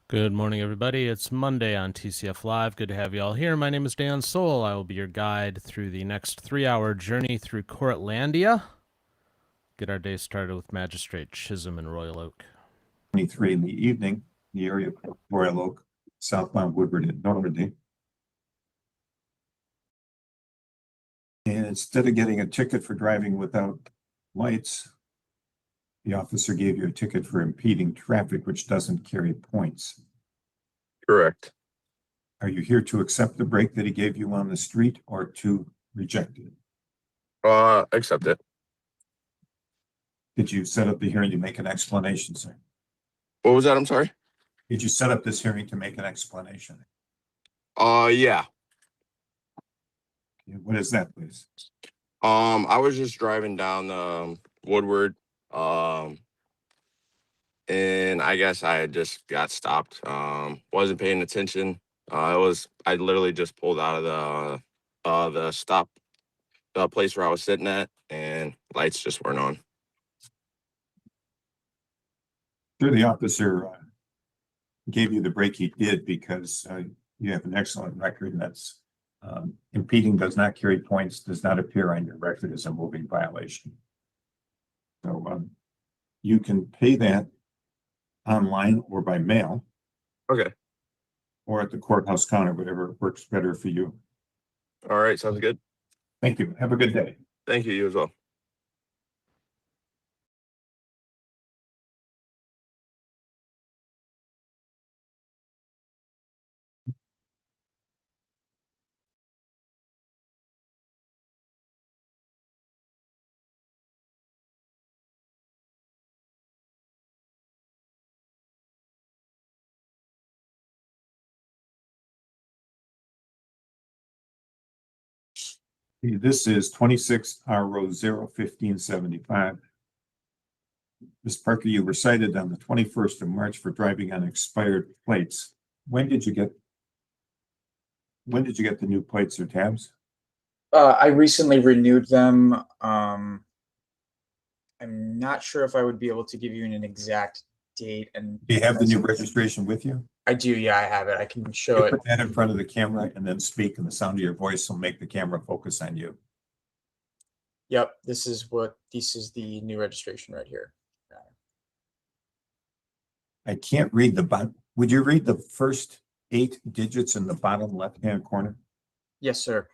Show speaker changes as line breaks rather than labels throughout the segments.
Good morning, everybody. It's Monday on TCF Live. Good to have you all here. My name is Dan Soul. I will be your guide through the next 3-hour journey through Courtlandia. Get our day started with Magistrate Chisholm in Royal Oak.
23 in the evening, the area of Royal Oak, southbound Woodward and Normandy. And instead of getting a ticket for driving without lights, the officer gave you a ticket for impeding traffic, which doesn't carry points.
Correct.
Are you here to accept the break that he gave you on the street or to reject it?
Accept it.
Did you set up the hearing to make an explanation, sir?
What was that? I'm sorry.
Did you set up this hearing to make an explanation?
Yeah.
What is that, please?
I was just driving down Woodward, and I guess I had just got stopped. Wasn't paying attention. I literally just pulled out of the stop, the place where I was sitting at, and lights just weren't on.
Sure, the officer gave you the break he did because you have an excellent record, and that's impeding does not carry points, does not appear on your record as a moving violation. So you can pay that online or by mail.
Okay.
Or at the courthouse counter, whatever works better for you.
All right. Sounds good.
Thank you. Have a good day.
Thank you. You as well.
This is 26 RO 01575. Ms. Parker, you were cited on the 21st of March for driving on expired plates. When did you get the new plates or tabs?
I recently renewed them. I'm not sure if I would be able to give you an exact date. And
Do you have the new registration with you?
I do. Yeah, I have it. I can show it.
Put that in front of the camera and then speak, and the sound of your voice will make the camera focus on you.
Yep. This is the new registration right here.
I can't read the bottom. Would you read the first 8 digits in the bottom left-hand corner?
Yes, sir.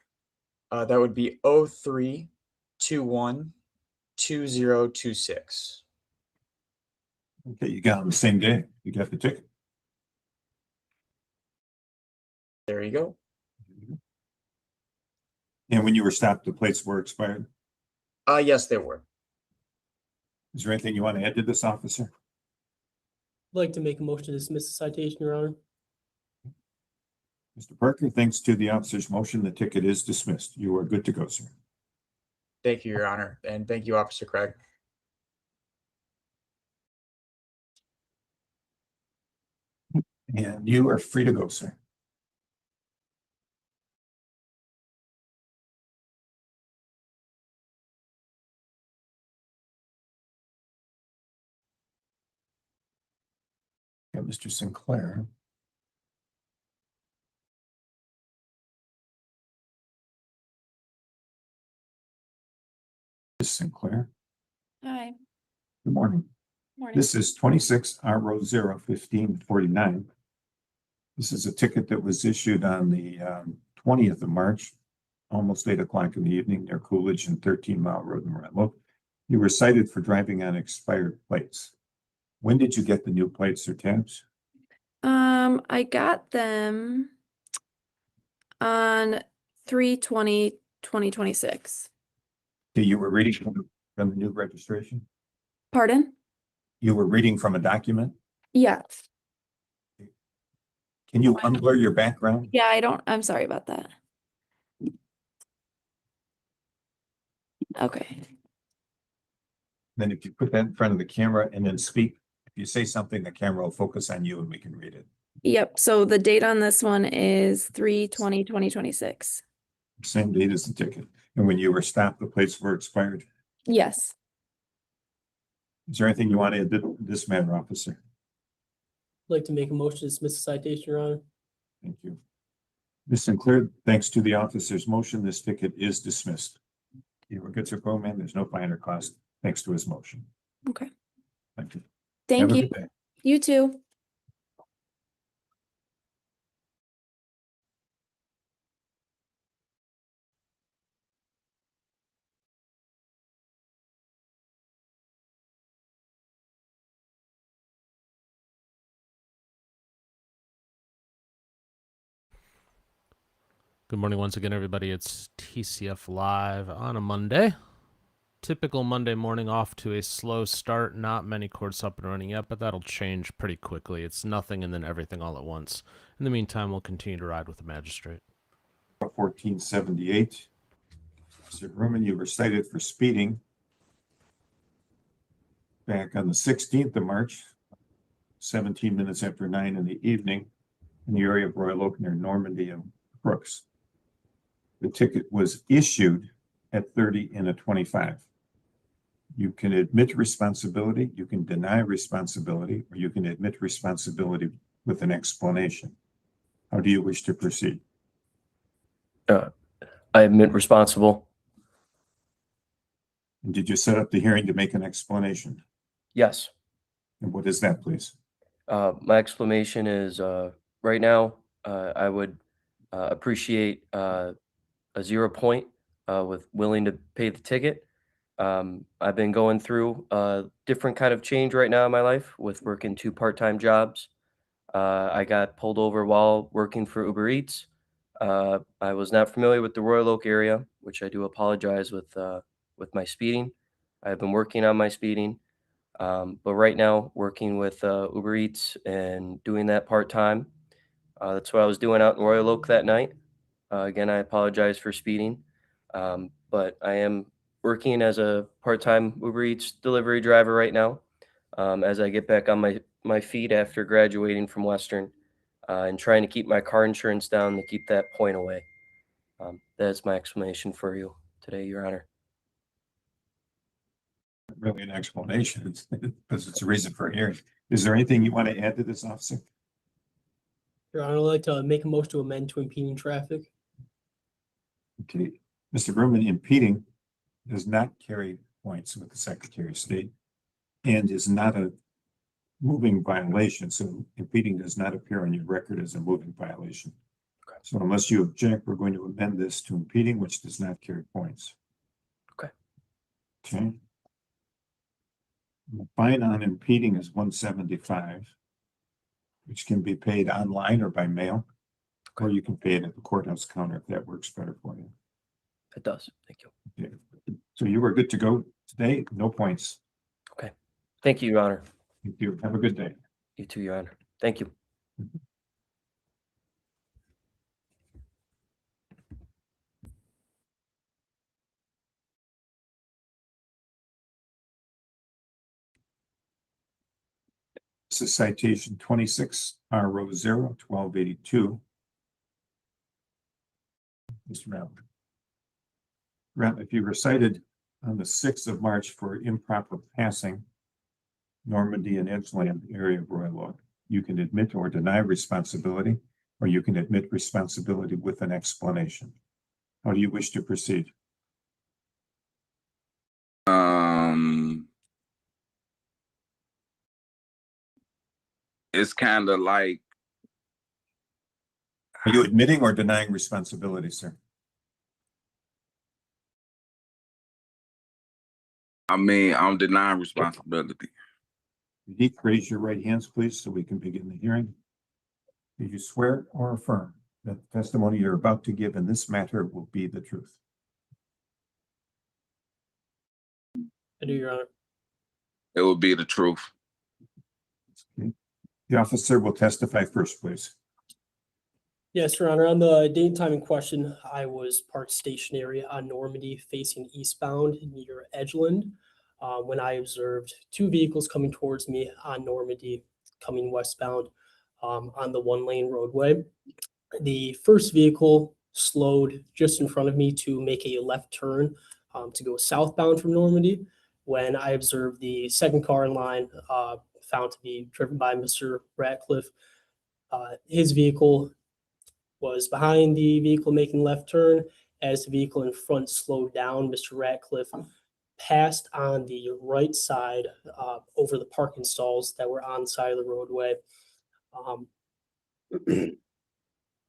That would be 03212026.
Okay, you got it on the same day. You got the ticket.
There you go.
And when you were stopped, the plates were expired.
Yes, they were.
Is there anything you want to add to this, officer?
I'd like to make a motion to dismiss the citation, Your Honor.
Mr. Parker, thanks to the officer's motion, the ticket is dismissed. You are good to go, sir.
Thank you, Your Honor. And thank you, Officer Craig.
And you are free to go, sir. Got Mr. Sinclair. Ms. Sinclair.
Hi.
Good morning.
Morning.
This is 26 RO 01549. This is a ticket that was issued on the 20th of March, almost 8 o'clock in the evening near Coolidge and 13 Mile Road in Royal Oak. You were cited for driving on expired plates. When did you get the new plates or tabs?
I got them on 3/20/2026.
Okay, you were reading from the new registration?
Pardon?
You were reading from a document?
Yes.
Can you unblur your background?
Yeah, I'm sorry about that. Okay.
Then if you put that in front of the camera and then speak, if you say something, the camera will focus on you and we can read it.
Yep. So the date on this one is 3/20/2026.
Same date as the ticket. And when you were stopped, the plates were expired.
Yes.
Is there anything you want to add to this matter, officer?
I'd like to make a motion to dismiss the citation, Your Honor.
Thank you. Ms. Sinclair, thanks to the officer's motion, this ticket is dismissed. You were good, Sir Bowman. There's no fine or cost, thanks to his motion.
Okay.
Thank you.
Thank
Have a
you.
good day.
You too.
Good morning once again, everybody. It's TCF Live on a Monday. Typical Monday morning, off to a slow start. Not many courts up and running yet, but that'll change pretty quickly. It's nothing and then everything all at once. In the meantime, we'll continue to ride with the magistrate.
1478. Mr. Berman, you were cited for speeding back on the 16th of March, 17 minutes after 9 in the evening in the area of Royal Oak near Normandy and Brooks. The ticket was issued at 30 and a 25. You can admit responsibility, you can deny responsibility, or you can admit responsibility with an explanation. How do you wish to proceed?
I admit responsible.
And did you set up the hearing to make an explanation?
Yes.
And what is that, please?
My explanation is right now, I would appreciate a 0 point with willing to pay the ticket. I've been going through a different kind of change right now in my life with working 2 part-time jobs. I got pulled over while working for Uber Eats. I was not familiar with the Royal Oak area, which I do apologize with my speeding. I've been working on my speeding, but right now working with Uber Eats and doing that part-time. That's what I was doing out in Royal Oak that night. Again, I apologize for speeding, but I am working as a part-time Uber Eats delivery driver right now as I get back on my feet after graduating from Western and trying to keep my car insurance down to keep that point away. That's my explanation for you today, Your Honor.
Really an explanation, because it's a reason for a hearing. Is there anything you want to add to this, officer?
Your Honor, I'd like to make a motion to amend to impeding traffic.
Okay, Mr. Berman, impeding does not carry points with the Secretary of State and is not a moving violation. So impeding does not appear on your record as a moving violation.
Okay.
So unless you object, we're going to amend this to impeding, which does not carry points.
Okay.
Okay. The fine on impeding is $175, which can be paid online or by mail, or you can pay it at the courthouse counter if that works better for you.
It does. Thank you.
Okay. So you are good to go today. No points.
Okay. Thank you, Your Honor.
Thank you. Have a good day.
You too, Your Honor. Thank you.
This is citation 26 RO 0-1282. Mr. Ratcliffe. Ratcliffe, if you were cited on the 6th of March for improper passing Normandy and Edgeland area of Royal Oak, you can admit or deny responsibility, or you can admit responsibility with an explanation. How do you wish to proceed?
It's kind of like,
Are you admitting or denying responsibility, sir?
I mean, I'm denying responsibility.
You need to raise your right hands, please, so we can begin the hearing. Do you swear or affirm that the testimony you're about to give in this matter will be the truth?
I do, Your Honor.
It would be the truth.
Okay. The officer will testify first, please.
Yes, Your Honor. On the date and time in question, I was parked stationary on Normandy facing eastbound near Edgeland when I observed 2 vehicles coming towards me on Normandy coming westbound on the 1-lane roadway. The first vehicle slowed just in front of me to make a left turn to go southbound from Normandy. when I observed the second car in line, found to be driven by Mr. Ratcliffe. His vehicle was behind the vehicle making left turn. As the vehicle in front slowed down, Mr. Ratcliffe passed on the right side over the parking stalls that were on the side of the roadway,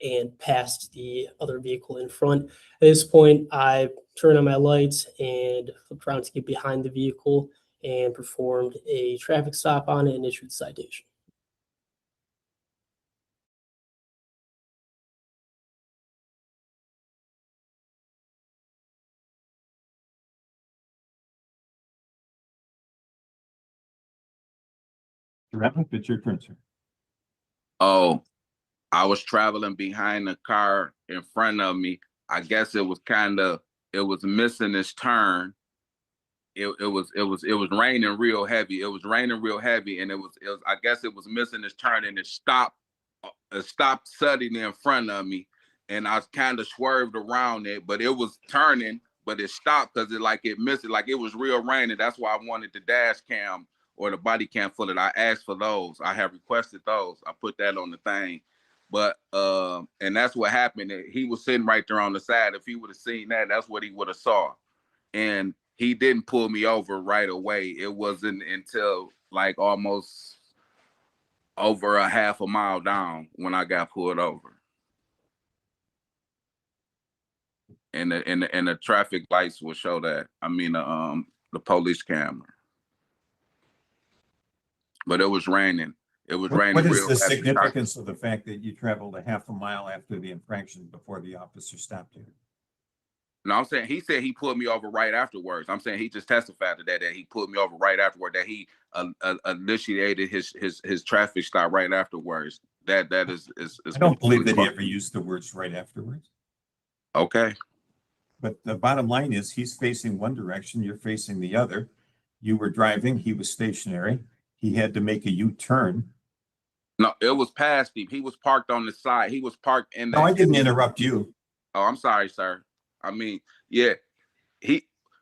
and passed the other vehicle in front. At this point, I turned on my lights and flipped around to get behind the vehicle and performed a traffic stop on it and issued the citation.
Ratcliffe, it's your turn, sir.
Oh, I was traveling behind the car in front of me. I guess it was missing its turn. It was raining real heavy. It was raining real heavy, and I guess it was missing its turn, and it stopped suddenly in front of me, and I kind of swerved around it, but it was turning, but it stopped because it missed it, like it was real raining. That's why I wanted the dash cam or the body cam footage. I asked for those. I have requested those. I put that on the thing. But and that's what happened. He was sitting right there on the side. If he would have seen that, that's what he would have saw. And he didn't pull me over right away. It wasn't until like almost over a half a mile down when I got pulled over. And the traffic lights will show that. I mean the police camera. But it was raining. It was raining.
What is
real
the
heavy.
significance of the fact that you traveled a half a mile after the infraction before the officer stopped you?
No, I'm saying he said he pulled me over right afterwards. I'm saying he just testified to that he pulled me over right afterward, that he initiated his traffic stop right afterwards. That is
I don't believe that he ever used the words right afterwards.
Okay.
But the bottom line is he's facing one direction, you're facing the other. You were driving, he was stationary. He had to make a U-turn.
No, it was past him. He was parked on the side. He was parked in the.
No, I didn't interrupt you.
Oh, I'm sorry, sir. I mean, yeah,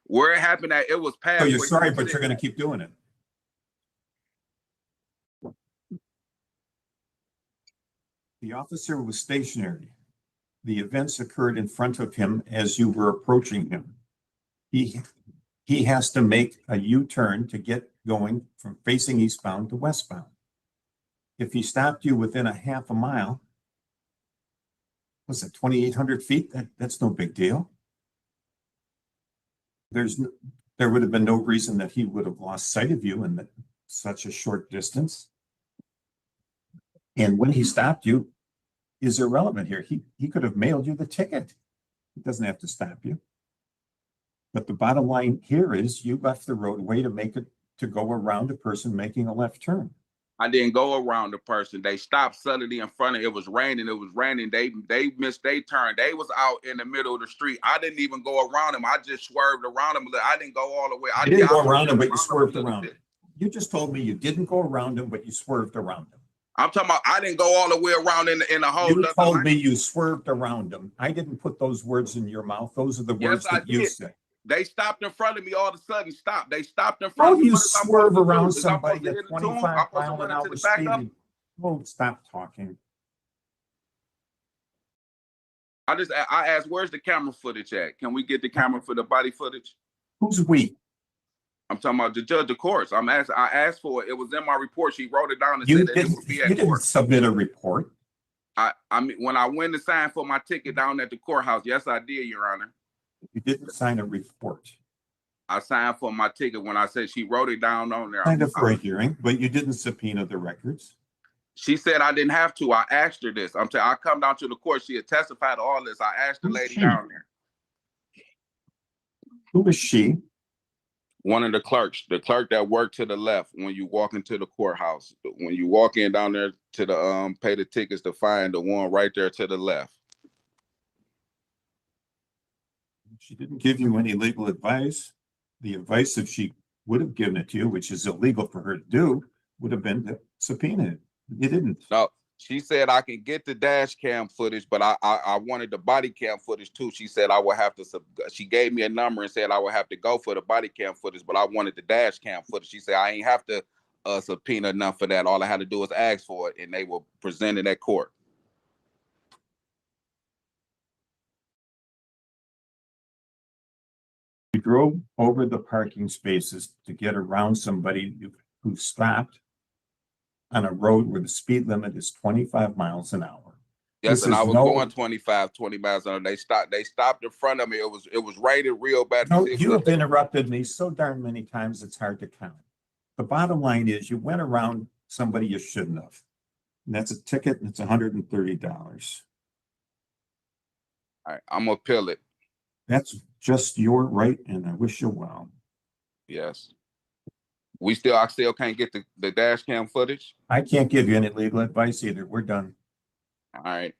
where it happened at, it was past.
So you're sorry, but you're going to keep doing it. The officer was stationary. The events occurred in front of him as you were approaching him. He has to make a U-turn to get going from facing eastbound to westbound. If he stopped you within a half a mile, was it 2,800 feet? That's no big deal. There would have been no reason that he would have lost sight of you in such a short distance. And when he stopped you is irrelevant here. He could have mailed you the ticket. He doesn't have to stop you. But the bottom line here is you left the roadway to go around a person making a left turn.
I didn't go around the person. They stopped suddenly in front of it. It was raining. They missed their turn. They was out in the middle of the street. I didn't even go around them. I just swerved around them. I didn't go all the way.
You didn't go around them, but you swerved around them. You just told me you didn't go around them, but you swerved around them.
I'm talking about I didn't go all the way around in the whole.
You told me you swerved around them. I didn't put those words in your mouth. Those are the words that you said.
They stopped in front of me. All of a sudden, stopped. They stopped in front of me.
You swerve around somebody at 25 mile an hour speed. Oh, stop talking.
I asked, where's the camera footage at? Can we get the camera for the body footage?
Who's we?
I'm talking about the judge of courts. I asked for it. It was in my report. She wrote it down and said that it would be at court.
You didn't submit a report.
I mean, when I went to sign for my ticket down at the courthouse, yes, I did, Your Honor.
You didn't sign a report.
I signed for my ticket when I said she wrote it down on there.
Signed up for a hearing, but you didn't subpoena the records.
She said I didn't have to. I asked her this. I'm saying I come down to the court. She had testified to all this. I asked the lady down there.
Who was she?
One of the clerks, the clerk that worked to the left when you walk into the courthouse. When you walk in down there to the pay the tickets to find the one right there to the left.
She didn't give you any legal advice. The advice, if she would have given it to you, which is illegal for her to do, would have been to subpoena it. You didn't.
No, She said I can get the dash cam footage, but I wanted the body cam footage too. She said I would have to, she gave me a number and said I would have to go for the body cam footage, but I wanted the dash cam footage. She said I ain't have to subpoena enough for that. All I had to do was ask for it, and they will present it at court.
You drove over the parking spaces to get around somebody who stopped on a road where the speed limit is 25 miles an hour.
Yes,
This
and I
is
was
no-
going 25, 20 miles an hour. They stopped in front of me. It was raining real bad.
No, you have interrupted me so darn many times, it's hard to count. The bottom line is you went around somebody you shouldn't have. And that's a ticket, and it's $130.
All right, I'm gonna appeal it.
That's just your right, and I wish you well.
Yes. I still can't get the dash cam footage.
I can't give you any legal advice either. We're done.
All right.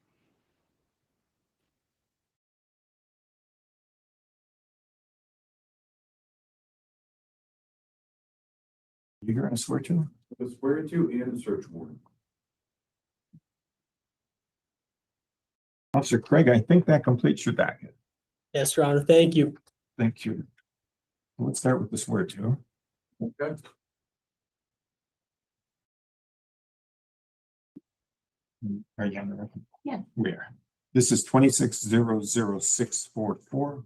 You're gonna swear to?
A swear to and a search warrant.
Officer Craig, I think that completes your docket.
Yes, Your Honor, thank you.
Thank you. Let's start with the swear to.
Okay.
Are you on the record?
Yeah.
We are. This is 26-00644,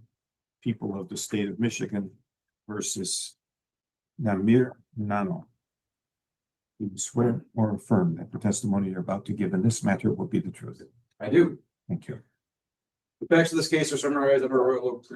people of the state of Michigan versus Namir Nanno. Do you swear or affirm that the testimony you're about to give in this matter will be the truth?
I do.
Thank you.
The facts of this case are summarized in our Royal Oak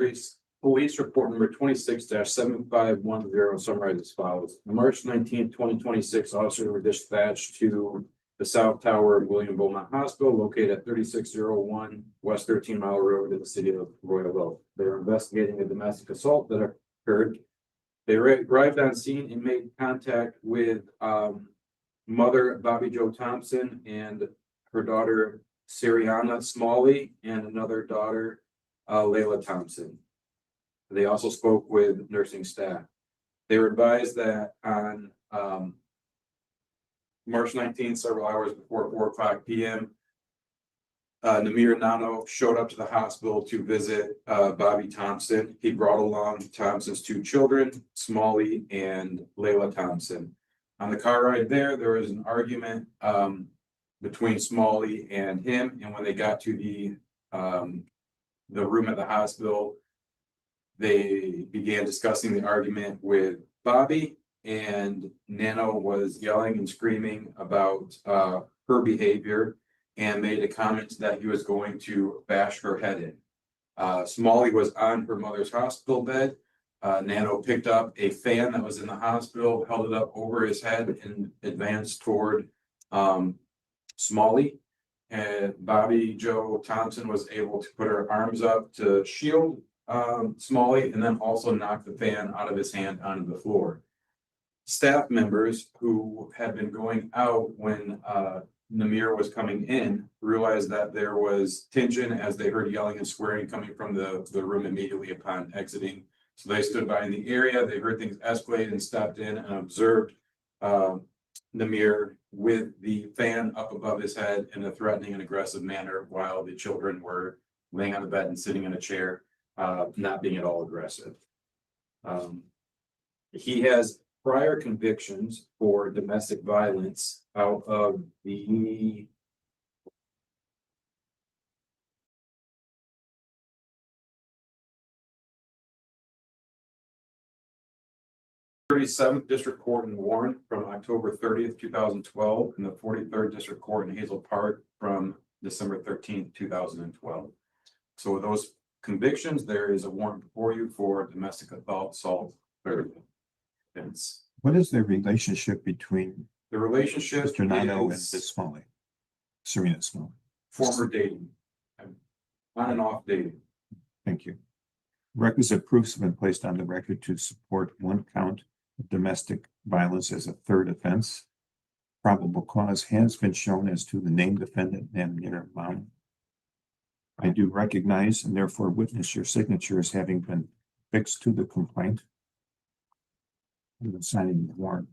Police Report number 26-7510, summarized as follows. On March 19th, 2026, officers were dispatched to the South Tower of William Beaumont Hospital, located at 3601 West 13 Mile Road in the city of Royal Oak. They were investigating a domestic assault that occurred. They arrived on scene and made contact with mother Bobby Jo Thompson and her daughter Siriana Smalley and another daughter, Layla Thompson. They also spoke with nursing staff. They were advised that on March 19th, several hours before 4:00 p.m., Namir Nanno showed up to the hospital to visit Bobby Thompson. He brought along Thompson's two children, Smalley and Layla Thompson. On the car ride there was an argument between Smalley and him, and when they got to the room at the hospital, they began discussing the argument with Bobby, and Nanno was yelling and screaming about her behavior and made a comment that he was going to bash her head in. Smalley was on her mother's hospital bed. Nanno picked up a fan that was in the hospital, held it up over his head, and advanced toward Smalley. And Bobby Jo Thompson was able to put her arms up to shield Smalley, and then also knock the fan out of his hand onto the floor. Staff members who had been going out when Namir was coming in realized that there was tension as they heard yelling and swearing coming from the room immediately upon exiting. So they stood by in the area. They heard things escalate and stepped in and observed Namir with the fan up above his head in a threatening and aggressive manner while the children were laying on the bed and sitting in a chair, not being at all aggressive. He has prior convictions for domestic violence out of the (37th District Court in Warrant from October 30th, 2012, and the 43rd District Court in Hazel Park from December 13th, 2012. So with those convictions, there is a warrant before you for domestic assault.
What is the relationship between
The relationship
Mr. Nanno and
is
Ms. Smalley? Serena Smalley.
former dating, on and off dating.
Thank you. Requisite proofs have been placed on the record to support one count of domestic violence as a third offense. Probable cause has been shown as to the named defendant, Namir Nanno. I do recognize and therefore witness your signature as having been fixed to the complaint. I'm signing the warrant.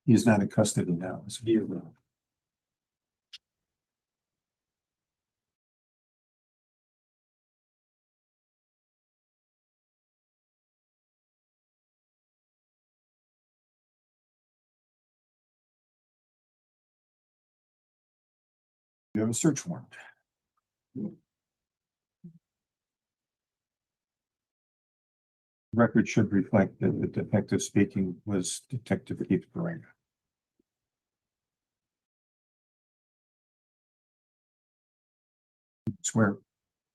He is not in custody now, is he? You have a search warrant. Record should reflect that the detective speaking was Detective Keith Barrenga. Swear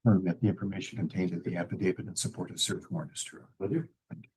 that the information contained in the affidavit in support of the search warrant is true. Will you? Thank you.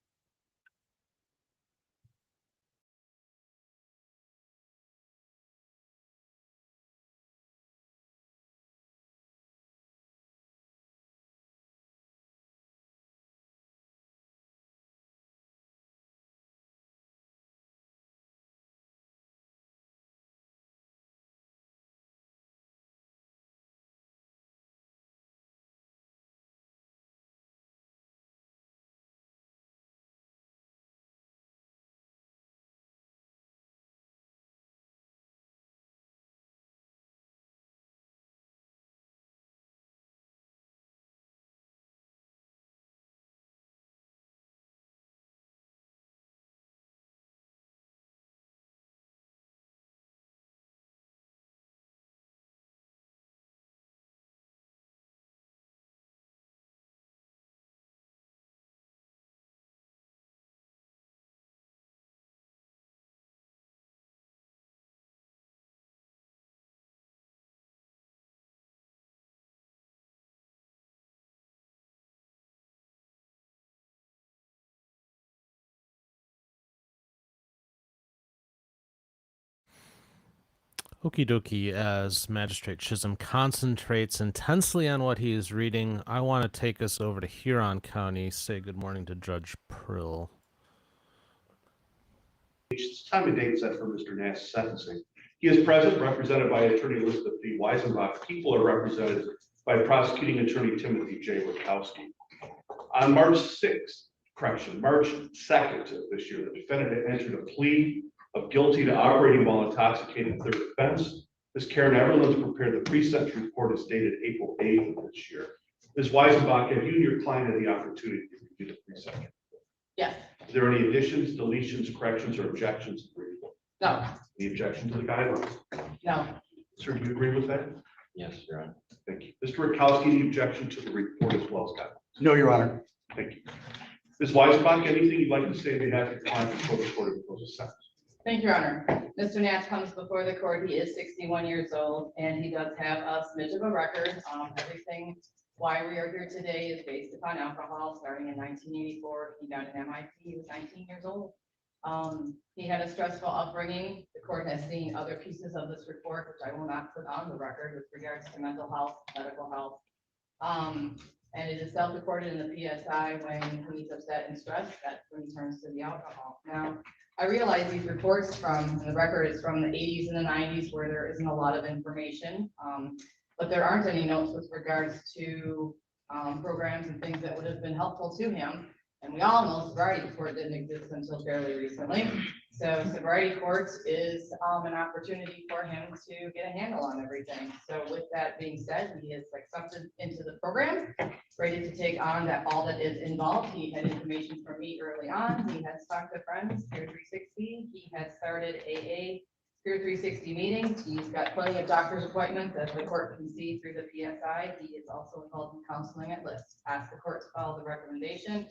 Okie dokie, as Magistrate Chisholm concentrates intensely on what he is reading, I want to take us over to Huron County. Say good morning to Judge Prill.
It's time and date set for Mr. Nash's sentencing. He is present, represented by Attorney Elizabeth B. Weisenbach. People are represented by Prosecuting Attorney Timothy J. Rakowski. On March 2nd of this year, the defendant had entered a plea of guilty to operating while intoxicated third offense. Ms. Karen Everland's prepared the pre-sentence report is dated April 8th of this year. Ms. Weisenbach, have you and your client had the opportunity to review the pre-sentence?
Yes.
Is there any additions, deletions, corrections, or objections to the report?
No.
Any objection to the guidelines?
No.
Sir, do you agree with that?
Yes, Your Honor.
Thank you. Mr. Rakowski, any objection to the report as well as guidelines?
No, Your Honor.
Thank you. Ms. Weisenbach, anything you'd like to say on behalf of your client before the court imposes sentence?
Thank you, Your Honor. Mr. Nash comes before the court. He is 61 years old and he does have a smidge of a record. Everything why we are here today is based upon alcohol. Starting in 1984, he got an MIP. He was 19 years old. He had a stressful upbringing. The court has seen other pieces of this report, which I will not put on the record with regards to mental health, medical health. And it is self-reported in the PSI when he's upset and stressed. That's when he turns to the alcohol. Now, I realize these reports and the record is from the 80s and the 90s where there isn't a lot of information, but there aren't any notes with regards to programs and things that would have been helpful to him. And we all know sobriety court didn't exist until fairly recently. So sobriety court is an opportunity for him to get a handle on everything. So with that being said, he is accepted into the program, ready to take on all that is involved. He had information from me early on. He has talked to friends, Spirit 360. He has started AA Spirit 360 meetings. He's got plenty of doctor's appointments, as the court can see through the PSI. He is also involved in counseling at list. Ask the court to follow the recommendation.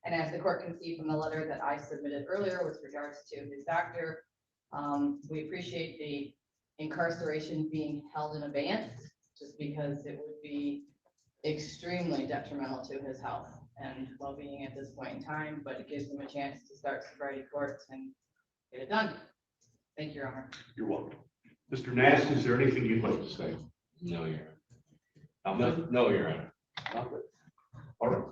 And as the court can see from the letter that I submitted earlier with regards to his doctor, we appreciate the incarceration being held in abeyance, just because it would be extremely detrimental to his health and well-being at this point in time, but it gives him a chance to start sobriety court and get it done. Thank you, Your Honor.
You're welcome. Mr. Nash, is there anything you'd like to say?
No, Your Honor. No, Your Honor.
Nothing. All right.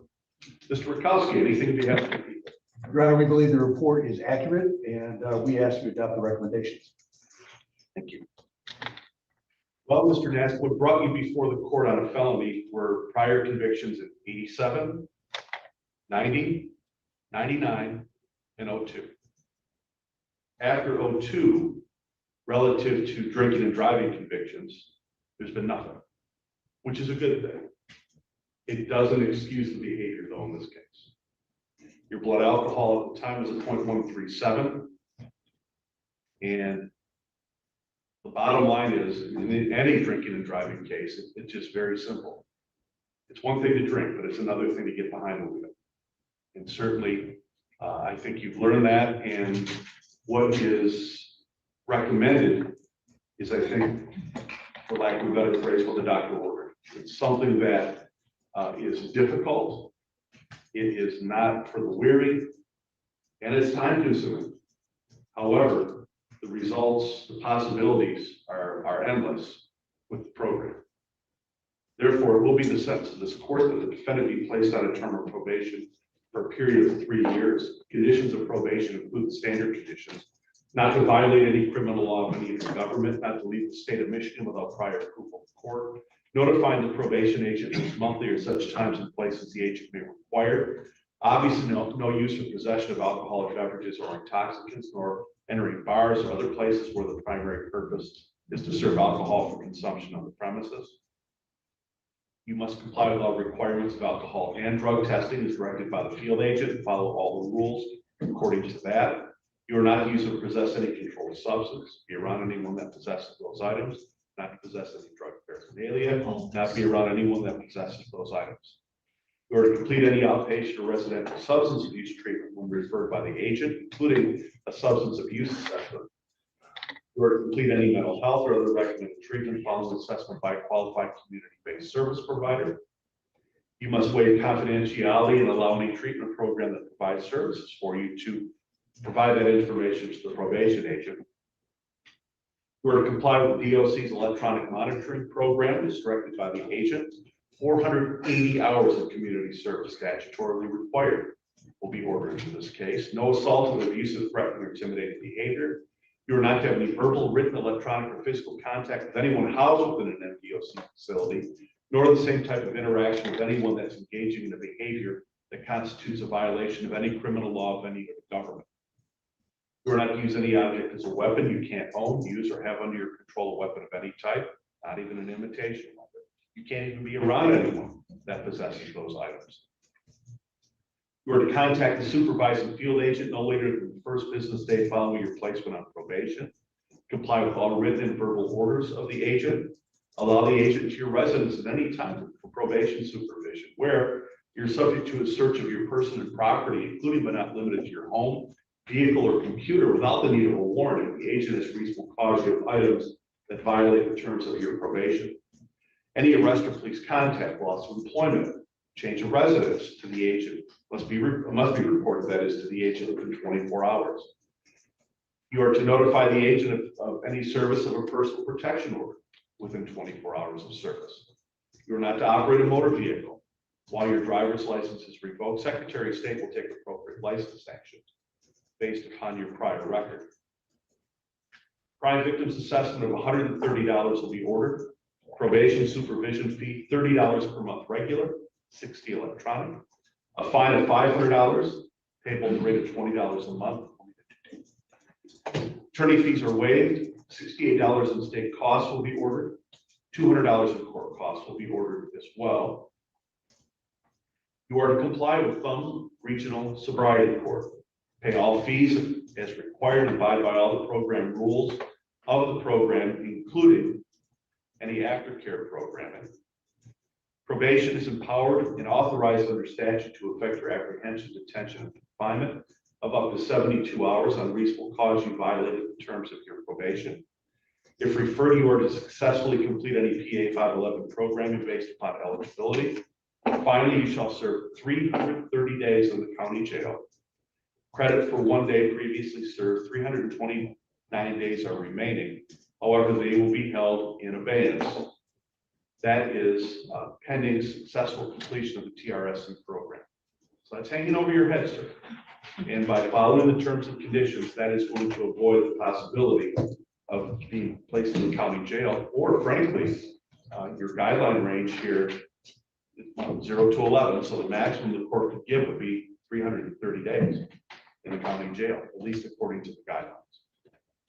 Mr. Rakowski, anything you have to repeat?
Your Honor, we believe the report is accurate and we ask you to adopt the recommendations.
Thank you. Well, Mr. Nash, what brought you before the court on a felony were prior convictions in 87, 90, 99, and 02. After 02, relative to drinking and driving convictions, there's been nothing, which is a good thing. It doesn't excuse the behavior, though, in this case. Your blood alcohol at the time was at 0.137, and The bottom line is, in any drinking and driving case, it's just very simple. It's one thing to drink, but it's another thing to get behind the wheel. And certainly, I think you've learned that, and what is recommended is, I think, for lack of a better phrase, what the doctor ordered. It's something that is difficult. It is not for the weary, and it's time consuming. However, the results, the possibilities are endless with the program. Therefore, it will be the sense of this court that the defendant be placed on a term of probation for a period of 3 years. Conditions of probation include standard conditions: not to violate any criminal law of any other government, not to leave the state of Michigan without prior approval of court, notifying the probation agent monthly or such times and places the agent may require. Obviously, no use or possession of alcoholic beverages or intoxicants, nor entering bars or other places where the primary purpose is to serve alcohol for consumption on the premises. You must comply with all requirements of alcohol and drug testing as directed by the field agent, follow all the rules according to that. You are not to use or possess any controlled substance, be around anyone that possesses those items, not to possess any drug paraphernalia, not to be around anyone that possesses those items. You are to complete any outpatient or residential substance abuse treatment when referred by the agent, including a substance abuse assessment. You are to complete any mental health or other recommended treatment following assessment by a qualified community-based service provider. You must waive confidentiality and allow any treatment program that provides services for you to provide that information to the probation agent. You are to comply with the DOC's electronic monitoring program as directed by the agent. 480 hours of community service statutorily required will be ordered in this case. No assault or abusive, threatening, or intimidating behavior. You are not to have any verbal, written, electronic, or physical contact with anyone housed within an MDOC facility, nor the same type of interaction with anyone that's engaging in a behavior that constitutes a violation of any criminal law of any government. You are not to use any object as a weapon. You can't own, use, or have under your control a weapon of any type, not even an imitation weapon. You can't even be around anyone that possesses those items. You are to contact the supervising field agent no later than the first business day following your placement on probation. Comply with all written and verbal orders of the agent. Allow the agent to your residence at any time for probation supervision, where you're subject to a search of your person and property, including but not limited to your home, vehicle, or computer without the need of a warrant if the agent has reasonable cause of items that violate the terms of your probation. Any arrest or police contact, loss of employment, change of residence to the agent must be reported, that is, to the agent within 24 hours. You are to notify the agent of any service of a personal protection order within 24 hours of service. You are not to operate a motor vehicle. While your driver's license is revoked, Secretary of State will take appropriate license actions based upon your prior record. Crime victims assessment of $130 will be ordered. Probation supervision fee, $30 per month regular, $60 electronic. A fine of $500, payable at the rate of $20 a month. Attorney fees are waived. $68 in state costs will be ordered. $200 in court costs will be ordered as well. You are to comply with Thumb Regional Sobriety Court. Pay all fees as required and abide by all the program rules of the program, including any aftercare programming. Probation is empowered and authorized under statute to effect your apprehension, detention, and confinement of up to 72 hours on reasonable cause you violated the terms of your probation. If referred, you are to successfully complete any PA 511 programming based upon eligibility. Finally, you shall serve 330 days in the county jail. Credit for 1 day previously served, 329 days are remaining. However, they will be held in abeyance. That is pending successful completion of the TRSC program. So that's hanging over your head, sir. And by following the terms and conditions, that is going to avoid the possibility of being placed in the county jail, or frankly, your guideline range here is 0 to 11. So the maximum the court could give would be 330 days in the county jail, at least according to the guidelines.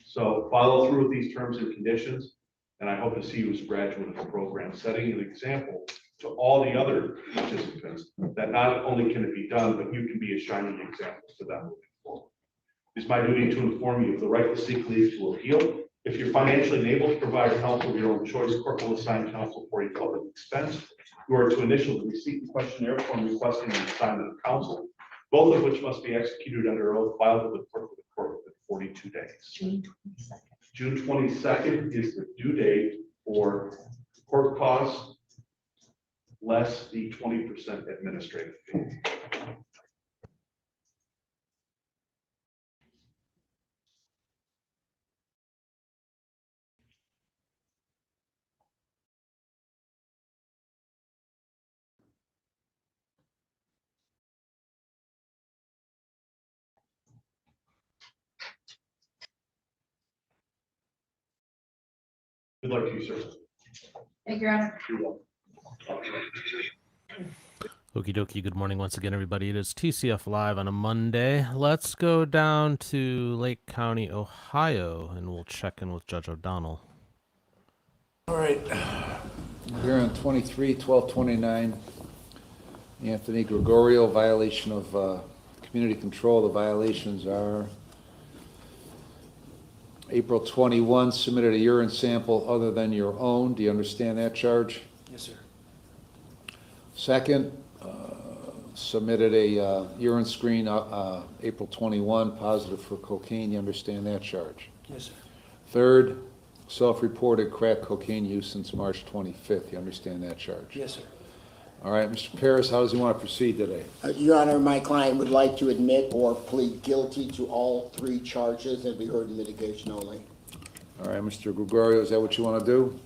So follow through with these terms and conditions, and I hope to see you as a graduate of the program, setting an example to all the other participants that not only can it be done, but you can be a shining example to them moving forward. It's my duty to inform you of the right to seek leave to appeal If you're financially unable to provide counsel of your own choice, court will assign counsel for a public expense. You are to initial the receipt and questionnaire form requesting an assignment of counsel, both of which must be executed under oath filed with the clerk of the court within 42 days.
June 22nd.
June 22nd is the due date for court costs, less the 20% administrative fee. Good luck to you, sir.
Thank you, Your Honor.
You're welcome.
Okie dokie. Good morning once again, everybody. It is TCF Live on a Monday. Let's go down to Lake County, Ohio, and we'll check in with Judge O'Donnell.
All right. Here on 23/12/29, Anthony Gregorio, violation of community control. The violations are April 21, submitted a urine sample other than your own. Do you understand that charge?
Yes, sir.
Second, submitted a urine screen April 21, positive for cocaine. You understand that charge?
Yes, sir.
Third, self-reported crack cocaine use since March 25th. You understand that charge?
Yes, sir.
All right, Mr. Paris, how does he want to proceed today?
Your Honor, my client would like to admit or plead guilty to all three charges and be heard in litigation only.
All right, Mr. Gregorio, is that what you want to do?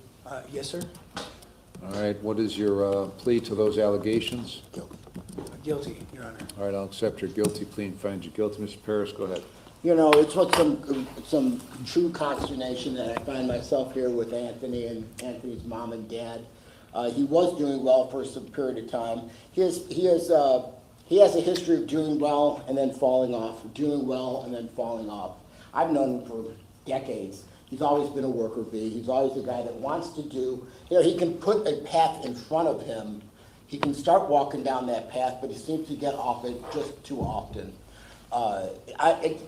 Yes, sir.
All right, what is your plea to those allegations?
Guilty, Your Honor.
All right, I'll accept your guilty plea and find you guilty. Mr. Paris, go ahead.
You know, it's what some true consternation that I find myself here with Anthony and Anthony's mom and dad. He was doing well for some period of time. He has a history of doing well and then falling off, doing well and then falling off. I've known him for decades. He's always been a worker bee. He's always a guy that wants to do, you know, he can put a path in front of him. He can start walking down that path, but he seems to get off it just too often.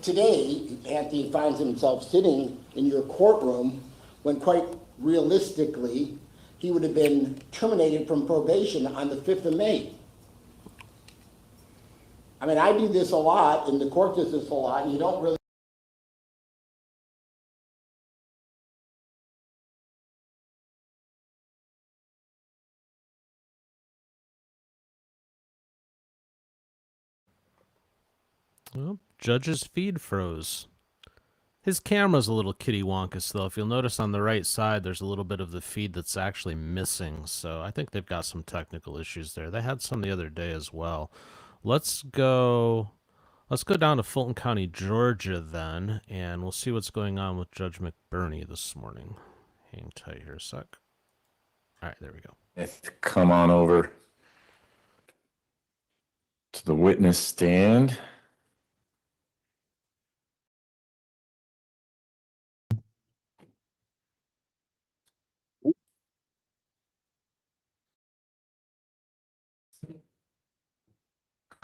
Today, Anthony finds himself sitting in your courtroom when quite realistically, he would have been terminated from probation on the 5th of May. I mean, I do this a lot, and the court does this a lot, and you don't really.
Well, Judge's feed froze. His camera's a little kitty wonkus, though. If you'll notice on the right side, there's a little bit of the feed that's actually missing. So I think they've got some technical issues there. They had some the other day as well. Let's go down to Fulton County, Georgia, then, and we'll see what's going on with Judge McBurney this morning. Hang tight here a sec. All right, there we go.
Come on over to the witness stand.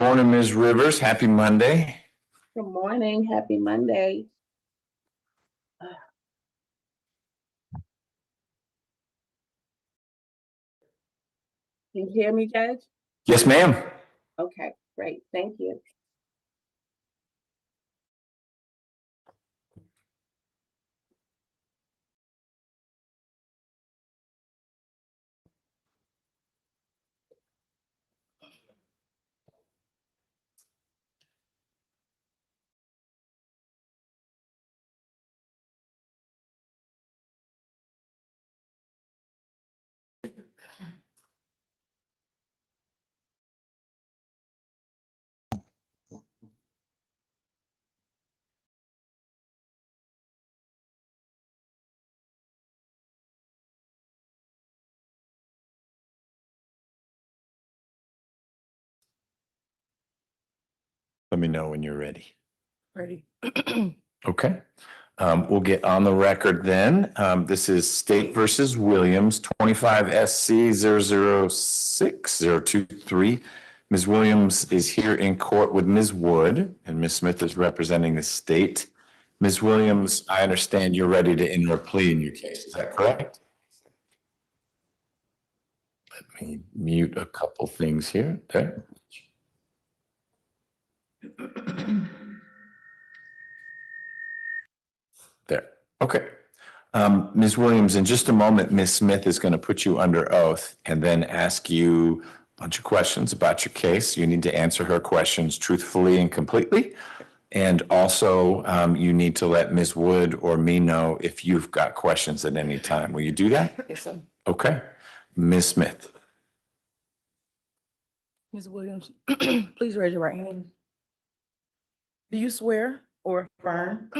Morning, Ms. Rivers. Happy Monday.
Good morning. Happy Monday. Can you hear me, Judge?
Yes, ma'am.
Okay, great. Thank you.
Let me know when you're ready.
Ready.
Okay. We'll get on the record then. This is State versus Williams, 25 SC 006-023. Ms. Williams is here in court with Ms. Wood, and Ms. Smith is representing the state. Ms. Williams, I understand you're ready to enter a plea in your case. Is that correct? Let me mute a couple things here. There. There. Okay. Ms. Williams, in just a moment, Ms. Smith is going to put you under oath and then ask you a bunch of questions about your case. You need to answer her questions truthfully and completely. And also, you need to let Ms. Wood or me know if you've got questions at any time. Will you do that?
Yes, sir.
Okay. Ms. Smith.
Ms. Williams, please raise your right hand. Do you swear or affirm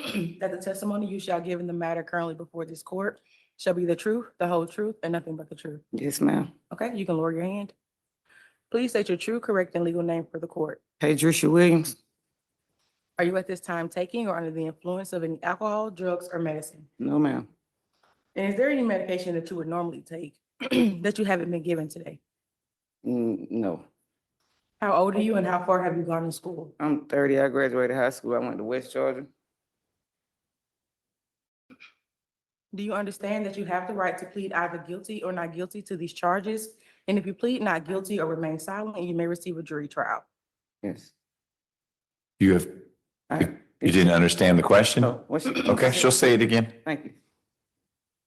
that the testimony you shall give in the matter currently before this court shall be the truth, the whole truth, and nothing but the truth?
Yes, ma'am.
Okay, you can lower your hand. Please state your true, correct, and legal name for the court.
Padrisha Williams.
Are you at this time taking or under the influence of any alcohol, drugs, or medicine?
No, ma'am.
And is there any medication that you would normally take that you haven't been given today?
No.
How old are you and how far have you gone in school?
I'm 30. I graduated high school. I went to West Georgia.
Do you understand that you have the right to plead either guilty or not guilty to these charges? And if you plead not guilty or remain silent, you may receive a jury trial.
Yes.
You have, you didn't understand the question?
Oh, what's she-
Okay, she'll say it again.
Thank you.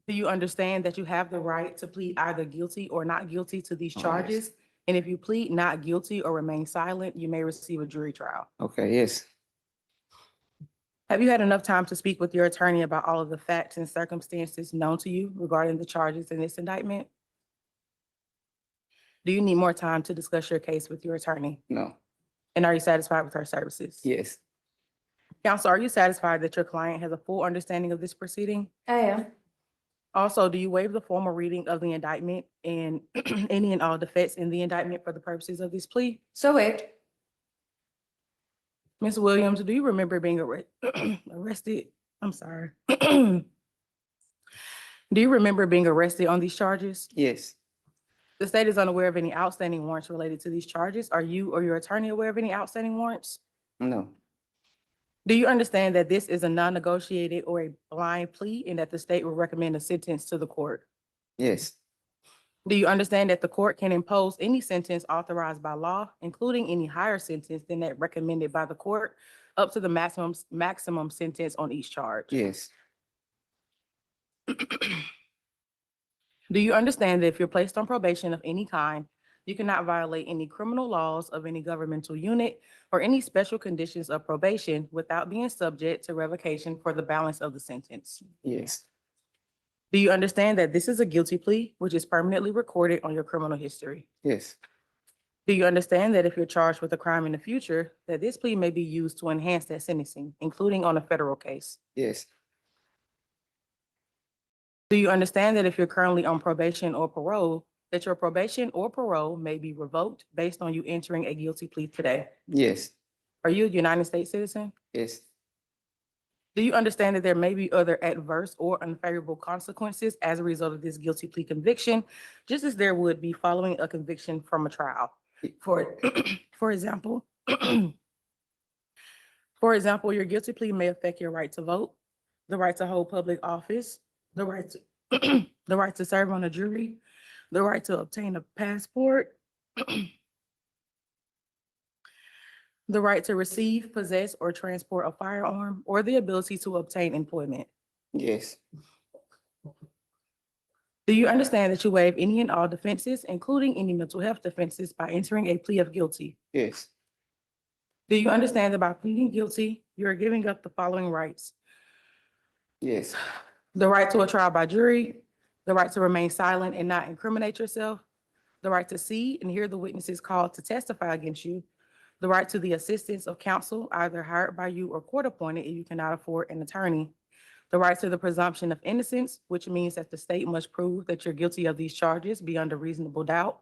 Do you understand that you have the right to plead either guilty or not guilty to these
Oh,
charges? And if you plead not guilty or remain silent, you may receive a jury trial.
Okay, yes.
Have you had enough time to speak with your attorney about all of the facts and circumstances known to you regarding the charges in this indictment? Do you need more time to discuss your case with your attorney?
No.
And are you satisfied with her services?
Yes.
Counsel, are you satisfied that your client has a full understanding of this proceeding?
I am.
Also, do you waive the formal reading of the indictment and any and all defects in the indictment for the purposes of this plea?
So waived.
Ms. Williams, do you remember being arrested? I'm sorry. Do you remember being arrested on these charges?
Yes.
The state is unaware of any outstanding warrants related to these charges. Are you or your attorney aware of any outstanding warrants?
No.
Do you understand that this is a non-negotiated or a blind plea and that the state will recommend a sentence to the court?
Yes.
Do you understand that the court can impose any sentence authorized by law, including any higher sentence than that recommended by the court, up to the maximum sentence on each charge?
Yes.
Do you understand that if you're placed on probation of any kind, you cannot violate any criminal laws of any governmental unit or any special conditions of probation without being subject to revocation for the balance of the sentence?
Yes.
Do you understand that this is a guilty plea, which is permanently recorded on your criminal history?
Yes.
Do you understand that if you're charged with a crime in the future, that this plea may be used to enhance that sentencing, including on a federal case?
Yes.
Do you understand that if you're currently on probation or parole, that your probation or parole may be revoked based on you entering a guilty plea today?
Yes.
Are you a United States citizen?
Yes.
Do you understand that there may be other adverse or unfavorable consequences as a result of this guilty plea conviction, just as there would be following a conviction from a trial? For example, your guilty plea may affect your right to vote, the right to hold public office, the right to the right to serve on a jury, the right to obtain a passport, the right to receive, possess, or transport a firearm, or the ability to obtain employment.
Yes.
Do you understand that you waive any and all defenses, including any mental health defenses, by entering a plea of guilty?
Yes.
Do you understand that by pleading guilty, you are giving up the following rights?
Yes.
The right to a trial by jury, the right to remain silent and not incriminate yourself, the right to see and hear the witnesses called to testify against you, the right to the assistance of counsel, either hired by you or court appointed if you cannot afford an attorney, the right to the presumption of innocence, which means that the state must prove that you're guilty of these charges beyond a reasonable doubt,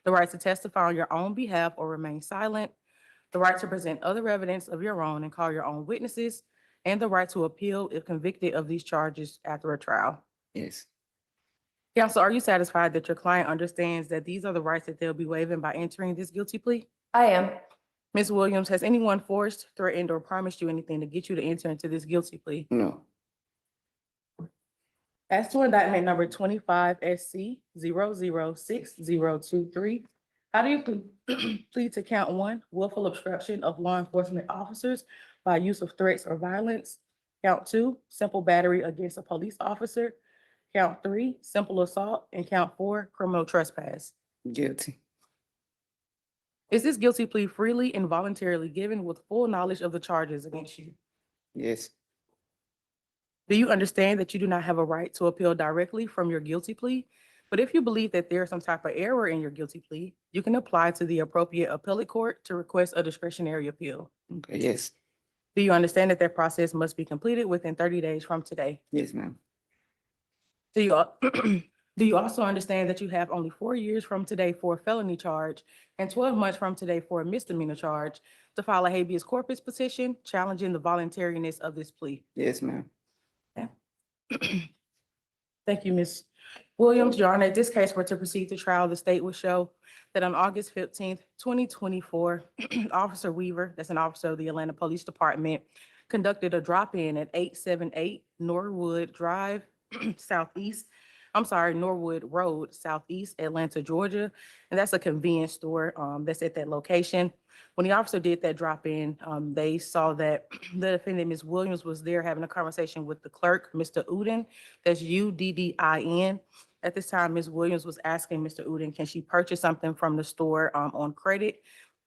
the right to testify on your own behalf or remain silent, the right to present other evidence of your own and call your own witnesses, and the right to appeal if convicted of these charges after a trial.
Yes.
Counsel, are you satisfied that your client understands that these are the rights that they'll be waiving by entering this guilty plea?
I am.
Ms. Williams, has anyone forced, threatened, or promised you anything to get you to enter into this guilty plea?
No.
As to indictment number 25 SC 006023, how do you plead to count 1, willful obstruction of law enforcement officers by use of threats or violence? Count 2, simple battery against a police officer. Count 3, simple assault. And count 4, criminal trespass.
Guilty.
Is this guilty plea freely and voluntarily given with full knowledge of the charges against you?
Yes.
Do you understand that you do not have a right to appeal directly from your guilty plea? But if you believe that there is some type of error in your guilty plea, you can apply to the appropriate appellate court to request a discretionary appeal.
Okay, yes.
Do you understand that that process must be completed within 30 days from today?
Yes, ma'am.
Do you, do you also understand that you have only 4 years from today for a felony charge and 12 months from today for a misdemeanor charge to file a habeas corpus petition challenging the voluntariness of this plea?
Yes, ma'am.
Thank you, Ms. Williams. Your Honor, if this case were to proceed to trial, the state will show that on August 15th, 2024, Officer Weaver, that's an officer of the Atlanta Police Department, conducted a drop-in at 878 Norwood Drive, Norwood Road, Southeast Atlanta, Georgia. And that's a convenience store that's at that location. When the officer did that drop-in, they saw that the defendant, Ms. Williams, was there having a conversation with the clerk, Mr. Uden. That's Uddin. At this time, Ms. Williams was asking Mr. Uden, can she purchase something from the store on credit?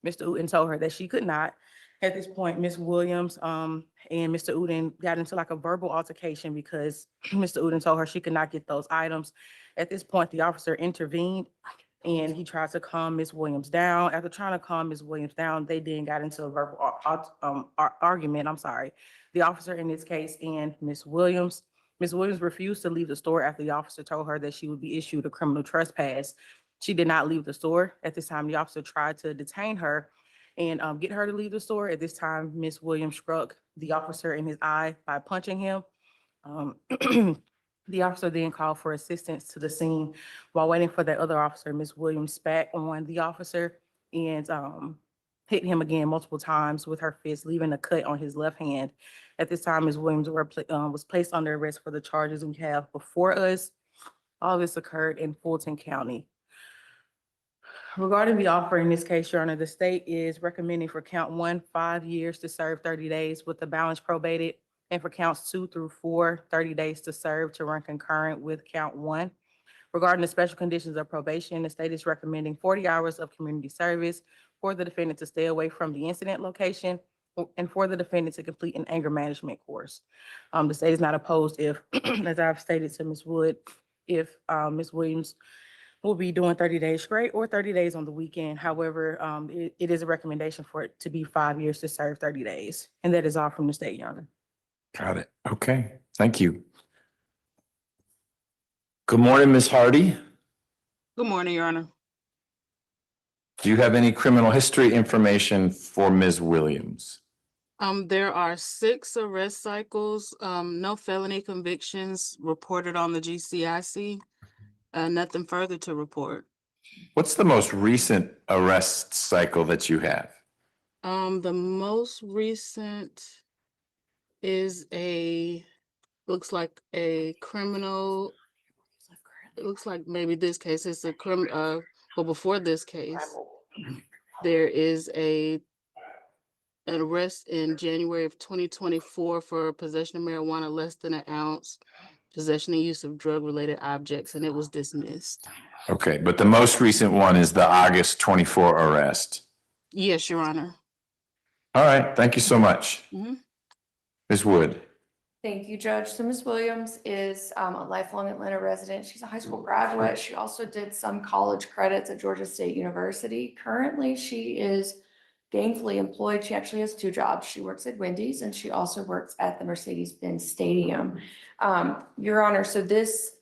Mr. Uden told her that she could not. At this point, Ms. Williams and Mr. Uden got into like a verbal altercation because Mr. Uden told her she could not get those items. At this point, the officer intervened and he tried to calm Ms. Williams down. After trying to calm Ms. Williams down, they then got into a verbal argument. The officer in this case and Ms. Williams. Ms. Williams refused to leave the store after the officer told her that she would be issued a criminal trespass. She did not leave the store. At this time, the officer tried to detain her and get her to leave the store. At this time, Ms. Williams struck the officer in his eye by punching him. The officer then called for assistance to the scene. While waiting for that other officer, Ms. Williams spat on the officer and hit him again multiple times with her fist, leaving a cut on his left hand. At this time, Ms. Williams was placed under arrest for the charges we have before us. All this occurred in Fulton County. Regarding the offer in this case, Your Honor, the state is recommending for count 1, 5 years to serve 30 days with the balance probated, and for counts 2 through 4, 30 days to serve to run concurrent with count 1. Regarding the special conditions of probation, the state is recommending 40 hours of community service for the defendant to stay away from the incident location and for the defendant to complete an anger management course. The state is not opposed if, as I've stated to Ms. Wood, if Ms. Williams will be doing 30 days straight or 30 days on the weekend. However, it is a recommendation for it to be 5 years to serve 30 days. And that is all from the state, Your Honor.
Got it. Okay, thank you. Good morning, Ms. Hardy.
Good morning, Your Honor.
Do you have any criminal history information for Ms. Williams?
There are 6 arrest cycles, no felony convictions reported on the GCIC, nothing further to report.
What's the most recent arrest cycle that you have?
The most recent is looks like a criminal, it looks like maybe this case is a criminal, well, before this case, there is an arrest in January of 2024 for possession of marijuana less than an ounce, possession and use of drug-related objects, and it was dismissed.
Okay, but the most recent one is the August 24 arrest.
Yes, Your Honor.
All right, thank you so much.
Mhm.
Ms. Wood.
Thank you, Judge. So Ms. Williams is a lifelong Atlanta resident. She's a high school graduate. She also did some college credits at Georgia State University. Currently, she is gainfully employed. She actually has 2 jobs. She works at Wendy's and she also works at the Mercedes-Benz Stadium. Your Honor, so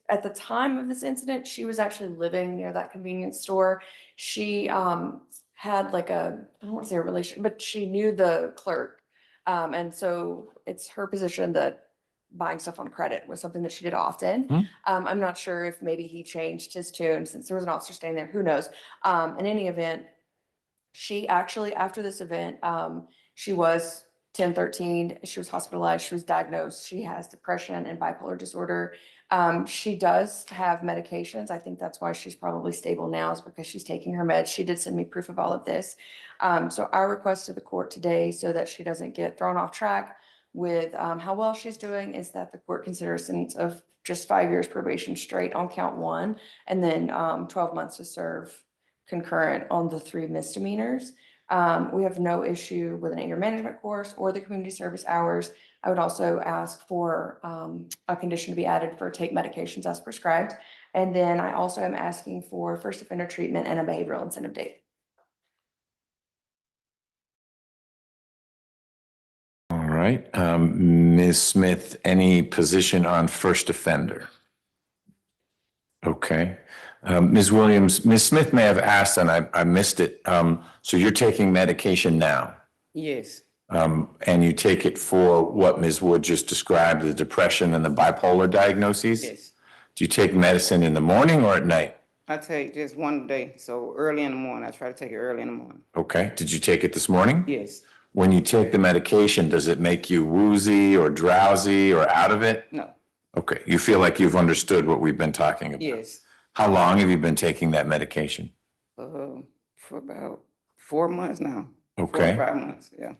at the time of this incident, she was actually living near that convenience store. She had like I don't want to say a relation, but she knew the clerk. And so it's her position that buying stuff on credit was something that she did often. I'm not sure if maybe he changed his tune since there was an officer standing there, who knows? In any event, She actually, after this event, she was 1013. She was hospitalized. She was diagnosed. She has depression and bipolar disorder. She does have medications. I think that's why she's probably stable now, is because she's taking her meds. She did send me proof of all of this. So our request to the court today, so that she doesn't get thrown off track with how well she's doing, is that the court consider a sentence of just 5 years probation straight on count 1, and then 12 months to serve concurrent on the 3 misdemeanors. We have no issue with an anger management course or the community service hours. I would also ask for a condition to be added for take medications as prescribed. And then I also am asking for first offender treatment and a behavioral incentive date.
All right. Ms. Smith, any position on first offender? Okay. Ms. Williams, Ms. Smith may have asked and I missed it. So you're taking medication now?
Yes.
And you take it for what Ms. Wood just described, the depression and the bipolar diagnoses?
Yes.
Do you take medicine in the morning or at night?
I take just one day. So early in the morning, I try to take it early in the morning.
Okay. Did you take it this morning?
Yes.
When you take the medication, does it make you woozy or drowsy or out of it?
No.
Okay. You feel like you've understood what we've been talking about?
Yes.
How long have you been taking that medication?
For about 4 months now.
Okay.
4 or 5 months, yeah.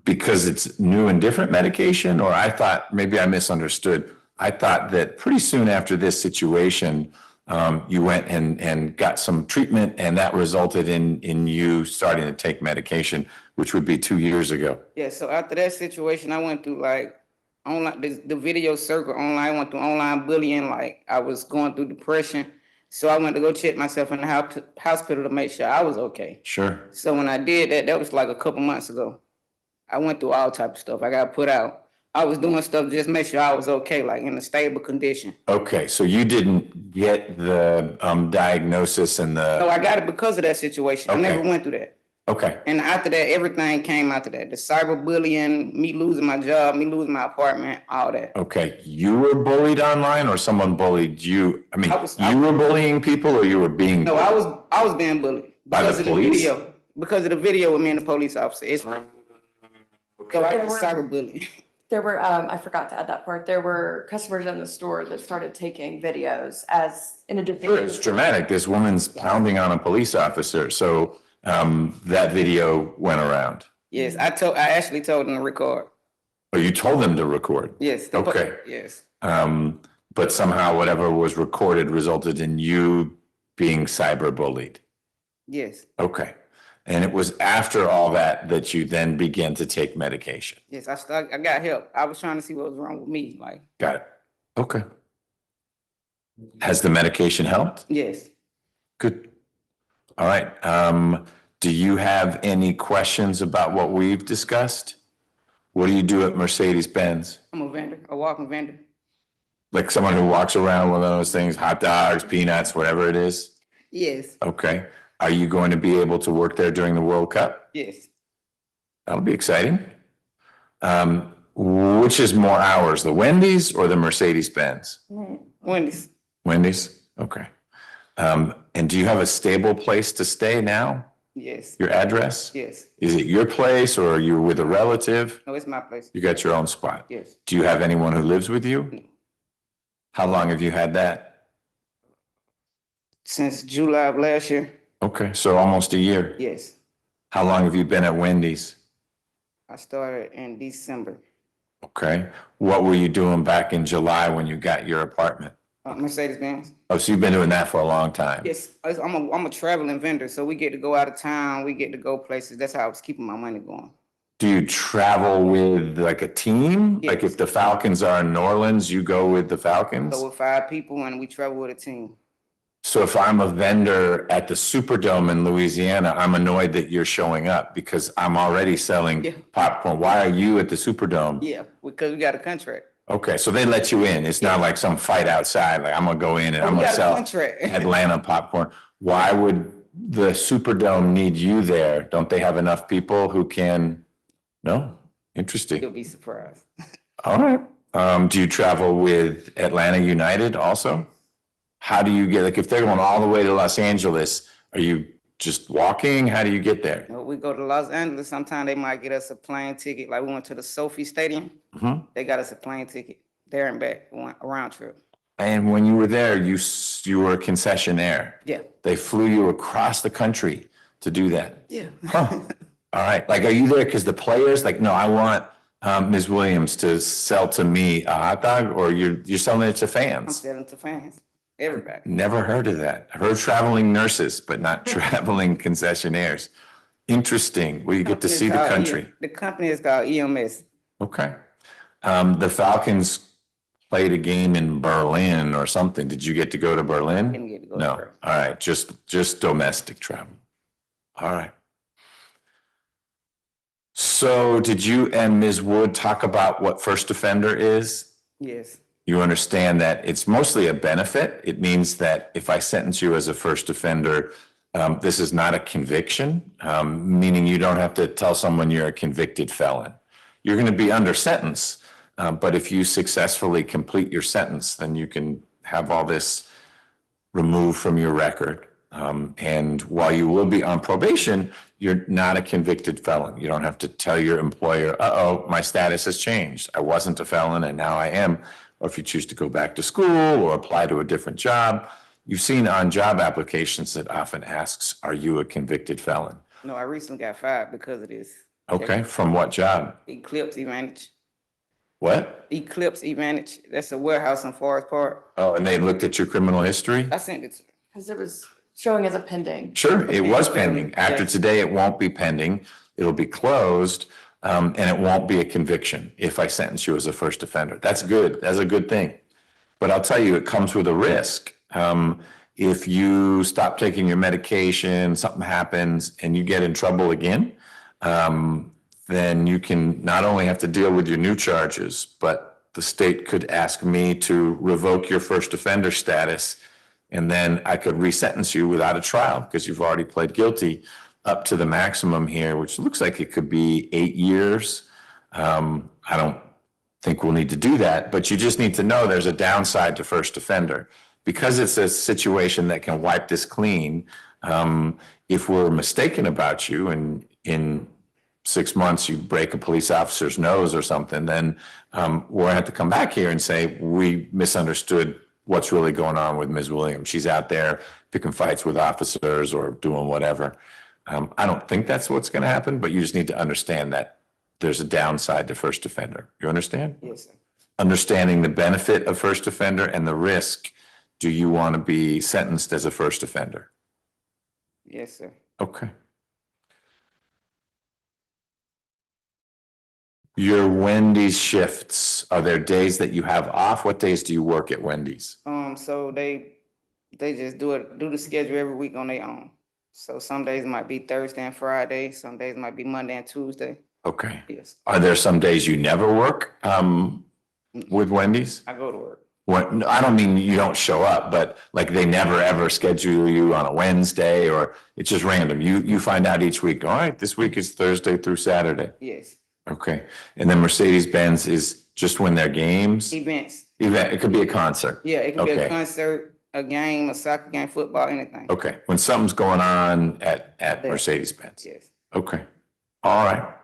Because it's new and different medication, or I thought, maybe I misunderstood. I thought that pretty soon after this situation, you went and got some treatment and that resulted in you starting to take medication, which would be 2 years ago.
Yeah, so after that situation, I went through like online, the video circle online, I went through online bullying, like I was going through depression. So I went to go check myself in the hospital to make sure I was okay.
Sure.
So when I did that, that was like a couple months ago. I went through all type of stuff. I got put out. I was doing stuff to just make sure I was okay, like in a stable condition.
Okay, so you didn't get the diagnosis and the...
No, I got it because of that situation.
Okay.
I never went through that.
Okay.
And after that, everything came after that. The cyberbullying, me losing my job, me losing my apartment, all that.
Okay, you were bullied online or someone bullied you? I mean, you were bullying people or you were being
No,
bullied?
I was being bullied
By the
because of the
police?
video. Because of the video with me and the police officer. It's so I was cyberbullying.
There were, I forgot to add that part. There were customers in the store that started taking videos as in addition.
Sure, it's dramatic. This woman's pounding on a police officer. So that video went around.
Yes, I actually told them to record.
Oh, you told them to record?
Yes.
Okay.
Yes.
But somehow whatever was recorded resulted in you being cyberbullied.
Yes.
Okay. And it was after all that that you then began to take medication.
Yes, I got help. I was trying to see what was wrong with me. Like,
Got it. Okay. Has the medication helped?
yes.
Good. All right. Do you have any questions about what we've discussed? What do you do at Mercedes-Benz?
I'm a vendor, a walking vendor.
Like someone who walks around with one of those things, hot dogs, peanuts, whatever it is?
Yes.
Okay. Are you going to be able to work there during the World Cup?
Yes.
That'll be exciting. Which is more hours, the Wendy's or the Mercedes-Benz?
Wendy's.
Wendy's? Okay. And do you have a stable place to stay now?
Yes.
Your address?
Yes.
Is it your place or are you with a relative?
No, it's my place.
You got your own spot?
Yes.
Do you have anyone who lives with you? How long have you had that?
Since July of last year.
Okay, so almost a year.
Yes.
How long have you been at Wendy's?
I started in December.
Okay. What were you doing back in July when you got your apartment?
Mercedes-Benz.
Oh, so you've been doing that for a long time?
Yes, I'm a traveling vendor, so we get to go out of town, we get to go places. That's how I was keeping my money going.
Do you travel with like a team?
Yes.
Like if the Falcons are in New Orleans, you go with the Falcons?
So with 5 people and we travel with a team.
So if I'm a vendor at the Superdome in Louisiana, I'm annoyed that you're showing up because I'm already selling popcorn. Why are you at the Superdome?
Yeah, because we got a contract.
Okay, so they let you in. It's not like some fight outside. Like I'm gonna go in and I'm
We
gonna
got a
sell
contract.
Atlanta popcorn. Why would the Superdome need you there? Don't they have enough people who can? No? Interesting.
You'll be surprised.
All right. Do you travel with Atlanta United also? How do you get, like, if they're going all the way to Los Angeles, are you just walking? How do you get there?
We go to Los Angeles, sometimes they might get us a plane ticket, like we went to the Sophie Stadium.
Mhm.
They got us a plane ticket there and back, a round trip.
And when you were there, you were a concessionaire.
Yeah.
They flew you across the country to do that.
Yeah.
Huh. All right. Like, are you there because the players like, no, I want Ms. Williams to sell to me a hot dog, or you're selling it to
I'm
fans?
selling to fans, everybody.
Never heard of that. I heard traveling nurses, but not traveling concessionaires. Interesting. Well, you get to see the country.
The company is called EMS.
Okay. The Falcons played a game in Berlin or something. Did you get to go to Berlin?
Didn't get to go to
No.
Berlin.
All right. Just domestic travel. All right. So did you and Ms. Wood talk about what first offender is?
Yes.
You understand that it's mostly a benefit. It means that if I sentence you as a first offender, this is not a conviction, meaning you don't have to tell someone you're a convicted felon. You're going to be under sentence, but if you successfully complete your sentence, then you can have all this removed from your record. And while you will be on probation, you're not a convicted felon. You don't have to tell your employer, uh-oh, my status has changed. I wasn't a felon and now I am. Or if you choose to go back to school or apply to a different job, you've seen on job applications that often asks, are you a convicted felon?
No, I recently got fired because of this.
Okay, from what job?
Eclipse Advantage.
What?
Eclipse Advantage. That's a warehouse in Forest Park.
Oh, and they looked at your criminal history?
I sent it to
Because it was showing as a pending.
Sure, it was pending. After
Yes.
today, it won't be pending. It'll be closed, and it won't be a conviction if I sentence you as a first offender. That's good. That's a good thing. But I'll tell you, it comes with a risk. If you stop taking your medication, something happens, and you get in trouble again, then you can not only have to deal with your new charges, but the state could ask me to revoke your first offender status. And then I could resentence you without a trial because you've already pled guilty up to the maximum here, which looks like it could be 8 years. I don't think we'll need to do that, but you just need to know there's a downside to first offender. Because it's a situation that can wipe this clean, if we're mistaken about you and in 6 months you break a police officer's nose or something, then we'll have to come back here and say, we misunderstood what's really going on with Ms. Williams. She's out there picking fights with officers or doing whatever. I don't think that's what's going to happen, but you just need to understand that there's a downside to first offender. You understand?
Yes, sir.
Understanding the benefit of first offender and the risk. Do you want to be sentenced as a first offender?
Yes, sir.
Okay. Your Wendy's shifts, are there days that you have off? What days do you work at Wendy's?
So they just do the schedule every week on their own. So some days might be Thursday and Friday, some days might be Monday and Tuesday.
Okay.
Yes.
Are there some days you never work with Wendy's?
I go to work.
What, no, I don't mean you don't show up, but like they never ever schedule you on a Wednesday or it's just random. You find out each week, all right, this week is Thursday through Saturday.
Yes.
Okay. And then Mercedes-Benz is just when they're games?
Events.
It could be a concert.
Yeah, it can be
Okay.
a concert, a game, a soccer game, football, anything.
Okay. When something's going on at
There.
Mercedes-Benz.
Yes.
Okay. All right.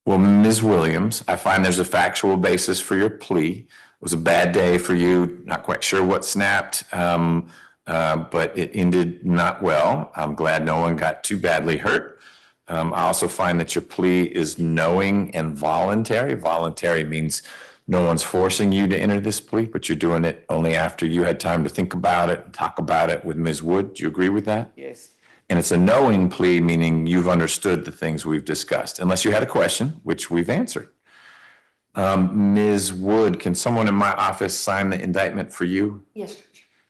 Well, Ms. Williams, I find there's a factual basis for your plea. It was a bad day for you. Not quite sure what snapped, but it ended not well. I'm glad no one got too badly hurt. I also find that your plea is knowing and voluntary. Voluntary means no one's forcing you to enter this plea, but you're doing it only after you had time to think about it and talk about it with Ms. Wood. Do you agree with that?
Yes.
And it's a knowing plea, meaning you've understood the things we've discussed, unless you had a question, which we've answered. Ms. Wood, can someone in my office sign the indictment for you?
Yes.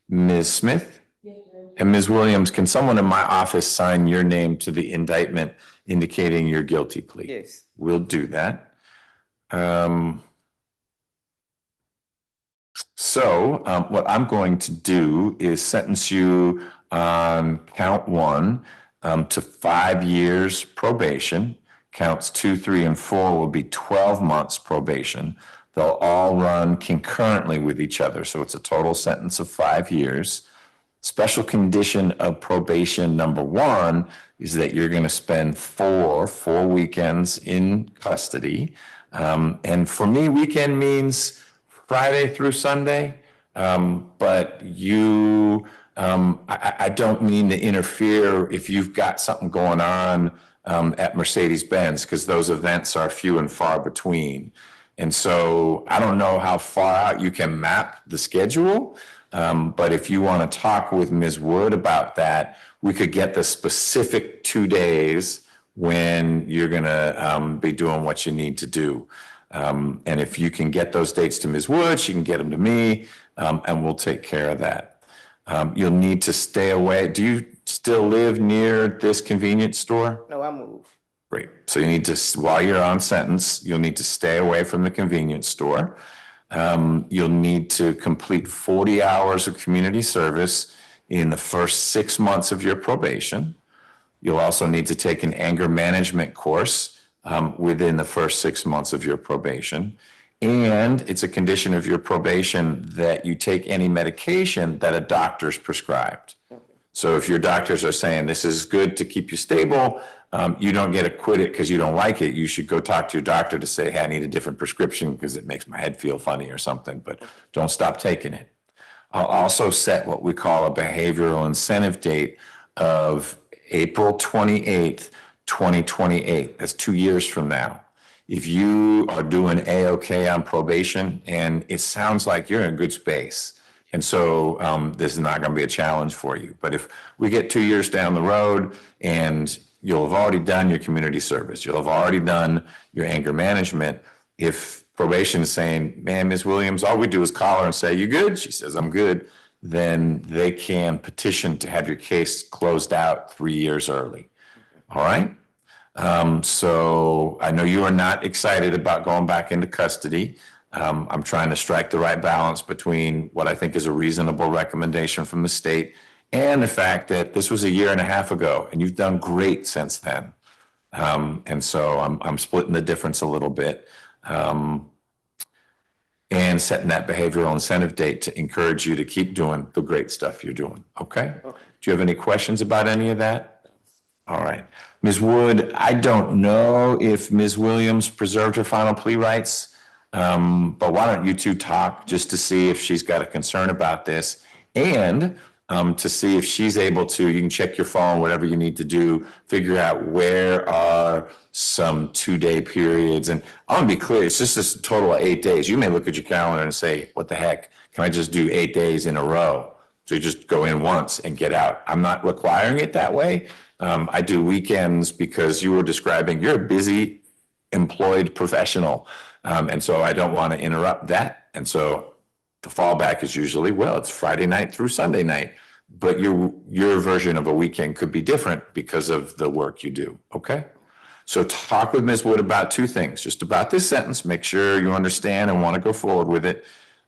Ms. Smith?
Yes.
And Ms. Williams, can someone in my office sign your name to the indictment indicating your guilty plea?
Yes.
We'll do that. What I'm going to do is sentence you on count 1 to 5 years probation. Counts 2, 3, and 4 will be 12 months probation. They'll all run concurrently with each other. So it's a total sentence of 5 years. Special condition of probation number 1 is that you're going to spend four weekends in custody. And for me, weekend means Friday through Sunday. But I don't mean to interfere if you've got something going on at Mercedes-Benz, because those events are few and far between. And so I don't know how far out you can map the schedule, but if you want to talk with Ms. Wood about that, we could get the specific 2 days when you're going to be doing what you need to do. And if you can get those dates to Ms. Wood, she can get them to me, and we'll take care of that. You'll need to stay away. Do you still live near this convenience store?
No, I moved.
Great. So you need to, while you're on sentence, you'll need to stay away from the convenience store. You'll need to complete 40 hours of community service in the first 6 months of your probation. You'll also need to take an anger management course within the first 6 months of your probation. And it's a condition of your probation that you take any medication that a doctor's prescribed. So if your doctors are saying this is good to keep you stable, you don't get to quit it because you don't like it. You should go talk to your doctor to say, hey, I need a different prescription because it makes my head feel funny or something, but don't stop taking it. I'll also set what we call a behavioral incentive date of April 28th, 2028. That's 2 years from now. If you are doing A-OK on probation and it sounds like you're in a good space, and so this is not going to be a challenge for you. But if we get 2 years down the road and you'll have already done your community service, you'll have already done your anger management, if probation is saying, man, Ms. Williams, all we do is call her and say, you good? She says, I'm good. Then they can petition to have your case closed out 3 years early. All right? So I know you are not excited about going back into custody. I'm trying to strike the right balance between what I think is a reasonable recommendation from the state and the fact that this was 1.5 years ago and you've done great since then. And so I'm splitting the difference a little bit and setting that behavioral incentive date to encourage you to keep doing the great stuff you're doing. Okay? Do you have any questions about any of that? All right. Ms. Wood, I don't know if Ms. Williams preserved her final plea rights, but why don't you two talk just to see if she's got a concern about this and to see if she's able to, you can check your phone, whatever you need to do, figure out where are some 2-day periods. And I want to be clear, it's just a total of 8 days. You may look at your calendar and say, what the heck, can I just do 8 days in a row? So you just go in once and get out. I'm not requiring it that way. I do weekends because you were describing you're a busy employed professional. And so I don't want to interrupt that. And so the fallback is usually, well, it's Friday night through Sunday night, but your version of a weekend could be different because of the work you do. Okay. So talk with Ms. Wood about 2 things, just about this sentence, make sure you understand and want to go forward with it.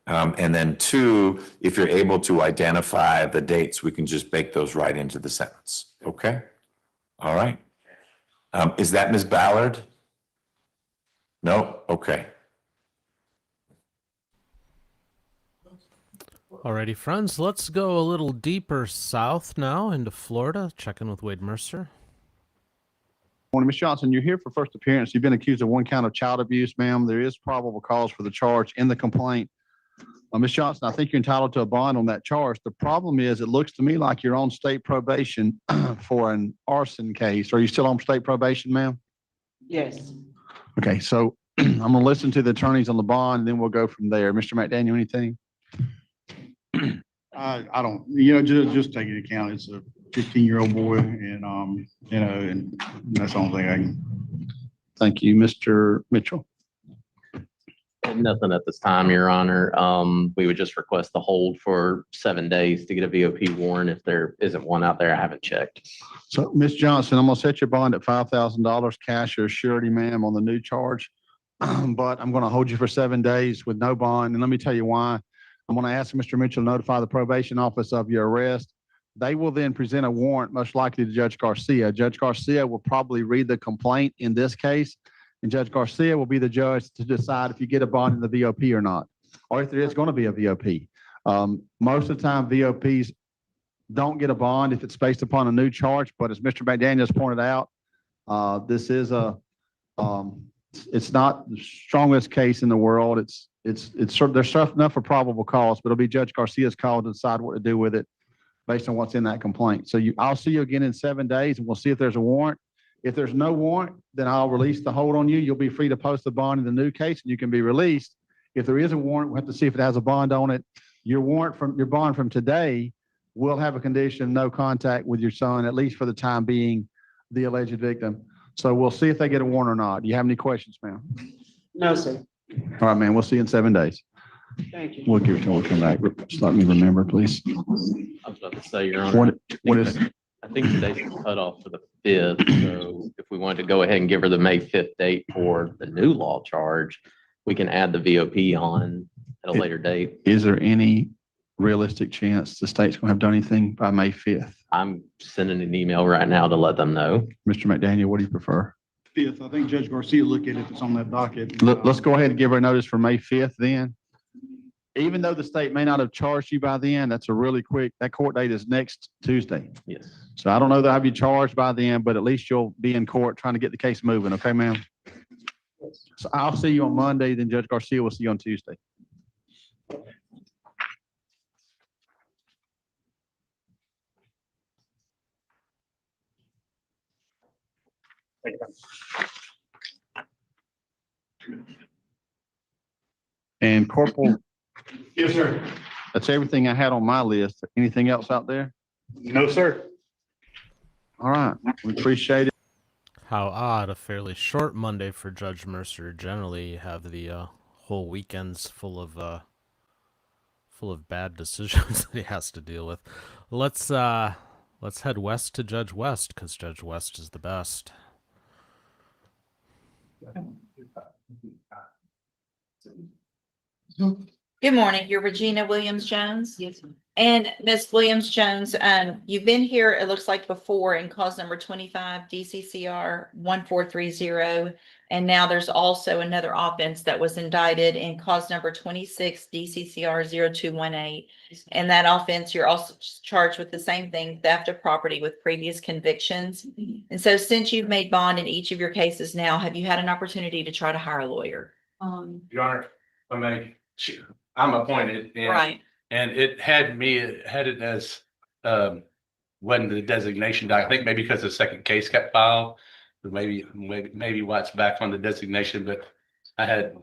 And then 2, if you're able to identify the dates, we can just bake those right into the sentence. Okay. All right. Is that Ms. Ballard? No? Okay.
Alrighty, friends, let's go a little deeper south now into Florida, check in with Wade Mercer.
Morning, Ms. Johnson. You're here for first appearance. You've been accused of 1 count of child abuse, ma'am. There is probable cause for the charge in the complaint. Ms. Johnson, I think you're entitled to a bond on that charge. The problem is it looks to me like you're on state probation for an arson case. Are you still on state probation, ma'am?
Yes.
Okay, so I'm going to listen to the attorneys on the bond, and then we'll go from there. Mr. McDaniel, anything?
I don't, just take into account it's a 15-year-old boy, and and that's the only thing I can.
Thank you, Mr. Mitchell.
Nothing at this time, Your Honor. We would just request the hold for 7 days to get a VOP warrant. If there isn't one out there, I haven't checked.
So, Ms. Johnson, I'm going to set your bond at $5,000 cash or surety, ma'am, on the new charge. But I'm going to hold you for 7 days with no bond. And let me tell you why. I'm going to ask Mr. Mitchell to notify the probation office of your arrest. They will then present a warrant, most likely to Judge Garcia. Judge Garcia will probably read the complaint in this case, and Judge Garcia will be the judge to decide if you get a bond in the VOP or not, or if there is going to be a VOP. Most of the time, VOPs don't get a bond if it's based upon a new charge. But as Mr. McDaniel's pointed out, this is it's not the strongest case in the world. There's enough for probable cause, but it'll be Judge Garcia's call to decide what to do with it based on what's in that complaint. So I'll see you again in 7 days and we'll see if there's a warrant. If there's no warrant, then I'll release the hold on you. You'll be free to post the bond in the new case and you can be released. If there is a warrant, we'll have to see if it has a bond on it. Your bond from today will have a condition, no contact with your son, at least for the time being, the alleged victim. So we'll see if they get a warrant or not. Do you have any questions, ma'am?
No, sir.
All right, man, we'll see you in 7 days.
Thank you.
We'll give it till we come back. Just let me remember, please.
I was about to say, Your Honor.
What is?
I think today's the cutoff for the 5th, so if we wanted to go ahead and give her the May 5th date for the new law charge, we can add the VOP on at a later date.
Is there any realistic chance the state's gonna have done anything by May 5th?
I'm sending an email right now to let them know.
Mr. McDaniel, what do you prefer?
5th, I think Judge Garcia looked at it if it's on that docket.
Let's go ahead and give her a notice for May 5th then. Even though the state may not have charged you by then, that's a really quick, that court date is next Tuesday.
Yes.
So I don't know that I'll have you charged by then, but at least you'll be in court trying to get the case moving. Okay, ma'am? So I'll see you on Monday, then Judge Garcia will see you on Tuesday. And Corporal.
Yes, sir.
That's everything I had on my list. Anything else out there?
No, sir.
All right, we appreciate it.
How odd, a fairly short Monday for Judge Mercer. Generally, you have the whole weekends full of bad decisions that he has to deal with. Let's head west to Judge West, because Judge West is the best.
Good morning. You're Regina Williams-Jones? Yes. And Ms. Williams-Jones, you've been here, it looks like before, in cause number 25, DCCR 1430. And now there's also another offense that was indicted in cause number 26, DCCR 0218. And that offense, you're also charged with the same thing, theft of property with previous convictions. And so since you've made bond in each of your cases now, have you had an opportunity to try to hire a lawyer?
Your Honor, I'm appointed.
Right.
And it had it as, when the designation died, I think maybe because the second case got filed, or maybe why it's back on the designation, but I had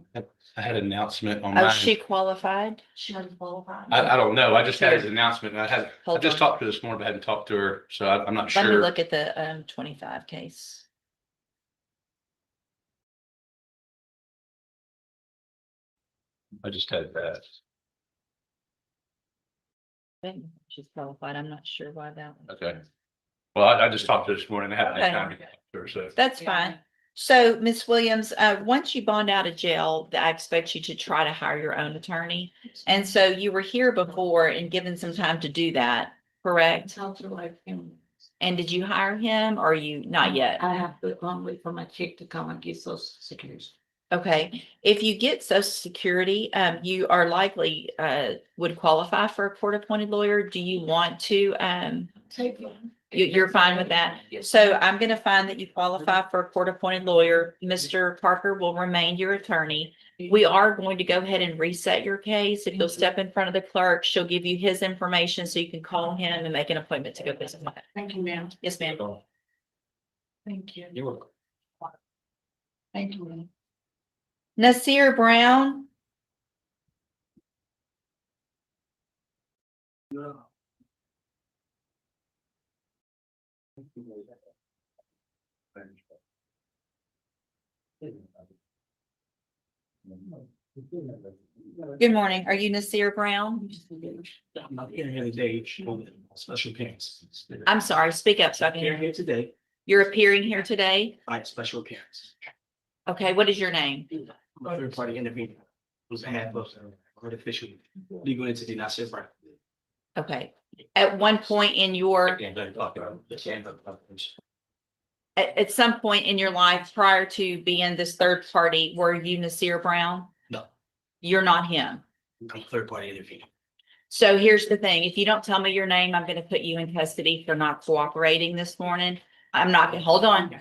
an announcement on
Oh,
mine.
she qualified? She wasn't qualified?
I don't know. I just had his announcement. I
Hold
just
on.
talked to her this morning, but I hadn't talked to her, so I'm not
Let me
sure.
look at the 25 case.
I just had that.
She's qualified. I'm not sure why that one.
Okay. Well, I just talked to her this morning. I haven't had
Okay.
time to talk to her, so.
That's fine. So, Ms. Williams, once you bond out of jail, I expect you to try to hire your own attorney. And so you were here before and given some time to do that, correct? And did you hire him or you not yet?
I have to wait for my check to come and get Social Security.
Okay, if you get Social Security, you are likely would qualify for a court-appointed lawyer. Do you want to?
Take it.
You're fine with that? So I'm going to find that you qualify for a court-appointed lawyer. Mr. Parker will remain your attorney. We are going to go ahead and reset your case. If you'll step in front of the clerk, she'll give you his information so you can call him and make an appointment to go visit him.
Thank you, ma'am.
Yes, ma'am.
Thank you.
You're welcome.
Thank you, ma'am.
Nasir Brown. Good morning. Are you Nasir Brown?
I'm not here today, special appearance.
I'm sorry, speak up so I can
Here
hear you.
today,
You're appearing here today?
by special appearance.
Okay, what is your name?
I'm a third party intervener, who's half of artificial legal entity, Nasir Brown.
Okay. At one point in your, at some point in your life prior to being this third party, were you Nasir Brown?
No.
You're not him.
I'm a third party intervener.
So here's the thing, if you don't tell me your name, I'm gonna put you in custody for not cooperating this morning. I'm not gonna, hold on.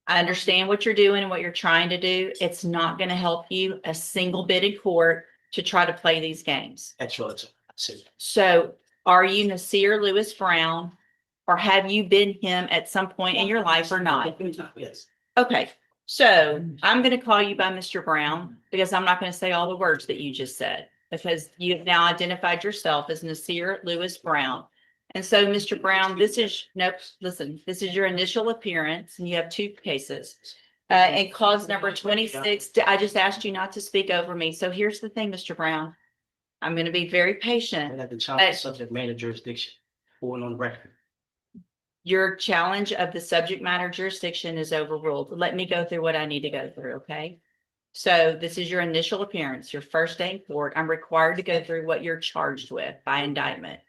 I understand what you're doing and what you're trying to do. It's not gonna help you a single bit in court to try to play these games.
Excellent.
So are you Nasir Lewis Brown, or have you been him at some point in your life or not?
Yes.
Okay, so I'm gonna call you by Mr. Brown because I'm not gonna say all the words that you just said, because you have now identified yourself as Nasir Lewis Brown. And so, Mr. Brown, this is, nope, listen, this is your initial appearance and you have 2 cases. And cause number 26, I just asked you not to speak over me. So here's the thing, Mr. Brown. I'm gonna be very patient.
And at the child subject matter jurisdiction, going on record.
Your challenge of the subject matter jurisdiction is overruled. Let me go through what I need to go through, okay? So this is your initial appearance, your first day in court. I'm required to go through what you're charged with by indictment.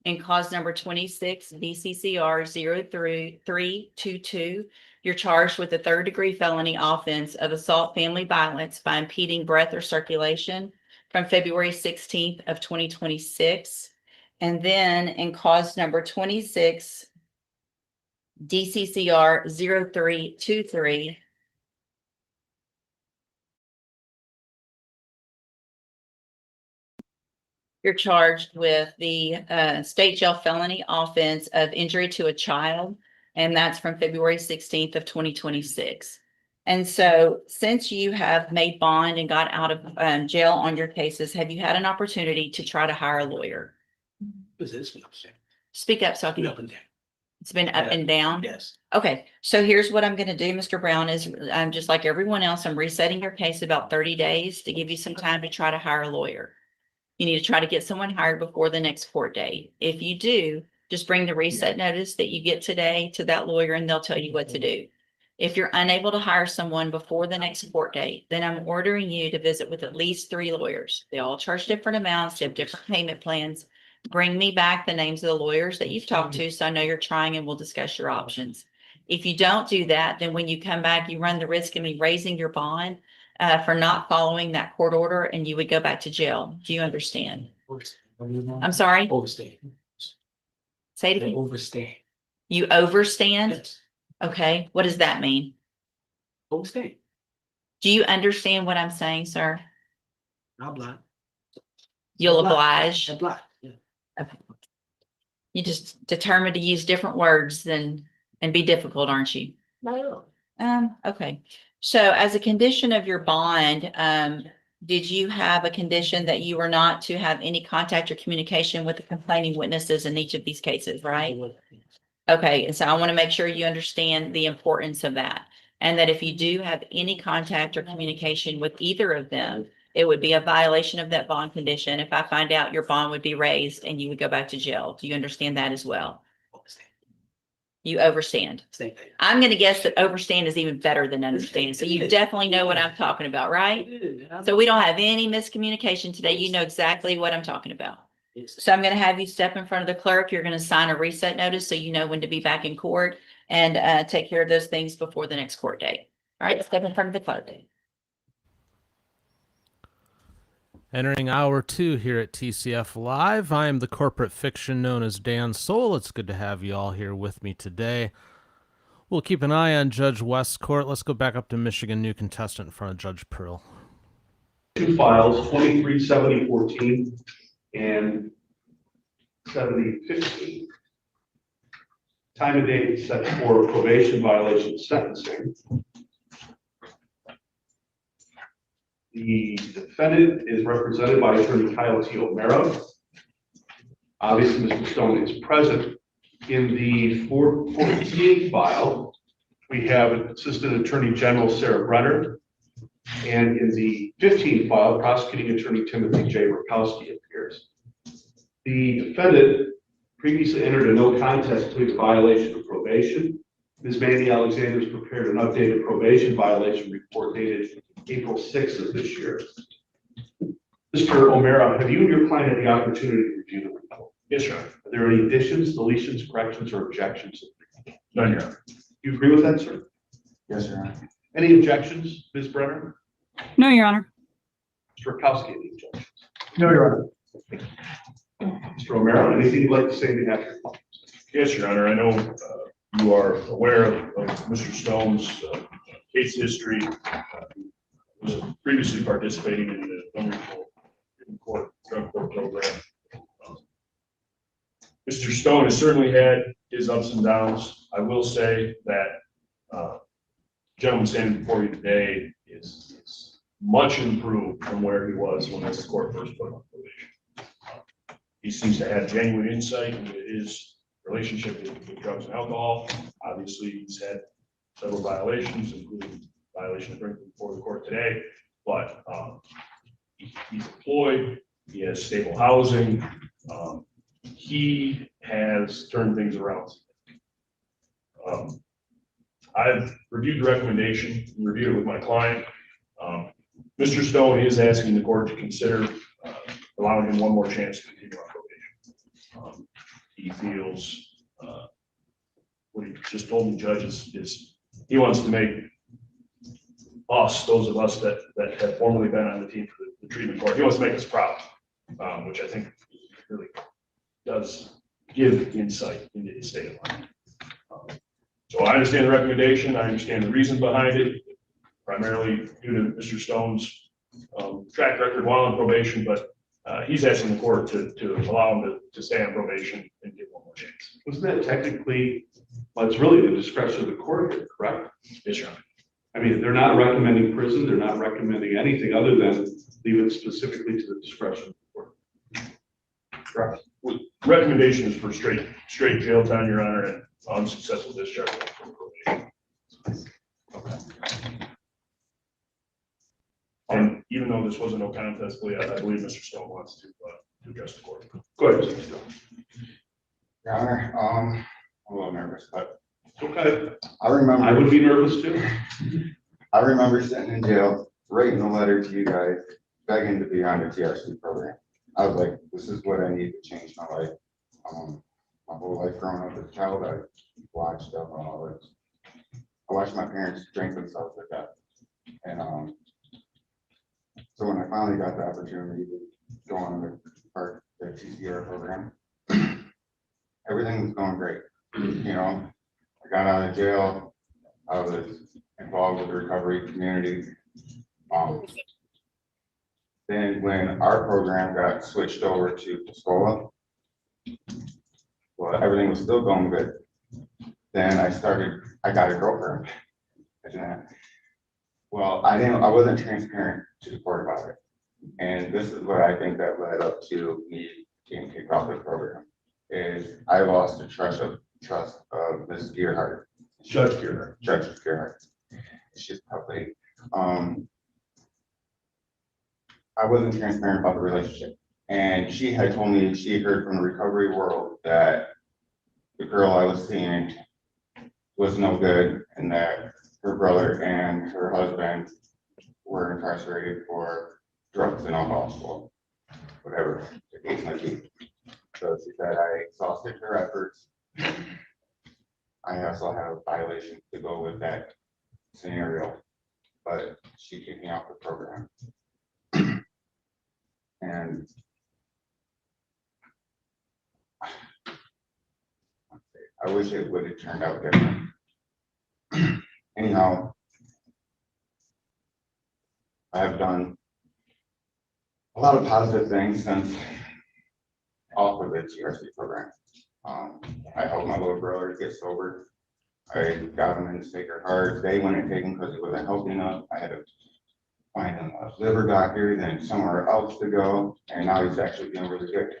In cause number 26, DCCR 03322, you're charged with a 3rd-degree felony offense of assault family violence by impeding breath or circulation from February 16th of 2026. And then in cause number 26, DCCR 0323, you're charged with the state jail felony offense of injury to a child, and that's from February 16th of 2026. And so since you have made bond and got out of jail on your cases, have you had an opportunity to try to hire a lawyer? Speak up so I can.
Up and down.
It's been up and down?
Yes.
Okay, so here's what I'm gonna do, Mr. Brown, is I'm just like everyone else, I'm resetting your case about 30 days to give you some time to try to hire a lawyer. You need to try to get someone hired before the next court date. If you do, just bring the reset notice that you get today to that lawyer and they'll tell you what to do. If you're unable to hire someone before the next court date, then I'm ordering you to visit with at least 3 lawyers. They all charge different amounts, they have different payment plans. Bring me back the names of the lawyers that you've talked to, so I know you're trying, and we'll discuss your options. If you don't do that, then when you come back, you run the risk of me raising your bond for not following that court order, and you would go back to jail. Do you understand? I'm sorry?
Overstand.
Say it again.
Overstand.
You overstand?
Yes.
Okay, what does that mean?
Overstand.
Do you understand what I'm saying, sir?
I'll block.
You'll oblige?
I'll block. Yeah.
Okay. You just determined to use different words and be difficult, aren't you?
No.
Okay. So as a condition of your bond, did you have a condition that you were not to have any contact or communication with the complaining witnesses in each of these cases, right? Okay, and so I want to make sure you understand the importance of that. And that if you do have any contact or communication with either of them, it would be a violation of that bond condition. If I find out, your bond would be raised and you would go back to jail. Do you understand that as well? You overstand. I'm going to guess that overstand is even better than understand. So you definitely know what I'm talking about, right? So we don't have any miscommunication today. You know exactly what I'm talking about. So I'm going to have you step in front of the clerk. You're going to sign a reset notice so you know when to be back in court and take care of those things before the next court date. All right, step in front of the clerk.
Entering hour 2 here at TCF Live, I am the corporate fiction known as Dan Soul. It's good to have you all here with me today. We'll keep an eye on Judge Westcourt. Let's go back up to Michigan, new contestant in front of Judge Prill.
2 files, 237014 and 7015. Time and date is set for probation violation sentencing. The defendant is represented by attorney Kyle T. O'Mara. Obviously, Mr. Stone is present. In the 414 file, we have Assistant Attorney General Sarah Brenner. And in the 15 file, Prosecuting Attorney Timothy J. Rakowski appears. The defendant previously entered a no contest plea to violation of probation. Ms. Mandy Alexander has prepared an updated probation violation report dated April 6th of this year. Mr. O'Mara, have you and your client had the opportunity to review the report? Yes, sir. Are there any additions, deletions, corrections, or objections? None, Your Honor. Do you agree with that, sir? Yes, Your Honor. Any objections, Ms. Brenner?
No, Your Honor.
Mr. Rakowski, any objections?
No, Your Honor.
Mr. Romero, anything you'd like to say to after?
Yes, Your Honor, I know you are aware of Mr. Stone's case history. He was previously participating in the wonderful drug court program. Mr. Stone has certainly had his ups and downs. I will say that gentleman standing before you today is much improved from where he was when this court first put him on probation. He seems to have genuine insight into his relationship with drugs and alcohol. Obviously, he's had several violations, including violation of drinking before the court today, but he's employed, he has stable housing, he has turned things around. I've reviewed the recommendation, reviewed it with my client. Mr. Stone is asking the court to consider allowing him one more chance to continue on probation. He feels what he just told the judge is he wants to make us, those of us that have formerly been on the team for the treatment court, he wants to make us proud, which I think really does give insight into his state of mind. So I understand the recommendation, I understand the reason behind it, primarily due to Mr. Stone's track record while on probation, but he's asking the court to allow him to stay on probation and give one more chance.
Wasn't that technically, well, it's really the discretion of the court, correct?
Yes, Your Honor.
I mean, they're not recommending prison, they're not recommending anything other than leave it specifically to the discretion of the court. Correct.
Recommendation is for straight jail time, Your Honor, and unsuccessful discharge from probation. And even though this was a no contest plea, I believe Mr. Stone wants to address the court. Go ahead, Mr. Stone.
Your Honor, I'm a little nervous, but
okay.
I remember.
I would be nervous too.
I remember sitting in jail, writing a letter to you guys, begging to be on the TRC program. I was like, this is what I need to change my life. My whole life growing up as a child, I watched I watched my parents drink themselves to death. And so when I finally got the opportunity to go on the TCR program, everything was going great. You know, I got out of jail, I was involved with the recovery community. Then when our program got switched over to Pascola, well, everything was still going good. Then I got a girlfriend. Well, I wasn't transparent to the court about it. And this is what I think that led up to me getting kicked off the program, is I lost the trust of Ms. Gearhart.
Judge Gearhart.
Judge Gearhart. She's probably, I wasn't transparent about the relationship. And she had told me she heard from the recovery world that the girl I was seeing was no good and that her brother and her husband were incarcerated for drugs and alcohol, whatever the case might be. So she said I exhausted her efforts. I also have violations to go with that scenario, but she kicked me off the program. And I wish it would have turned out different. Anyhow, I have done a lot of positive things since off of the TRC program. I helped my little brother get sober. I got him into Sacred Heart. They wouldn't take him because he wasn't healthy enough. I had to find him a liver doctor, then somewhere else to go, and now he's actually doing really good.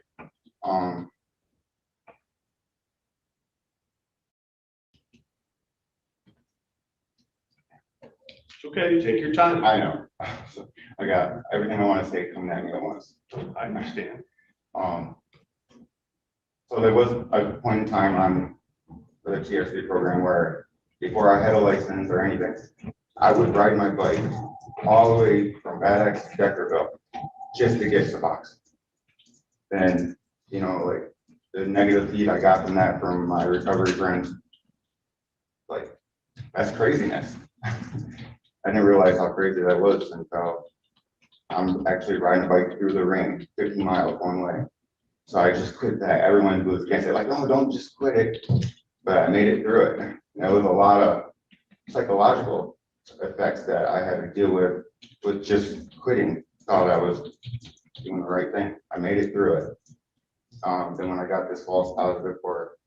It's okay, take your time.
I know. I got everything I want to say coming at me at once.
I understand.
So there was a point in time on the TRC program where before I had a license or anything, I would ride my bike all the way from Bad Axe to Deckerville just to get to the box. Then, you know, like the negative feed I got from that from my recovery friends, like that's craziness. I didn't realize how crazy that was until I'm actually riding a bike through the ring, 50 miles one way. So I just quit that. Everyone was against it, like, oh, don't just quit it. But I made it through it. There was a lot of psychological effects that I had to deal with just quitting. Thought I was doing the right thing. I made it through it. Then when I got this false positive for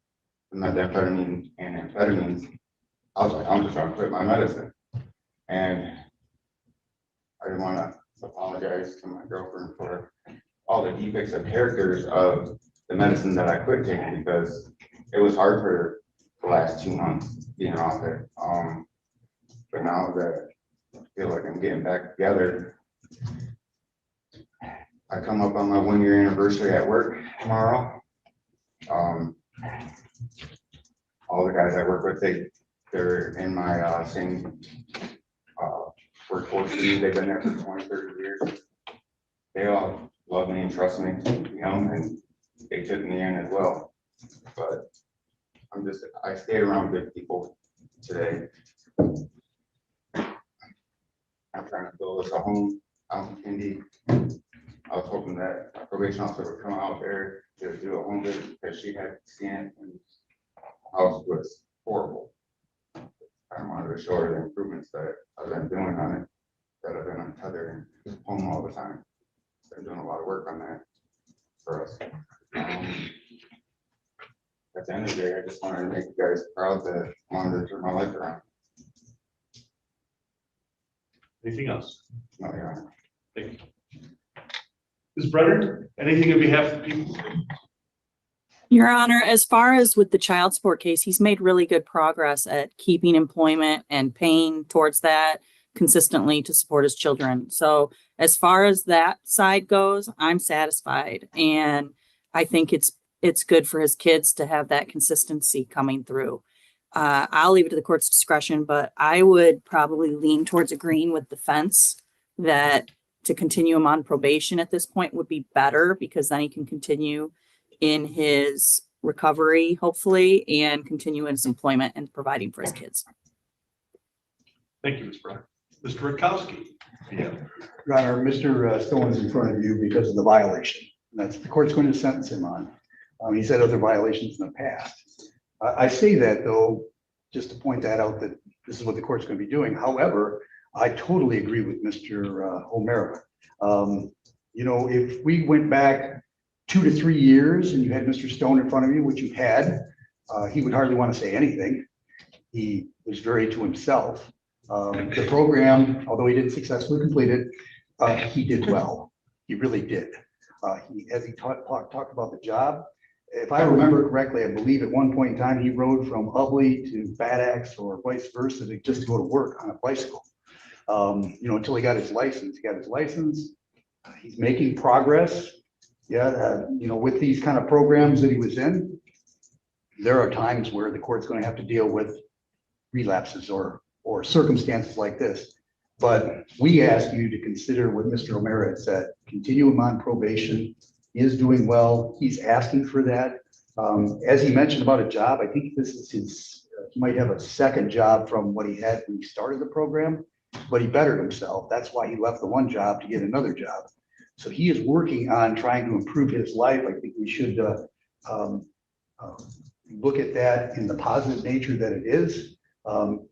methamphetamine and amphetamines, I was like, I'm just trying to quit my medicine. And I didn't want to apologize to my girlfriend for all the defects of characters of the medicine that I quit taking, because it was hard for the last 2 months being off it. But now that I feel like I'm getting back together, I come up on my 1-year anniversary at work tomorrow. All the guys I work with, they're in my same workforce. They've been there for 20, 30 years. They all love me and trust me, and they took me in as well. But I stayed around good people today. I'm trying to build us a home out in Indy. I was hoping that a probation officer would come out there to do a home visit, because she had seen it and the house was horrible. I wanted to show her the improvements that I've been doing on it, that I've been untethered and home all the time. Been doing a lot of work on that for us. At the end of the day, I just wanted to make you guys proud that I wanted to turn my life around.
Anything else?
No, Your Honor.
Thank you. Ms. Brenner, anything on behalf of the people?
Your Honor, as far as with the child support case, he's made really good progress at keeping employment and paying towards that consistently to support his children. So as far as that side goes, I'm satisfied. And I think it's good for his kids to have that consistency coming through. I'll leave it to the court's discretion, but I would probably lean towards agreeing with defense that to continue him on probation at this point would be better, because then he can continue in his recovery, hopefully, and continue in his employment and providing for his kids.
Thank you, Ms. Brenner. Mr. Rutkowski.
Yeah. Your Honor, Mr. Stone is in front of you because of the violation. That's the court's going to sentence him on. He said other violations in the past. I say that, though, just to point that out, that this is what the court's going to be doing. However, I totally agree with Mr. O'Mara. You know, if we went back 2 to 3 years and you had Mr. Stone in front of you, which you had, he would hardly want to say anything. He was very to himself. The program, although he didn't successfully complete it, he did well. He really did. As he talked about the job, if I remember correctly, I believe at one point in time, he rode from Ubly to Bad Axe or vice versa just to go to work on a bicycle. You know, until he got his license. He got his license. He's making progress. Yeah, you know, with these kind of programs that he was in, there are times where the court's going to have to deal with relapses or circumstances like this. But we ask you to consider what Mr. O'Mara had said. Continue him on probation. He is doing well. He's asking for that. As he mentioned about a job, I think this is his, he might have a second job from what he had when he started the program, but he bettered himself. That's why he left the one job to get another job. So he is working on trying to improve his life. I think we should look at that in the positive nature that it is.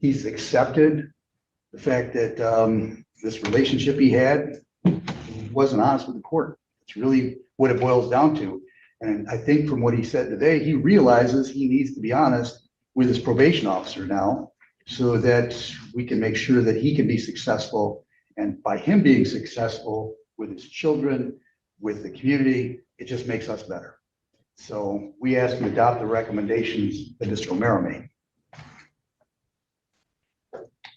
He's accepted the fact that this relationship he had, he wasn't honest with the court. It's really what it boils down to. And I think from what he said today, he realizes he needs to be honest with his probation officer now, so that we can make sure that he can be successful. And by him being successful with his children, with the community, it just makes us better. So we ask you to adopt the recommendations that Mr. O'Mara made.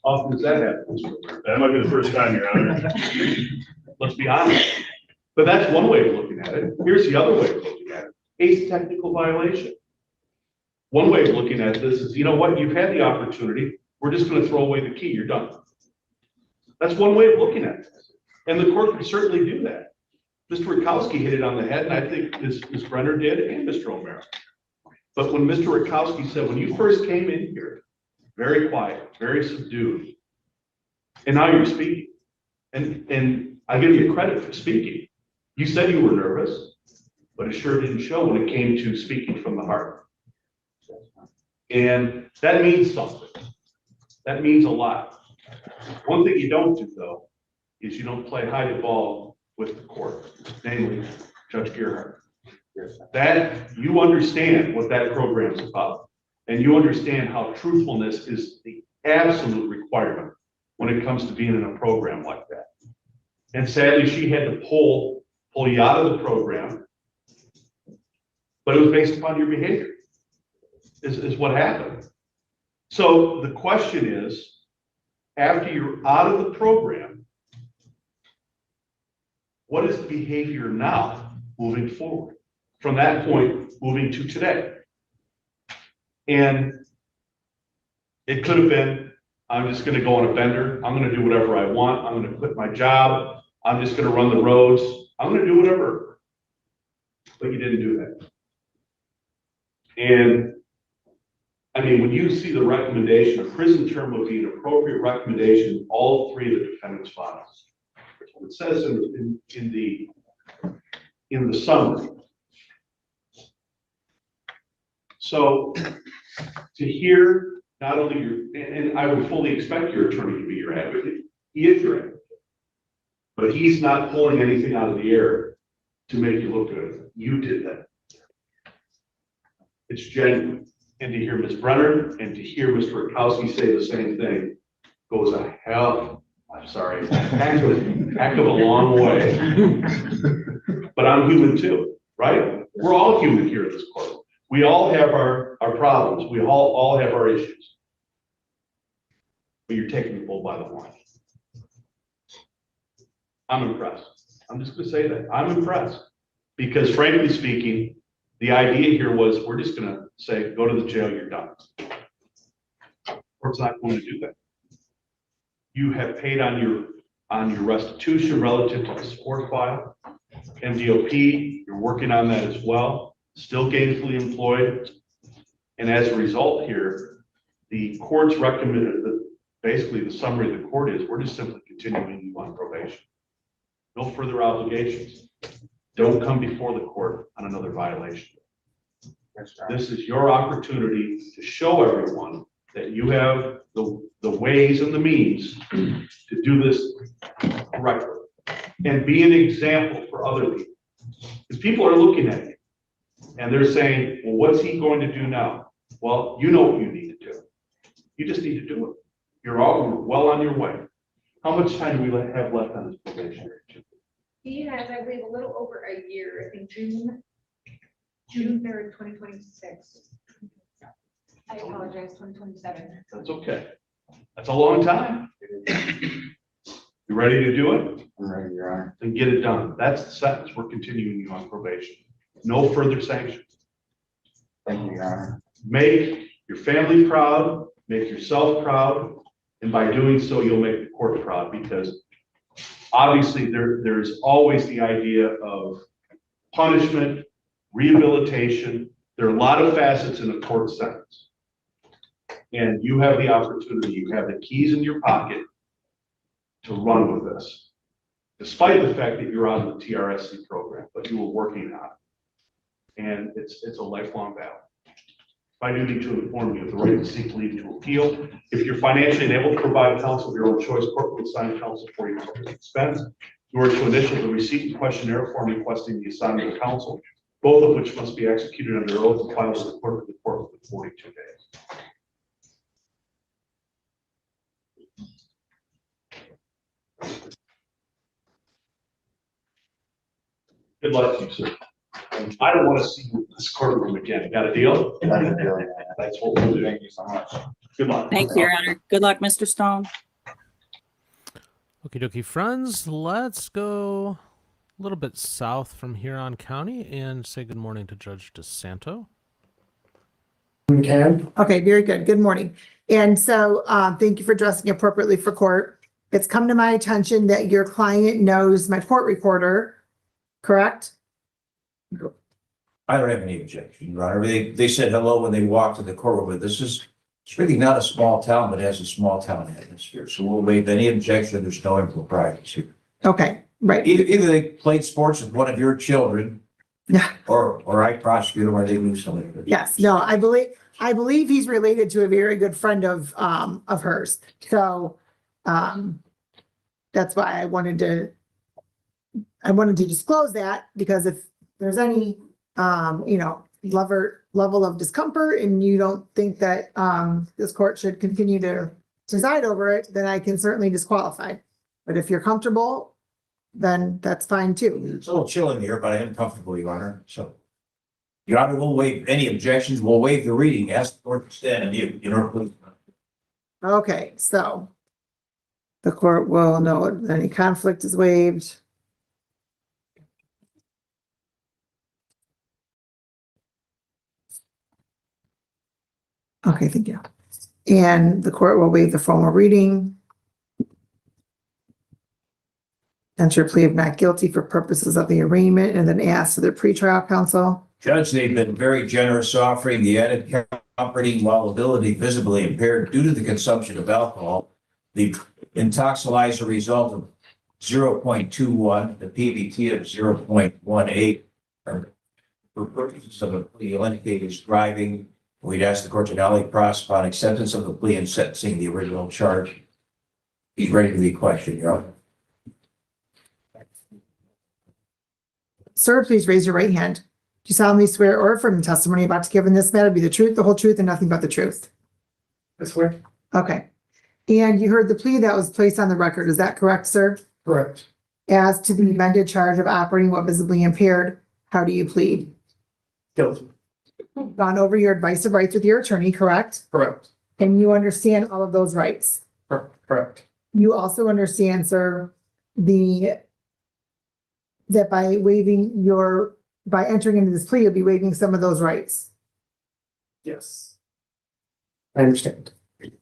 Often does that happen?
That might be the first time, Your Honor.
Let's be honest. But that's one way of looking at it. Here's the other way of looking at it. A technical violation. One way of looking at this is, you know what, you've had the opportunity. We're just going to throw away the key. You're done. That's one way of looking at this. And the court can certainly do that. Mr. Rutkowski hit it on the head, and I think Ms. Brenner did, and Mr. O'Mara. But when Mr. Rutkowski said, when you first came in here, very quiet, very subdued, and now you're speaking, and I give you credit for speaking. You said you were nervous. but it sure didn't show when it came to speaking from the heart. And that means something. That means a lot. One thing you don't do, though, is you don't play hide the ball with the court, namely Judge Gerhardt. That, you understand what that program's about, and you understand how truthfulness is the absolute requirement when it comes to being in a program like that. And sadly, she had to pull you out of the program, but it was based upon your behavior, is what happened. So the question is, after you're out of the program, what is the behavior now moving forward? From that point, moving to today. And it could have been, I'm just gonna go on a bender, I'm gonna do whatever I want, I'm gonna quit my job, I'm just gonna run the roads, I'm gonna do whatever. But you didn't do that. And I mean, when you see the recommendation, a prison term would be an appropriate recommendation, all three of the defendants' files. It says in the summary. So to hear not only and I would fully expect your attorney to be your advocate. He is your advocate. But he's not pulling anything out of the air to make you look good. You did that. It's genuine. And to hear Ms. Brenner and to hear Mr. Rakowski say the same thing goes a heck of a long way. But I'm human too, right? We're all human here at this court. We all have our problems. We all have our issues. But you're taking the bull by the horn. I'm impressed. I'm just gonna say that. I'm impressed. Because frankly speaking, the idea here was we're just gonna say, go to the jail, you're done. Court's not going to do that. You have paid on your restitution relative to the support file. MDOP, you're working on that as well, still gainfully employed. And as a result here, the court's recommended that basically the summary of the court is we're just simply continuing you on probation. No further obligations. Don't come before the court on another violation. This is your opportunity to show everyone that you have the ways and the means to do this correctly and be an example for other people. Because people are looking at you and they're saying, well, what's he going to do now? Well, you know what you need to do. You just need to do it. You're all well on your way. How much time do we have left on this probation?
He has, I believe, a little over a year, I think June 3rd, 2026. I apologize, 2027.
That's okay. That's a long time. You ready to do it?
I'm ready, Your Honor.
Then get it done. That's the sentence. We're continuing you on probation. No further sanctions.
Thank you, Your Honor.
Make your family proud, make yourself proud, and by doing so, you'll make the court proud because obviously there's always the idea of punishment, rehabilitation. There are a lot of facets in a court sentence. And you have the opportunity, you have the keys in your pocket to run with this, despite the fact that you're on the TRSC program, but you were working on it. And it's a lifelong battle. I do need to inform you of the right to seek leave to appeal. If you're financially unable to provide counsel of your own choice, court will assign counsel for your expense. You are to initial the receipt and questionnaire form requesting the assignment of counsel, both of which must be executed under oath and filed with the court within 42 days. Good luck to you, sir. I don't want to see you in this courtroom again. Got a deal? That's what we'll do.
Thank you so much.
Good luck.
Thank you, Your Honor. Good luck, Mr. Stone.
Okie dokie, friends. Let's go a little bit south from Huron County and say good morning to Judge DeSanto.
Okay, very good. Good morning. And so thank you for dressing appropriately for court. It's come to my attention that your client knows my court recorder, correct?
I don't have any objection, Your Honor. They said hello when they walked to the courtroom, but it's really not a small town, but it has a small town atmosphere. So we'll waive any objection. There's no improprieties here.
Okay, right.
Either they played sports with one of your children
Yeah.
Or I prosecute them or they lose somebody.
Yes, no, I believe he's related to a very good friend of hers. So, that's why I wanted to disclose that, because if there's any, level of discomfort and you don't think that, this court should continue to preside over it, then I can certainly disqualify. But if you're comfortable, then that's fine too.
It's a little chill in here, but I am comfortable, Your Honor, so. Your Honor, we'll waive any objections, we'll waive the reading, ask the court to stand and mute, you know, please.
Okay, so the court will know any conflict is waived. Okay, thank you. And the court will waive the formal reading. Enter a plea of not guilty for purposes of the arraignment, and then ask to the pretrial counsel.
Judge, they've been very generous offering the added comforting while ability visibly impaired due to the consumption of alcohol. The intoxilizer result of 0.21, the PBT of 0.18. For purposes of a plea, he'll indicate he's driving. We'd ask the court to now lay process upon acceptance of the plea and sentencing the original charge. He's ready to be questioned, Your Honor.
Sir, please raise your right hand. Do you solemnly swear or affirm the testimony about to give in this matter be the truth, the whole truth, and nothing but the truth?
I swear.
Okay. And you heard the plea that was placed on the record. Is that correct, sir?
Correct.
As to the amended charge of operating while visibly impaired, how do you plead?
Guilty.
Gone over your advice of rights with your attorney, correct?
Correct.
And you understand all of those rights?
Correct.
You also understand, sir, that by entering into this plea, you'll be waiving some of those rights.
Yes. I understand.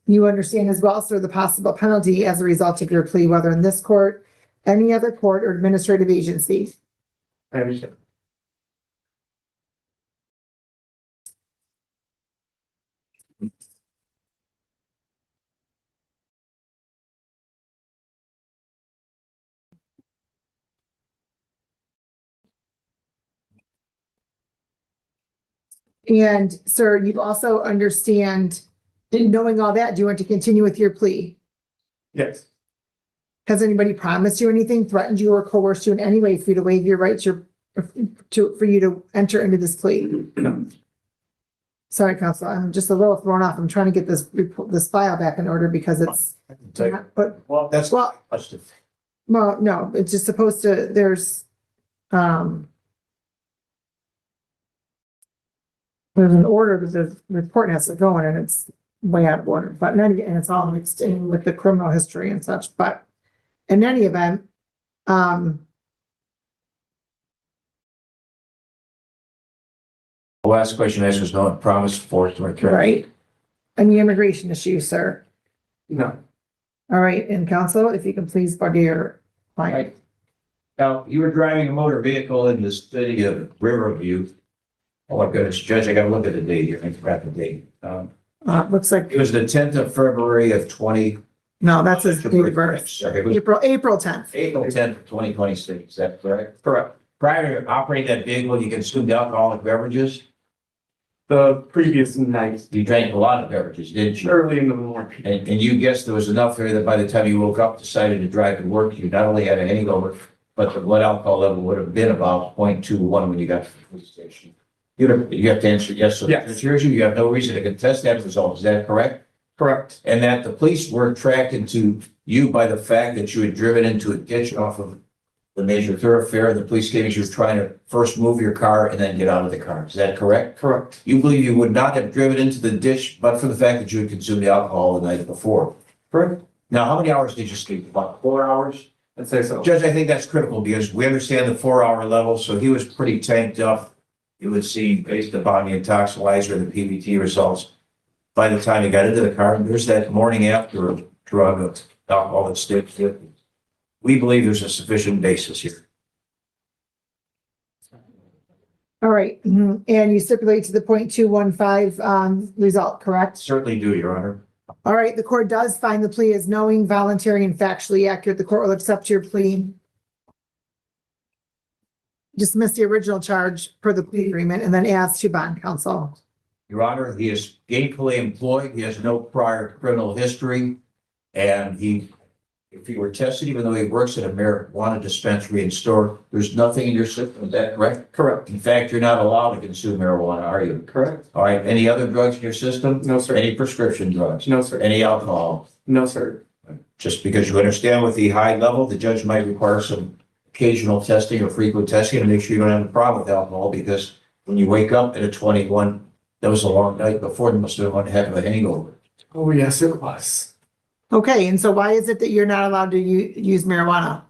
You understand as well, sir, the possible penalty as a result of your plea, whether in this court, any other court, or administrative agency.
I understand.
And sir, you also understand, knowing all that, do you want to continue with your plea?
Yes.
Has anybody promised you anything, threatened you, or coerced you in any way for you to waive your rights, for you to enter into this plea?
No.
Sorry, counsel, I'm just a little thrown off. I'm trying to get this file back in order because it's, but,
Well, that's
well, no, it's just supposed to, there's an order that the report has to go in, and it's way out of order, but in any, and it's all mixed in with the criminal history and such, but in any event,
the last question I asked was no promise forced or threat.
right? Any immigration issues, sir?
No.
All right, and counsel, if you can please bug your client.
Right. Now, you were driving a motor vehicle in the city of Riverview. Oh my goodness, Judge, I gotta look at the date here. I forgot the date.
Looks like,
It was the 10th of February of 20.
no, that's his date of birth.
Sorry, it was
April 10th.
April 10th, 2026. Is that correct?
Correct.
Prior to operating that vehicle, you consumed alcoholic beverages.
The previous night,
You drank a lot of beverages, didn't you?
early in the morning.
And you guessed there was enough there that by the time you woke up, decided to drive to work, you not only had a hangover, but the blood alcohol level would have been about 0.21 when you got to the police station. You have to answer yes. So
Yes.
you have no reason to contest that result. Is that correct?
Correct.
And that the police were attracted to you by the fact that you had driven into a ditch off of the major thoroughfare. The police came as you were trying to first move your car and then get out of the car. Is that correct?
Correct.
You believe you would not have driven into the ditch, but for the fact that you had consumed the alcohol the night before.
Correct.
Now, how many hours did you sleep? About 4 hours?
I'd say so.
Judge, I think that's critical because we understand the 4-hour level, so he was pretty tanked up. It would seem based upon the intoxilizer and the PBT results. By the time he got into the car, there's that morning after drug of alcohol that sticks with it. We believe there's a sufficient basis here.
All right, and you stipulate to the 0.215 result, correct?
Certainly do, Your Honor.
All right, the court does find the plea as knowing, voluntary, and factually accurate. The court will accept your plea. dismiss the original charge per the plea agreement and then ask to bond counsel.
Your Honor, he is gainfully employed. He has no prior criminal history. And if he were tested, even though he works at a marijuana dispensary and store, there's nothing in your system. Is that correct?
Correct.
In fact, you're not allowed to consume marijuana, are you?
Correct.
All right. Any other drugs in your system?
No, sir.
Any prescription drugs?
No, sir.
Any alcohol?
No, sir.
Just because you understand with the high level, the judge might require some occasional testing or frequent testing to make sure you don't have a problem with alcohol, because when you wake up at a 21, that was a long night before, you must have had a heck of a hangover.
Oh, yes, it was.
Okay, and so why is it that you're not allowed to use marijuana?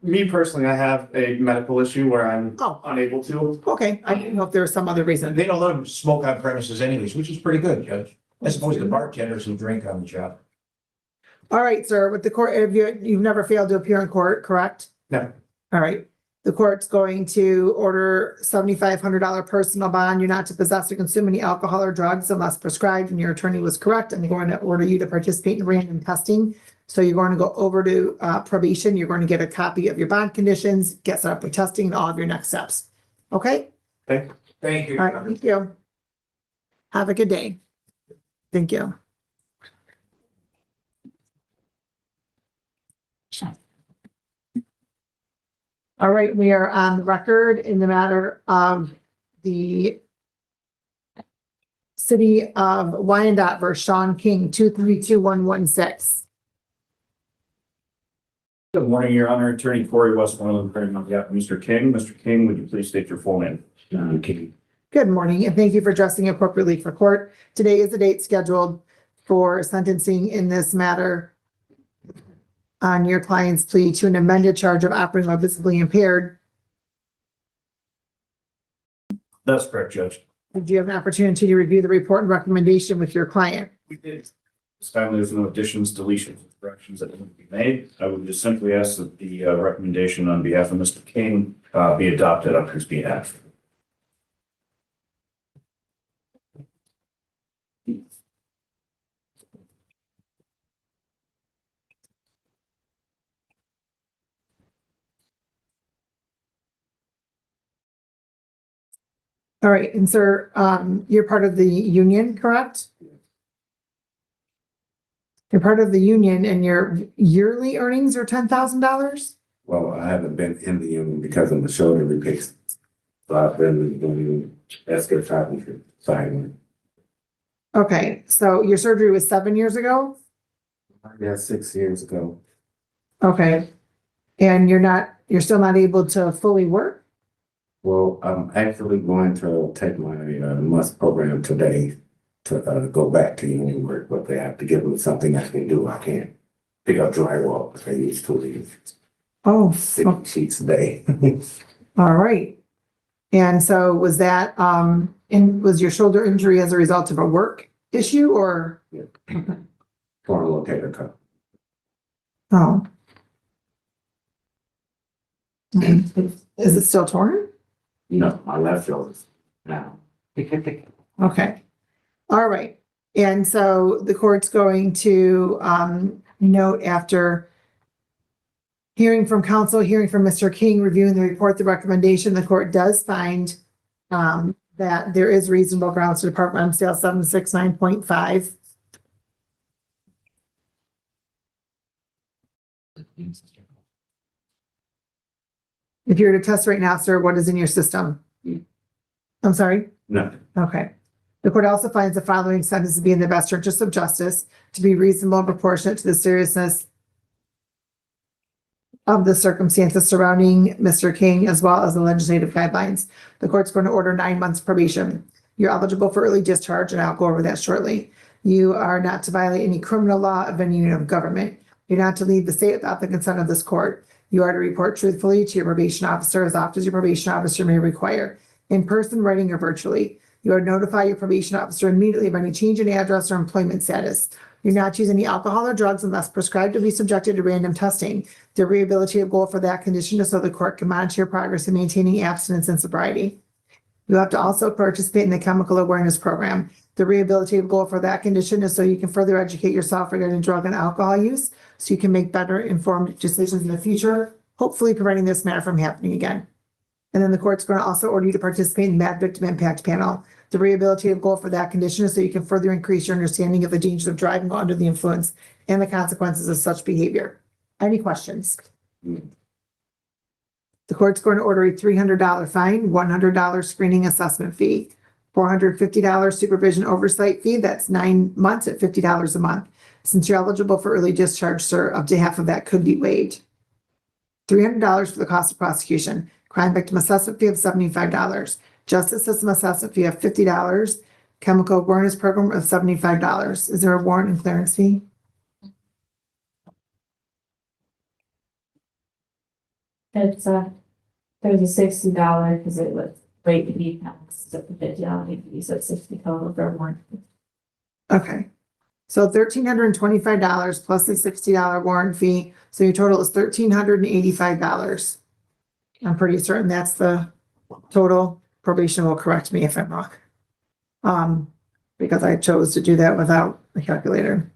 Me personally, I have a medical issue where I'm
Oh.
unable to.
Okay, I didn't know if there was some other reason.
They don't let them smoke on premises anyways, which is pretty good, Judge. As opposed to bartenders who drink on the job.
All right, sir, with the court, you've never failed to appear in court, correct?
No.
All right. The court's going to order $7,500 personal bond. You're not to possess or consume any alcohol or drugs unless prescribed, and your attorney was correct. I'm going to order you to participate in random testing. So you're going to go over to probation. You're going to get a copy of your bond conditions, get set up for testing, and all of your next steps. Okay?
Thank
you.
All right, thank you. Have a good day. Thank you. All right, we are on the record in the matter of the City of Wyandotte versus Sean King, 232116.
Good morning, Your Honor. Attorney Corey Westmoreland, appearing on behalf of Mr. King. Mr. King, would you please state your full name? King.
Good morning, and thank you for dressing appropriately for court. Today is the date scheduled for sentencing in this matter on your client's plea to an amended charge of operating while visibly impaired.
That's correct, Judge.
Do you have an opportunity to review the report and recommendation with your client?
We did. This time there's no additions, deletions, or corrections that need to be made. I would just simply ask that the recommendation on behalf of Mr. King be adopted on his behalf.
All right, and sir, you're part of the union, correct? You're part of the union and your yearly earnings are $10,000?
Well, I haven't been in the union because of the shoulder replacement. So I've been doing escort time signing.
Okay, so your surgery was 7 years ago?
Yeah, 6 years ago.
Okay. And you're still not able to fully work?
Well, I'm actually going to take my must program today to go back to union work, but they have to give me something I can do. I can't pick up drywall because I used to leave
Oh,
60 sheets a day.
all right. And so was that, was your shoulder injury as a result of a work issue or?
Torn locator cuff.
Oh. Is it still torn?
No, my left shoulder's now.
Okay. All right. And so the court's going to note after hearing from counsel, hearing from Mr. King, reviewing the report, the recommendation, the court does find that there is reasonable grounds to depart from MCL 769.5. If you were to test right now, sir, what is in your system? I'm sorry?
No.
Okay. The court also finds the following sentence to be in the best interest of justice, to be reasonable and proportionate to the seriousness of the circumstances surrounding Mr. King, as well as the legislative guidelines. The court's going to order 9 months probation. You're eligible for early discharge, and I'll go over that shortly. You are not to violate any criminal law of any unit of government. You're not to leave the state without the consent of this court. You are to report truthfully to your probation officer as often as your probation officer may require, in person, writing, or virtually. You are to notify your probation officer immediately of any change in address or employment status. You're not to use any alcohol or drugs unless prescribed to be subjected to random testing. The rehabilitative goal for that condition is so the court can monitor your progress in maintaining abstinence and sobriety. You have to also participate in the chemical awareness program. The rehabilitative goal for that condition is so you can further educate yourself regarding drug and alcohol use, so you can make better informed decisions in the future. hopefully preventing this matter from happening again. And then the court's going to also order you to participate in the MAD Victim Impact Panel. The rehabilitative goal for that condition is so you can further increase your understanding of the dangers of driving while under the influence and the consequences of such behavior. Any questions? The court's going to order a $300 fine, $100 screening assessment fee, $450 supervision oversight fee. That's 9 months at $50 a month. Since you're eligible for early discharge, sir, up to half of that could be waived. $300 for the cost of prosecution, crime victim assessment fee of $75, justice system assessment fee of $50, chemical awareness program of $75. Is there a warrant and clearance fee?
It's there's a $60 because it was rate to be taxed at the $50 fee, so it's $60 total for warrant.
Okay. So $1,325 plus the $60 warrant fee. So your total is $1,385. I'm pretty certain that's the total. Probation will correct me if I'm wrong. Because I chose to do that without a calculator.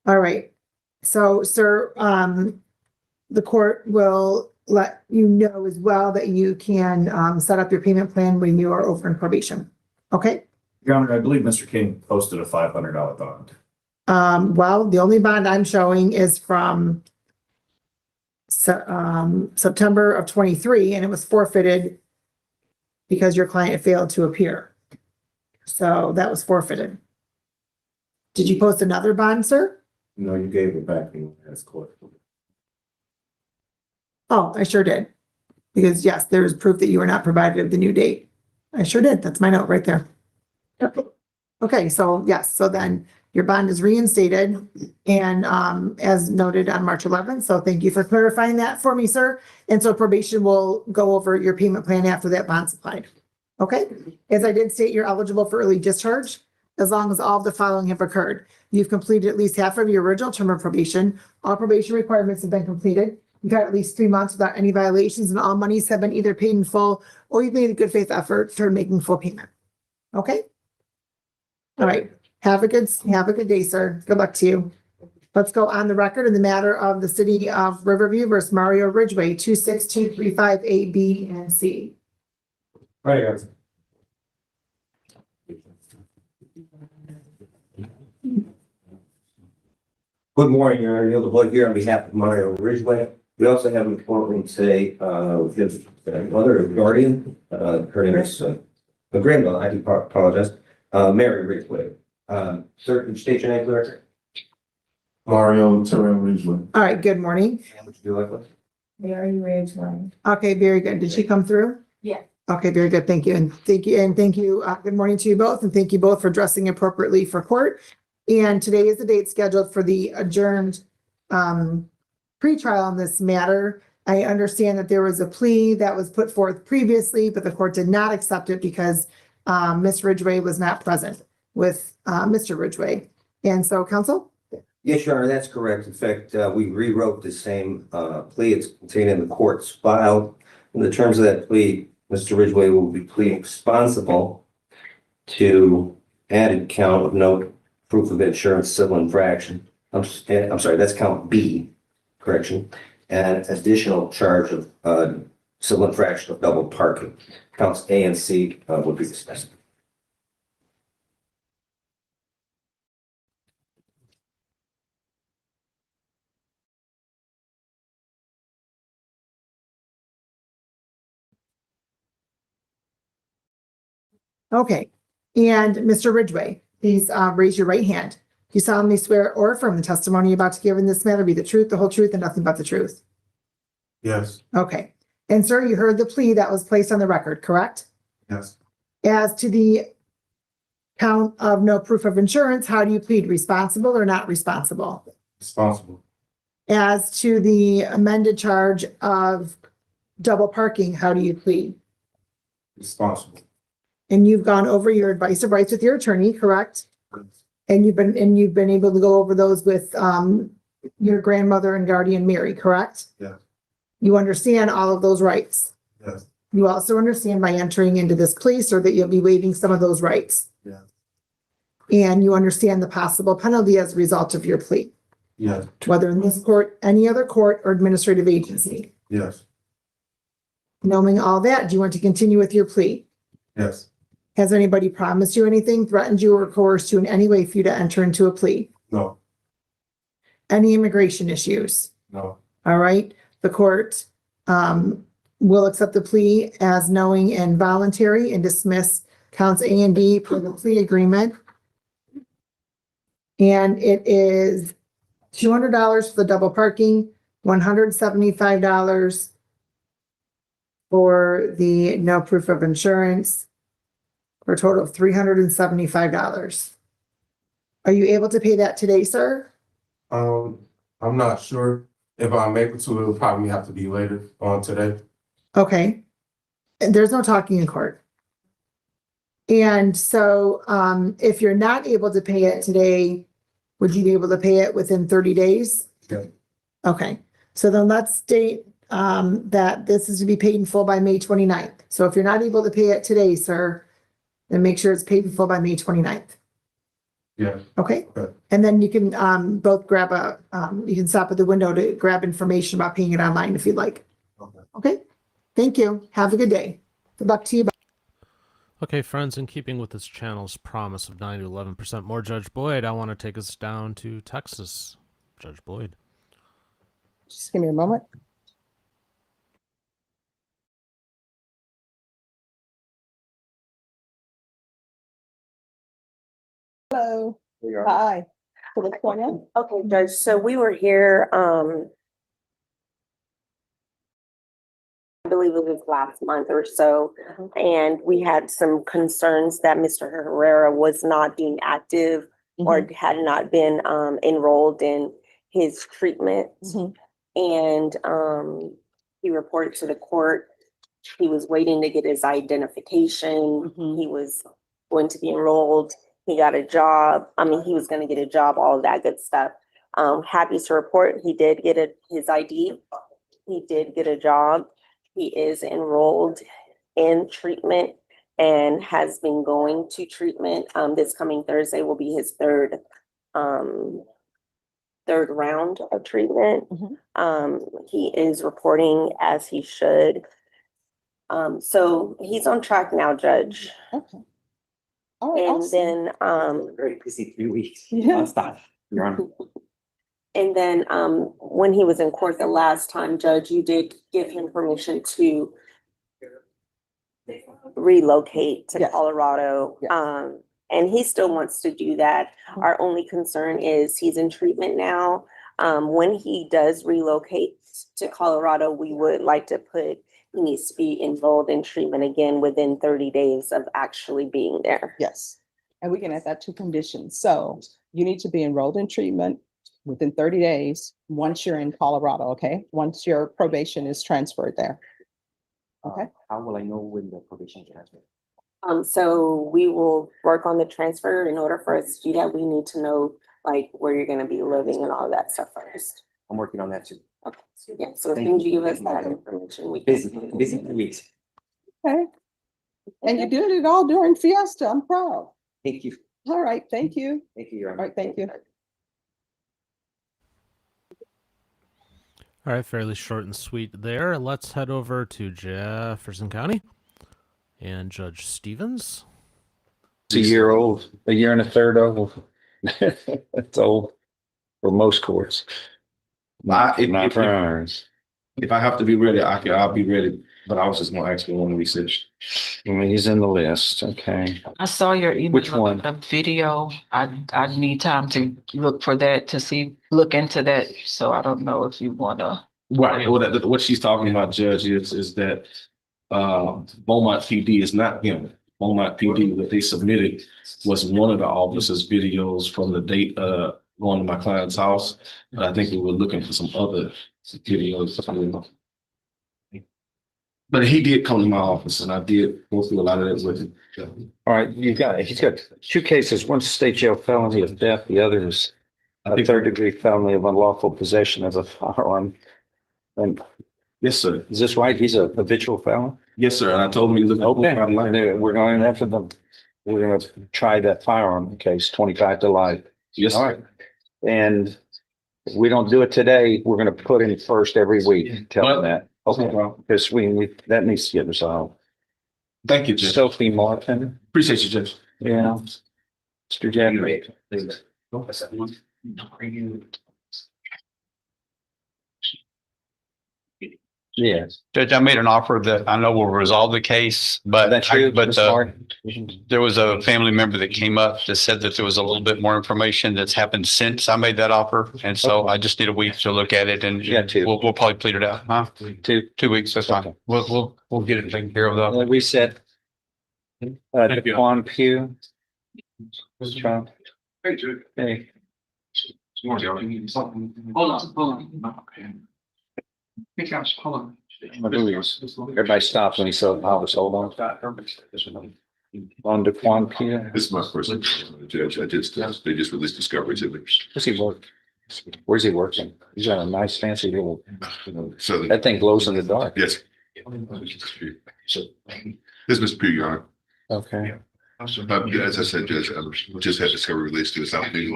All right. So, sir, the court will let you know as well that you can set up your payment plan when you are over in probation. Okay?
Your Honor, I believe Mr. King posted a $500 bond.
Well, the only bond I'm showing is from September of 23, and it was forfeited because your client failed to appear. So that was forfeited. Did you post another bond, sir?
No, you gave it back in as court.
Oh, I sure did. Because yes, there is proof that you were not provided of the new date. I sure did. That's my note right there. Okay, so yes, so then your bond is reinstated and as noted on March 11th. So thank you for clarifying that for me, sir. And so probation will go over your payment plan after that bond's applied. Okay, as I did state, you're eligible for early discharge as long as all of the following have occurred. You've completed at least half of your original term of probation. All probation requirements have been completed. You've had at least 3 months without any violations, and all monies have been either paid in full or you've made a good faith effort toward making full payment. Okay? All right. Have a good day, sir. Good luck to you. Let's go on the record in the matter of the city of Riverview versus Mario Ridgway, 26235 A, B, and C.
Right, guys. Good morning, Your Honor. Neil DeBoy here on behalf of Mario Ridgway. We also have in the courtroom today, his mother, guardian, her name is, a grandmother, I do apologize, Mary Ridgway. Sir, can you state your name, clear?
Mario Terrell Ridgway. All right, good morning.
Would you do like this?
Mary Ridgway.
Okay, very good. Did she come through?
Yeah.
Okay, very good. Thank you. And thank you. Good morning to you both. And thank you both for dressing appropriately for court. And today is the date scheduled for the adjourned pretrial on this matter. I understand that there was a plea that was put forth previously, but the court did not accept it because Ms. Ridgway was not present with Mr. Ridgway. And so, counsel?
Yes, Your Honor, that's correct. In fact, we rewrote the same plea. It's contained in the court's file. In the terms of that plea, Mr. Ridgway will be pleading responsible to added count of no proof of insurance civil infraction. I'm sorry, that's count B, correction, and additional charge of civil infraction of double parking. Counts A and C would be dismissed.
Okay. And Mr. Ridgway, please raise your right hand. Do you solemnly swear or affirm the testimony you're about to give in this matter be the truth, the whole truth, and nothing but the truth?
Yes.
Okay. And sir, you heard the plea that was placed on the record, correct?
Yes.
As to the count of no proof of insurance, how do you plead? Responsible or not responsible?
Responsible.
As to the amended charge of double parking, how do you plead?
Responsible.
And you've gone over your advice of rights with your attorney, correct? And you've been able to go over those with your grandmother and guardian Mary, correct?
Yeah.
You understand all of those rights.
Yes.
You also understand by entering into this plea, sir, that you'll be waiving some of those rights.
Yeah.
And you understand the possible penalty as a result of your plea.
Yes.
whether in this court, any other court, or administrative agency.
Yes.
Knowing all that, do you want to continue with your plea?
Yes.
Has anybody promised you anything, threatened you, or coerced you in any way for you to enter into a plea?
No.
Any immigration issues?
No.
All right, the court will accept the plea as knowing and voluntary and dismiss counts A and B per the plea agreement. And it is $200 for the double parking, $175 for the no proof of insurance, for a total of $375. Are you able to pay that today, sir?
I'm not sure if I'm able to. It'll probably have to be later on today.
Okay. And there's no talking in court. And so if you're not able to pay it today, would you be able to pay it within 30 days?
Yeah.
Okay. So then let's state that this is to be paid in full by May 29th. So if you're not able to pay it today, sir, then make sure it's paid in full by May 29th.
Yeah.
Okay.
Okay.
And then you can both grab you can stop at the window to grab information about paying it online if you'd like.
Okay.
Okay. Thank you. Have a good day. Good luck to you.
Okay, friends, in keeping with this channel's promise of 9 to 11% more Judge Boyd, I want to take us down to Texas. Judge Boyd.
Just give me a moment. Hello. Hi. So what's going on?
Okay, Judge, so we were here, I believe it was last month or so, and we had some concerns that Mr. Herrera was not being active or had not been enrolled in his treatment. And he reported to the court. He was waiting to get his identification. He was going to be enrolled. He got a job. I mean, he was going to get a job, all of that good stuff. Happy to report he did get his ID. He did get a job. He is enrolled in treatment and has been going to treatment. This coming Thursday will be his third round of treatment. He is reporting as he should. So he's on track now, Judge.
Okay. All right,
And
awesome.
then
Very busy 3 weeks.
Yeah.
Nonstop, Your Honor.
and then when he was in court the last time, Judge, you did give him permission to relocate to
Yes.
Colorado.
Yes.
And he still wants to do that. Our only concern is he's in treatment now. When he does relocate to Colorado, we would like to he needs to be enrolled in treatment again within 30 days of actually being there.
Yes. And we can add that to conditions. So you need to be enrolled in treatment within 30 days once you're in Colorado, okay? Once your probation is transferred there. Okay.
How will I know when the probation transfer?
So we will work on the transfer. In order for us to do that, we need to know like where you're gonna be living and all of that stuff first.
I'm working on that too.
Okay, so yeah, so as
Thank
soon as you
you.
Mm-hmm.
give us that information, we can.
Busy 3 weeks.
Okay. And you did it all during Fiesta. I'm proud.
Thank you.
All right. Thank you.
Thank you, Your
All
Honor.
right. Thank you.
All right, fairly short and sweet there. Let's head over to Jefferson County and Judge Stevens.
It's a year old, a year and a third old. That's old for most courts. Not for ours.
If I have to be ready, I'll be ready. But I was just gonna ask you one research.
I mean, he's in the list. Okay.
I saw your email.
Which one?
The video. I need time to look for that look into that. So I don't know if you wanna.
Right. Well, what she's talking about, Judge, is that Beaumont PD is not him. Beaumont PD, what they submitted was one of the officers' videos from the date going to my client's house. But I think we were looking for some other videos. But he did come to my office and I did go through a lot of that with him.
All right, he's got two cases, one's state jail felony of theft, the other is a third degree felony of unlawful possession of a firearm. And
yes, sir.
Is this right? He's a habitual felon?
Yes, sir. And I told him he looked
okay. We're going after them. We're going to try that firearm case, 25 to life.
Yes,
all
sir.
right. And If we don't do it today, we're gonna put in first every week. Tell them that. Okay, because that needs to get resolved.
Thank you, Judge.
Sophie Martin.
Appreciate you, Judge.
Yeah. Mr. Jeffrey. Yes.
Judge, I made an offer that I know will resolve the case, but
That's you,
but
Ms. Martin?
there was a family member that came up that said that there was a little bit more information that's happened since I made that offer. And so I just need a week to look at it and we'll probably plead it out, huh? 2 weeks, that's fine. We'll get it taken care of though.
We said. Daquan Pugh. Trump. Hey.
Hold on.
Everybody stops when he says, "I was hold on." On Daquan Pugh.
This is my first judge. They just released discovery to me.
Does he work? Where's he working? He's got a nice fancy little,
So
that thing glows in the dark.
Yes. This is Mr. Pugh, Your Honor.
Okay.
As I said, Judge, I just had discovery released to us. I'm the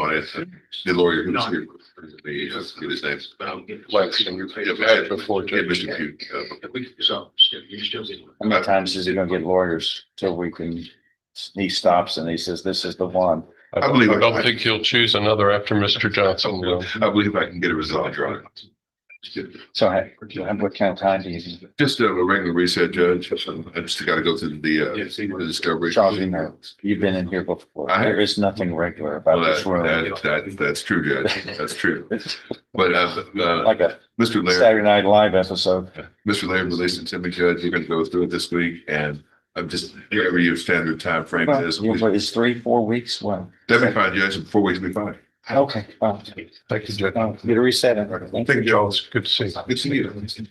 lawyer who was here. Get his name.
Before.
Yeah, Mr. Pugh.
How many times is he gonna get lawyers till we can, he stops and he says, this is the one.
I believe.
I don't think he'll choose another after Mr. Johnson will.
I believe I can get a result, Your Honor.
So what kind of time do you need?
Just a regular reset, Judge. I just got to go through the discovery.
Charles, you've been in here before. There is nothing regular about this room.
That's true, Judge. That's true. But
Like a
Mr. Laird,
Saturday Night Live episode.
Mr. Laird released it to me, Judge. You're going to go through it this week, and I'm just whatever your standard time frame is.
What is 3-4 weeks? What?
That'd be fine, Judge. 4 weeks will be fine.
Okay.
Thank you, Judge.
Get a reset.
Thank you, Charles.
Good to see you.
Good to see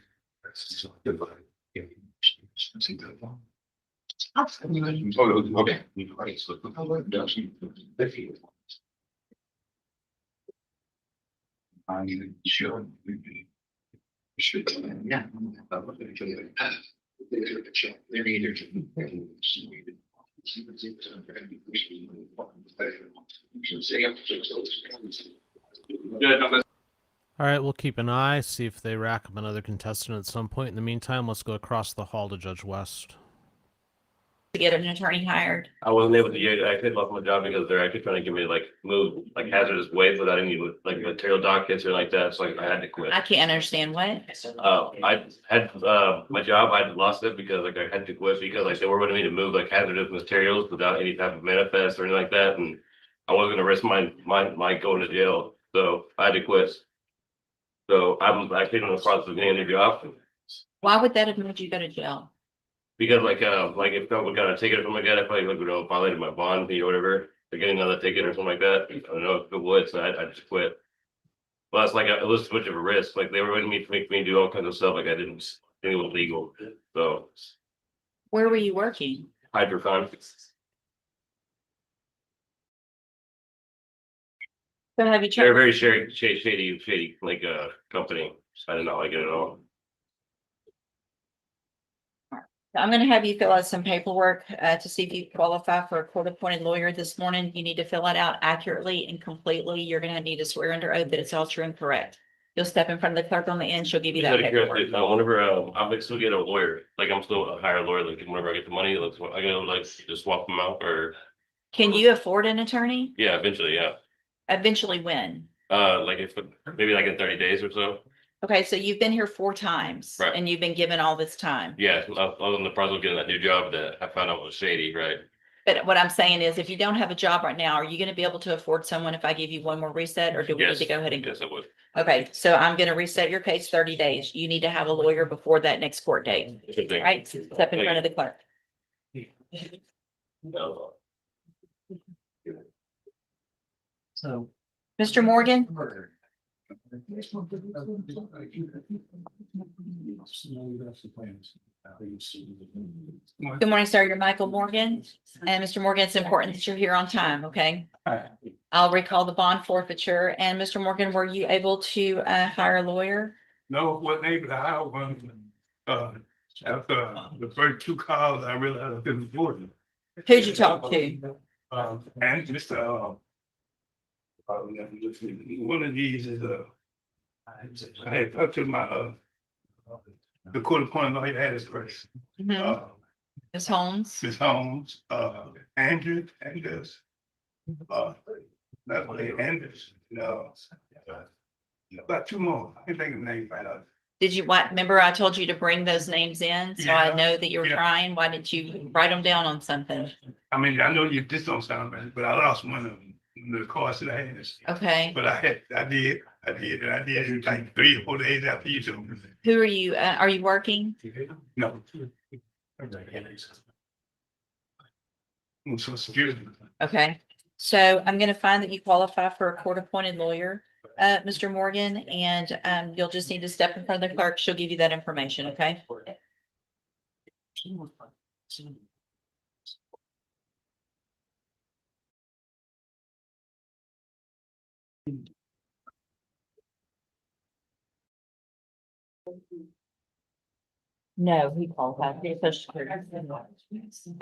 you. Okay.
All right, we'll keep an eye, see if they rack up another contestant at some point. In the meantime, let's go across the hall to Judge West.
To get an attorney hired.
I wasn't able to get, I actually lost my job because they're actually trying to get me to move hazardous waste without any material dockets or like that. So I had to quit.
I can't understand what.
I had my job, I lost it because I had to quit because they were wanting me to move hazardous materials without any type of manifest or anything like that. And I wasn't gonna risk my going to jail. So I had to quit. So I'm actually in the process of getting a new job.
Why would that have made you go to jail?
Because if someone got a ticket or something like that, I probably violated my bond fee or whatever, they're getting another ticket or something like that. I don't know if it would, so I just quit. Well, it's it was too much of a risk. They were wanting me to make me do all kinds of stuff I didn't think it was legal. So.
Where were you working?
Hydrocon.
So have you tried?
They're a very shady company. I did not like it at all.
I'm going to have you fill out some paperwork to see if you qualify for a court-appointed lawyer this morning. You need to fill it out accurately and completely. You're going to need to swear under oath that it's all true and correct. You'll step in front of the clerk on the end. She'll give you that paperwork.
Whenever I'm still get a lawyer, I'm still a hire lawyer. Whenever I get the money, I gotta just swap them out or.
Can you afford an attorney?
Yeah, eventually, yeah.
Eventually when?
If maybe in 30 days or so.
Okay, so you've been here 4 times.
Right.
And you've been given all this time.
Yeah, I was in the process of getting that new job that I found out was shady, right?
But what I'm saying is, if you don't have a job right now, are you going to be able to afford someone if I give you one more reset, or do we need to go ahead and?
Yes, I would.
Okay, so I'm going to reset your case 30 days. You need to have a lawyer before that next court date. All right, step in front of the clerk.
So.
Mr. Morgan? Good morning, sir. You're Michael Morgan. And Mr. Morgan, it's important that you're here on time, okay? I'll recall the bond forfeiture. And Mr. Morgan, were you able to hire a lawyer?
No, wasn't able to hire one. After the first 2 calls, I realized I couldn't afford it.
Who'd you talk to?
And Mr. One of these is I had talked to my, the court appointed lawyer had his first.
Mhm. Ms. Holmes?
Ms. Holmes, Andrew, Anders. That's what they Anders, no. About two more, I can think of the name right now.
Did you, what, remember I told you to bring those names in? So I
Yeah.
know that you were
Yeah.
trying. Why didn't you write them down on something?
I mean, I know you, this don't sound bad, but I lost one of them, the course that I had.
Okay.
But I did it like 3 or 4 days after you told me.
Who are you working?
No. So excuse me.
Okay. So I'm gonna find that you qualify for a court-appointed lawyer, Mr. Morgan, and you'll just need to step in front of the clerk. She'll give you that information, okay? No, he qualified. He pushed through.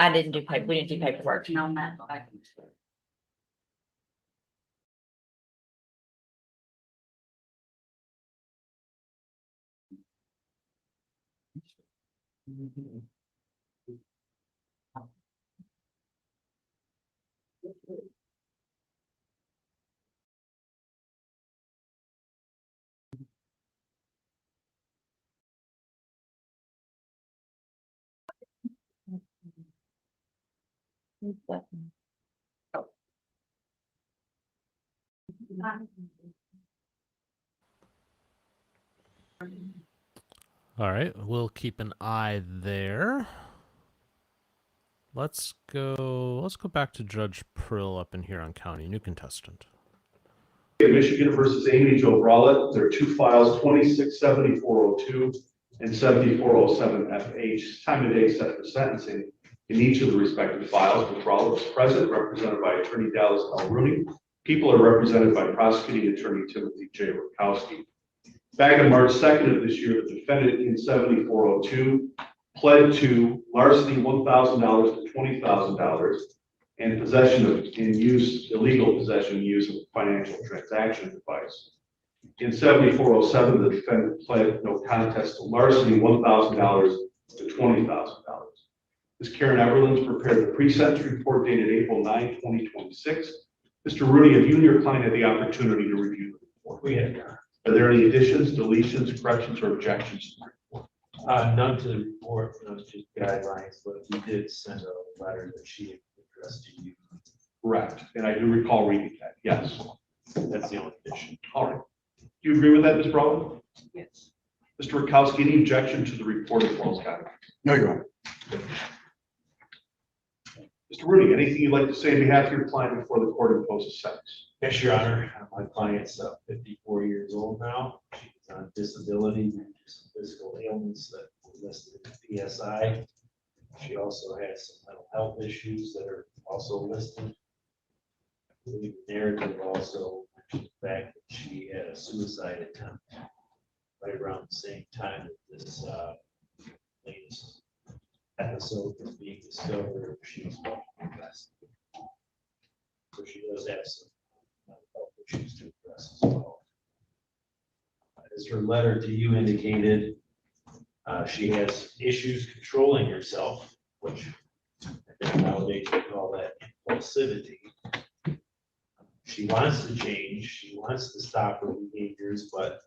I didn't do paper. We didn't do paperwork.
All right, we'll keep an eye there. Let's go back to Judge Prill up in Huron County, new contestant.
Michigan versus Amy Jo Brawlett. There are two files, 267402 and 7407FH. Time of day set for sentencing in each of the respective files. Ms. Brawlett was present, represented by Attorney Dallas L. Rooney. People are represented by Prosecuting Attorney Timothy J. Rutkowski. Back on March 2nd of this year, the defendant in 7402 pled to larceny $1,000 to $20,000 and possession of illegal possession and use of a financial transaction device. In 7407, the defendant pled no contest to larceny $1,000 to $20,000. Ms. Karen Everlands prepared the pre-sentence report dated April 9, 2026. Mr. Rooney, have you and your client had the opportunity to review the report?
We have, Your Honor.
Are there any additions, deletions, corrections, or objections to the report?
None to the report, no to guidelines, but we did send a letter that she addressed to you.
Correct, and I do recall reading that, yes.
That's the only addition.
All right. Do you agree with that, Ms. Brawlett?
Yes.
Mr. Rutkowski, any objection to the report as well as comment?
No, Your Honor.
Mr. Rooney, anything you'd like to say on behalf of your client before the court imposes sentence?
Yes, Your Honor. My client's 54 years old now. She's on disability due to some physical ailments that were listed in the PSI. She also has some mental health issues that are also listed. I believe the narrative also mentioned the fact that she had a suicide attempt right around the same time that this latest episode was being discovered. She was investigated. So she does have some mental health issues to address as well. As her letter to you indicated, she has issues controlling herself, which I think nowadays we call that impulsivity. She wants to change, she wants to stop her behaviors, but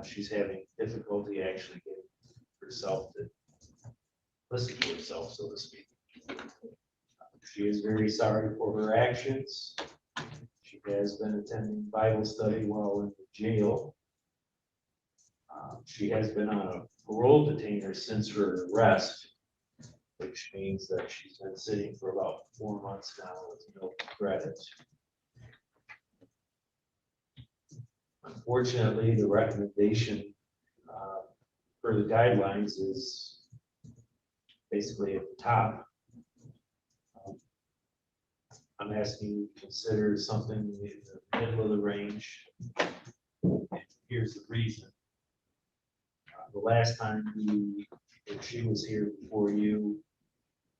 she's having difficulty actually getting herself to listen to herself, so to speak. She is very sorry for her actions. She has been attending Bible study while in the jail. She has been on a parole detainer since her arrest, which means that she's been sitting for about 4 months now with no credit. Unfortunately, the recommendation for the guidelines is basically at the top. I'm asking you to consider something in the middle of the range. Here's the reason. The last time she was here before you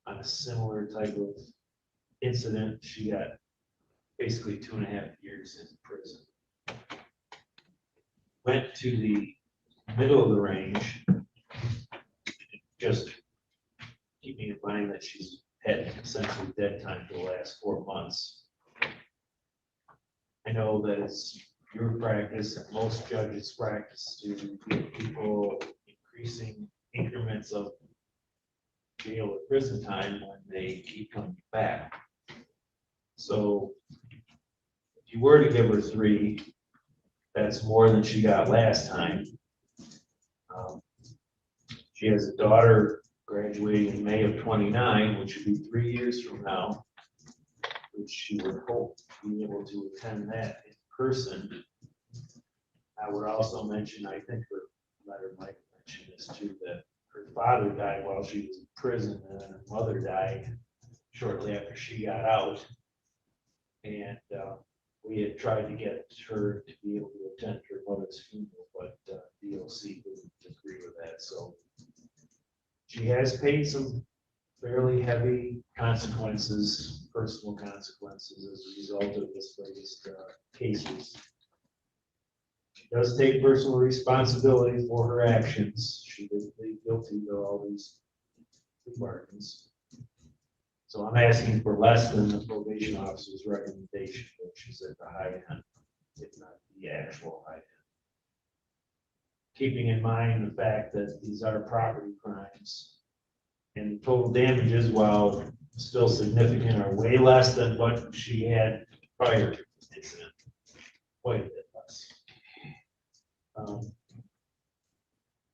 on a similar type of incident, she got basically 2.5 years in prison. went to the middle of the range. Just keeping in mind that she's had essentially dead time for the last 4 months. I know that it's your practice and most judges' practice to give people increasing increments of jail or prison time when they keep coming back. So if you were to give her 3, that's more than she got last time. She has a daughter graduating in May of 29, which would be 3 years from now, which she would hope to be able to attend that in person. I would also mention, I think her letter might mention this too, that her father died while she was in prison, and then her mother died shortly after she got out. And we had tried to get her to be able to attend her mother's funeral, but DOC didn't agree with that. So she has paid some fairly heavy consequences, personal consequences, as a result of this latest cases. She does take personal responsibility for her actions. She did plead guilty to all these plea bargains. So I'm asking for less than the probation officer's recommendation, which is at the high end, if not the actual high end. Keeping in mind the fact that these are property crimes and total damages, while still significant, are way less than what she had prior to the incident, quite a bit less.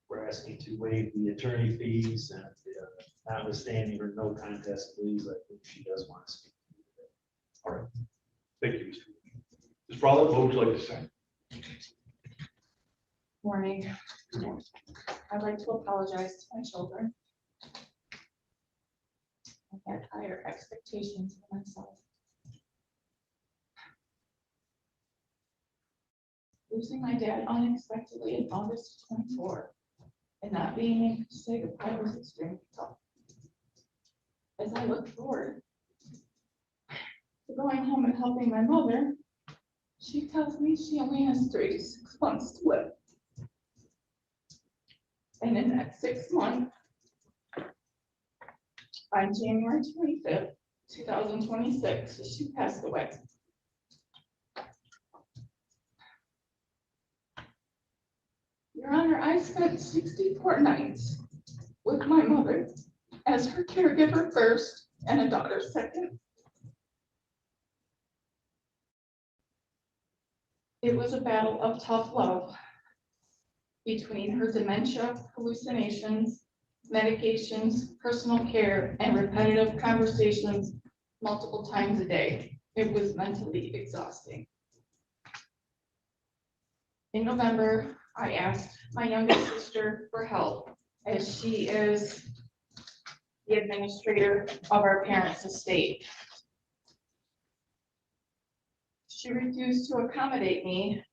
We're asking to waive the attorney fees, and notwithstanding her no contest pleas, I think she does want to speak.
All right. Thank you, Mr. Ms. Brawley, what would you like to say?
Morning. I'd like to apologize to my children. I had higher expectations for myself. Losing my dad unexpectedly in August of 24 and not being able to say goodbye was extremely tough. As I look forward to going home and helping my mother, she tells me she only has 3 to 6 months to live. And in that 6 months, on January 25th, 2026, she passed away. Your Honor, I spent 64 nights with my mother as her caregiver first and a daughter second. It was a battle of tough love between her dementia, hallucinations, medications, personal care, and repetitive conversations multiple times a day. It was mentally exhausting. In November, I asked my youngest sister for help, as she is the administrator of our parents' estate. She refused to accommodate me,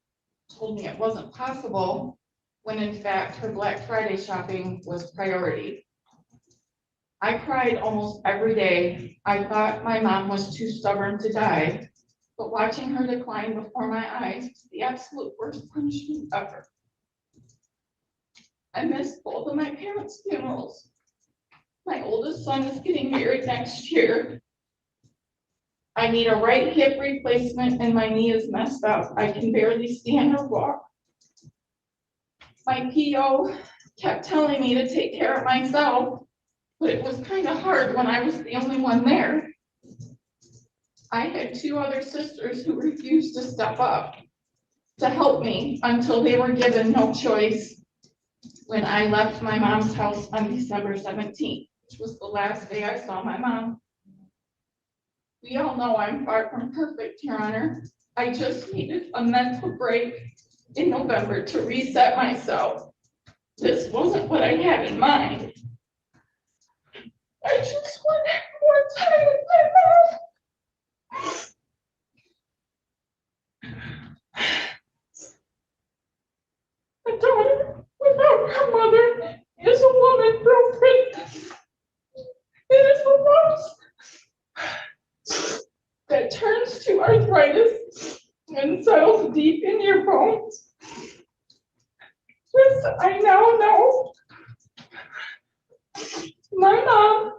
told me it wasn't possible, when in fact her Black Friday shopping was priority. I cried almost every day. I thought my mom was too stubborn to die, but watching her decline before my eyes was the absolute worst punishment ever. I missed both of my parents' funerals. My oldest son is getting married next year. I need a right hip replacement and my knee is messed up. I can barely stand or walk. My PO kept telling me to take care of myself, but it was kind of hard when I was the only one there. I had 2 other sisters who refused to step up to help me until they were given no choice when I left my mom's house on December 17th, which was the last day I saw my mom. We all know I'm far from perfect, Your Honor. I just needed a mental break in November to reset myself. This wasn't what I had in mind. I just wanted more time with my mom. A daughter without her mother is a woman broken. It is a loss that turns to arthritis and settles deep in your bones. Because I now know my mom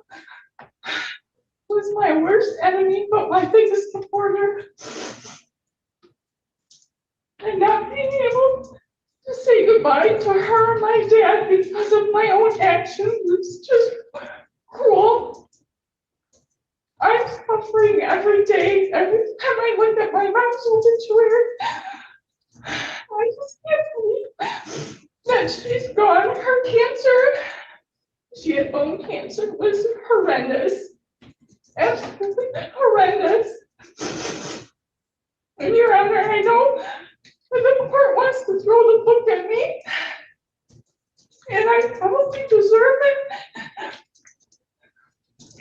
was my worst enemy, but my biggest supporter. And not being able to say goodbye to her and my dad because of my own actions is just cruel. I'm suffering every day. Every time I look at my mom's obituary, I just can't believe that she's gone. Her cancer, she had bone cancer, was horrendous. Absolutely horrendous. And Your Honor, I know that the court wants to throw the book at me, and I probably deserve it.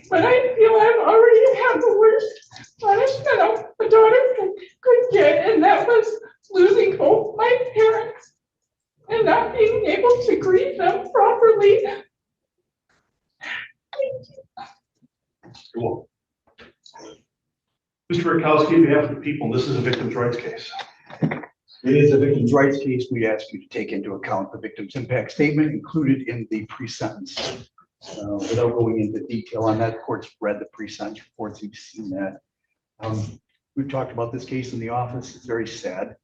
But I feel I've already had the worst punishment a daughter could get, and that was losing both my parents and not being able to grieve them properly.
Cool. Mr. Rakowski, on behalf of the people, this is a victim's rights case. It is a victim's rights case. We ask you to take into account the victim's impact statement included in the pre-sentence. Without going into detail on that, the court's read the pre-sentence reports, you've seen that. We've talked about this case in the office. It's very sad.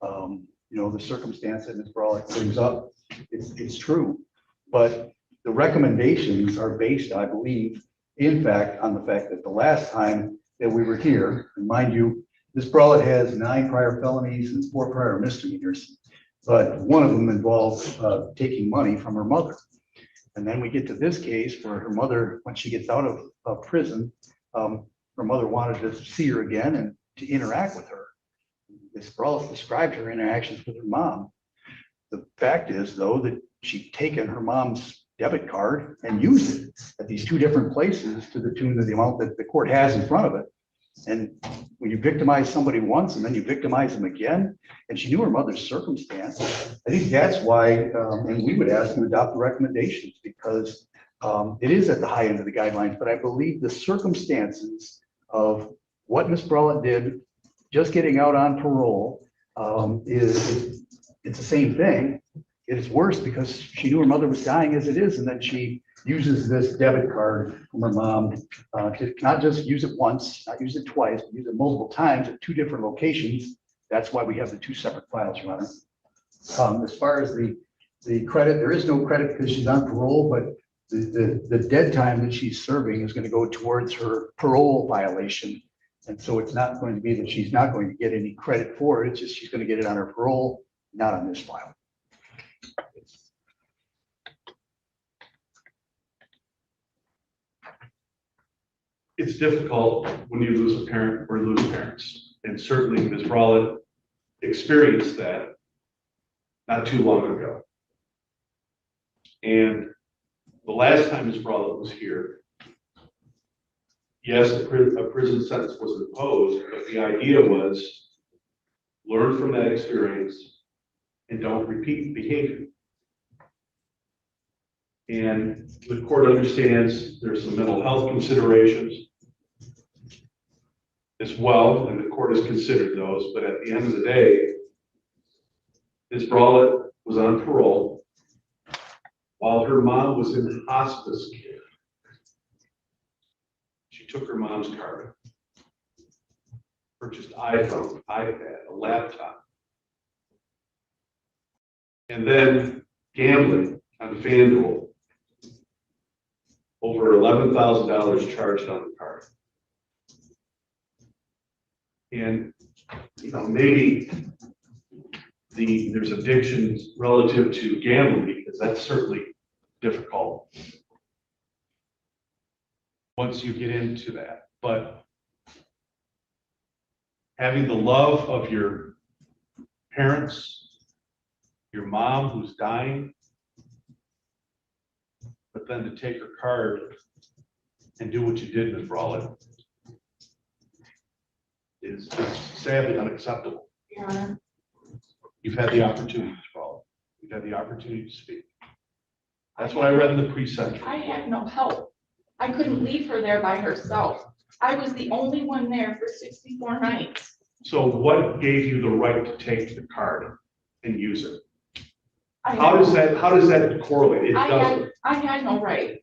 The circumstance that Ms. Brawlett brings up, it's true. But the recommendations are based, I believe, in fact, on the fact that the last time that we were here, and mind you, Ms. Brawlett has 9 prior felonies and 4 prior misdemeanors, but one of them involves taking money from her mother. And then we get to this case where her mother, when she gets out of prison, her mother wanted to see her again and to interact with her. Ms. Brawlett described her interactions with her mom. The fact is, though, that she'd taken her mom's debit card and used it at these 2 different places to the tune of the amount that the court has in front of it. And when you victimize somebody once and then you victimize them again, and she knew her mother's circumstance, I think that's why, and we would ask you to adopt the recommendations, because it is at the high end of the guidelines, but I believe the circumstances of what Ms. Brawlett did, just getting out on parole, it's the same thing. It is worse because she knew her mother was dying as it is, and then she uses this debit card from her mom to not just use it once, not use it twice, but use it multiple times at 2 different locations. That's why we have the 2 separate files, Your Honor. As far as the credit, there is no credit because she's on parole, but the dead time that she's serving is going to go towards her parole violation. And so it's not going to be that she's not going to get any credit for it. It's just she's going to get it on her parole, not on this file. It's difficult when you lose a parent or lose parents. And certainly Ms. Brawlett experienced that not too long ago. And the last time Ms. Brawlett was here, yes, a prison sentence was imposed, but the idea was learn from that experience and don't repeat behavior. And the court understands there's some mental health considerations as well, and the court has considered those, but at the end of the day, Ms. Brawlett was on parole while her mom was in hospice care. She took her mom's card, purchased iPhone, iPad, a laptop, and then gambling on FanDuel, over $11,000 charged on the card. And maybe there's addictions relative to gambling, because that's certainly difficult once you get into that. But having the love of your parents, your mom who's dying, but then to take her card and do what you did, Ms. Brawlett, is sadly unacceptable.
Your Honor.
You've had the opportunity, Ms. Brawlett. You've had the opportunity to speak. That's what I read in the pre-sentence.
I had no help. I couldn't leave her there by herself. I was the only one there for 64 nights.
So what gave you the right to take the card and use it? How does that correlate? It doesn't.
I had no right,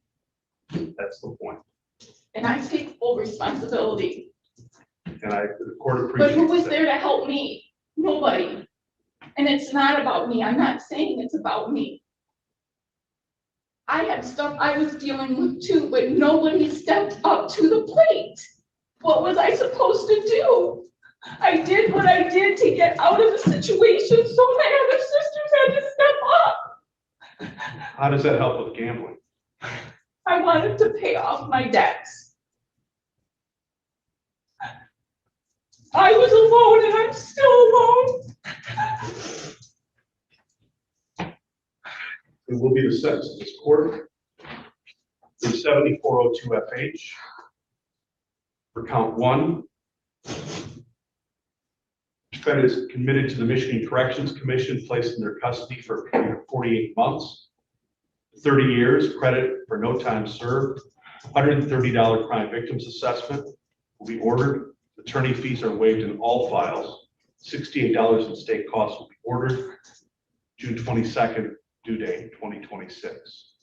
That's the point.
and I take full responsibility.
And the court
But who was
appreciates that.
there to help me? Nobody. And it's not about me. I'm not saying it's about me. I had stuff I was dealing with too, but nobody stepped up to the plate. What was I supposed to do? I did what I did to get out of the situation, so my other sisters had to step up.
How does that help with gambling?
I wanted to pay off my debts. I was alone and I'm still alone.
It will be the sentence of this court. The 7402 FH. For count 1. Defendant is committed to the Michigan Corrections Commission, placed in their custody for a period of 48 months. 30 years, credit for no time served. $130 crime victims assessment will be ordered. Attorney fees are waived in all files. $68 in state costs will be ordered. June 22nd, due date 2026.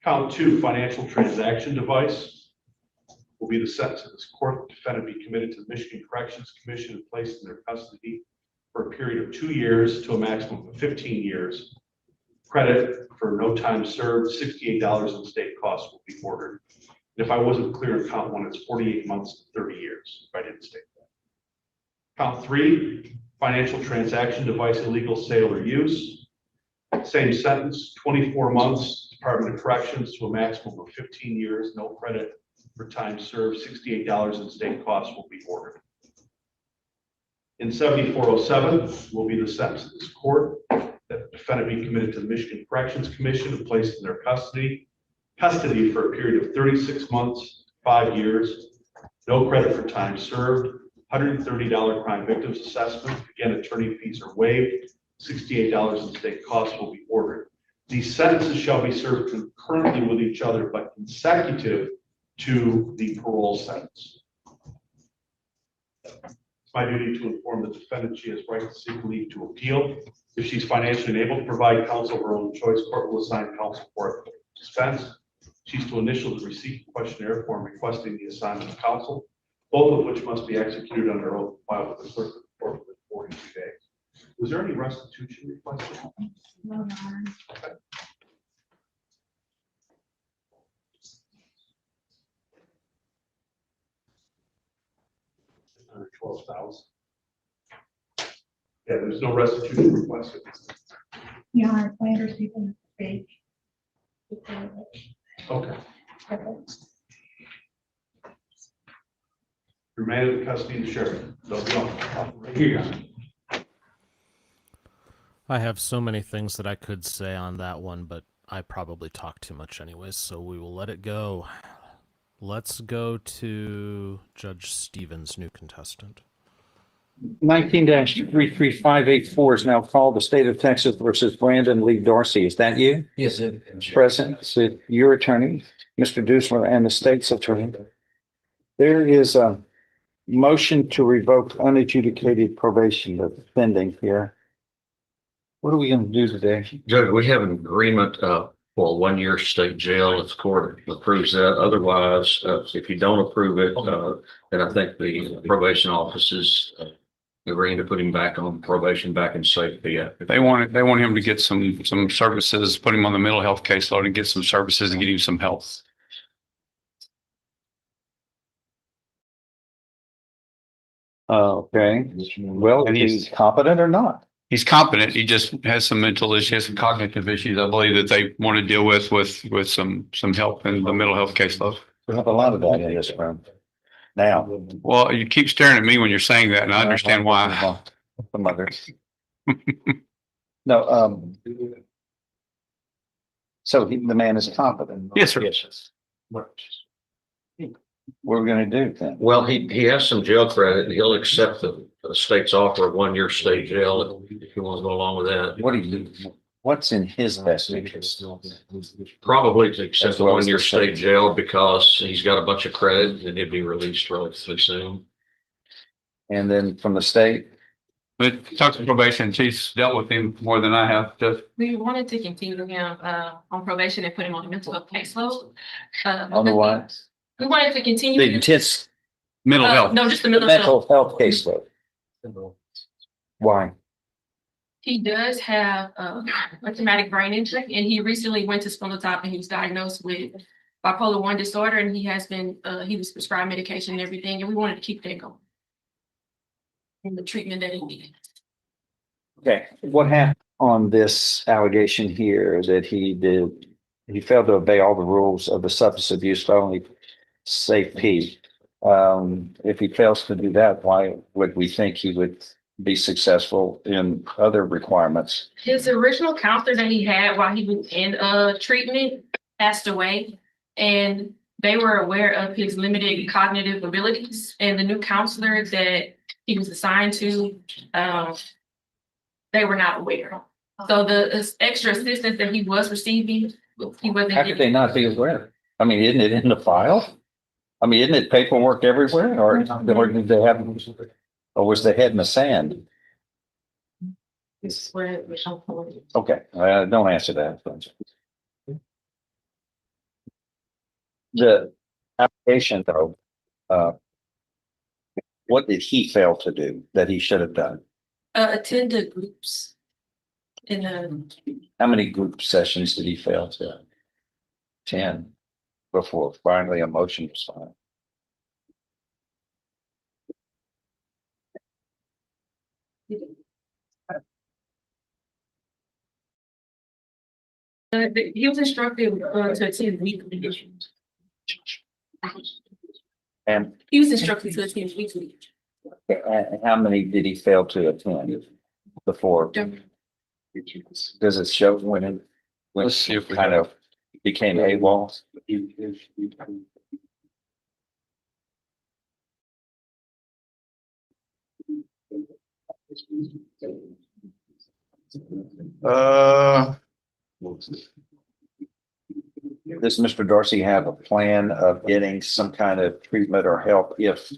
Count 2, financial transaction device will be the sentence of this court. Defendant be committed to the Michigan Corrections Commission and placed in their custody for a period of 2 years to a maximum of 15 years. Credit for no time served, $68 in state costs will be ordered. And if I wasn't clear in count 1, it's 48 months to 30 years, if I didn't state that. Count 3, financial transaction device, illegal sale or use. Same sentence, 24 months, Department of Corrections to a maximum of 15 years, no credit for time served, $68 in state costs will be ordered. In 7407 will be the sentence of this court, that the defendant be committed to the Michigan Corrections Commission and placed in their custody for a period of 36 months, 5 years, no credit for time served, $130 crime victims assessment. Again, attorney fees are waived. $68 in state costs will be ordered. These sentences shall be served concurrently with each other, but consecutive to the parole sentence. It's my duty to inform the defendant she has right to seek leave to appeal. If she's financially unable to provide counsel of her own choice, court will assign counsel for dispense. She's to initial the receipt questionnaire form requesting the assignment of counsel, both of which must be executed under oath filed with the clerk of the court within 42 days. Was there any restitution requested?
No,
Under 12,000. Yeah, there's no restitution requested.
Yeah, our planners people fake.
Okay. Remanded in custody of the sheriff. They'll be on right here.
I have so many things that I could say on that one, but I probably talk too much anyways, so we will let it go. Let's go to Judge Stevens, new contestant.
19-33584 is now called the State of Texas versus Brandon Lee Dorsey. Is that you?
Yes, sir.
Present, is it your attorney, Mr. Dusler, and the state's attorney? There is a motion to revoke unadjudicated probation that's pending here. What are we going to do today?
Judge, we have an agreement for a 1-year state jail if the court approves that. Otherwise, if you don't approve it, then I think the probation office is agreeing to put him back on probation, back in safety.
They want him to get some services, put him on the mental health caseload and get some services and get him some help.
Okay, well,
And
he's competent or not?
He's competent. He just has some mental issues, some cognitive issues, I believe, that they want to deal with some help in the mental health caseload.
We have a lot of that in this room. Now.
Well, you keep staring at me when you're saying that, and I understand why.
Some others. No, so the man is competent.
Yes, sir.
What are we gonna do then?
Well, he has some jail credit and he'll accept the state's offer of 1-year state jail if he wants to go along with that.
What's in his best interest?
Probably to accept the 1-year state jail because he's got a bunch of credit and he'd be released relatively soon.
And then from the state?
But talk to probation. She's dealt with him more than I have. Just
We wanted to continue him on probation and put him on a mental health caseload.
On the what?
We wanted to continue.
The
him-
intense
mental health.
No, just the
the
mental health.
mental health caseload. Why?
He does have a traumatic brain injury, and he recently went to Spindletop and he was diagnosed with bipolar 1 disorder, and he has been he was prescribed medication and everything, and we wanted to keep that going. And the treatment that he needed.
Okay, what happened on this allegation here that he failed to obey all the rules of the substance abuse felony safe P? If he fails to do that, why would we think he would be successful in other requirements?
His original counselor that he had while he was in treatment passed away, and they were aware of his limited cognitive abilities, and the new counselor that he was assigned to, they were not aware. So the extra assistance that he was receiving, he wasn't.
How could they not be aware? I mean, isn't it in the file? I mean, isn't it paperwork everywhere, or did they have, or was the head in the sand? Okay, don't answer that. The application though, what did he fail to do that he should have done?
Attend the groups in
How many group sessions did he fail to? 10 before finally a motion was filed.
he was instructed to attend weekly.
And
He was instructed to attend weekly.
how many did he fail to attend before? Does it show when
Let's see if we
kind
have-
of became AWOL? Does Mr. Dorsey have a plan of getting some kind of treatment or help if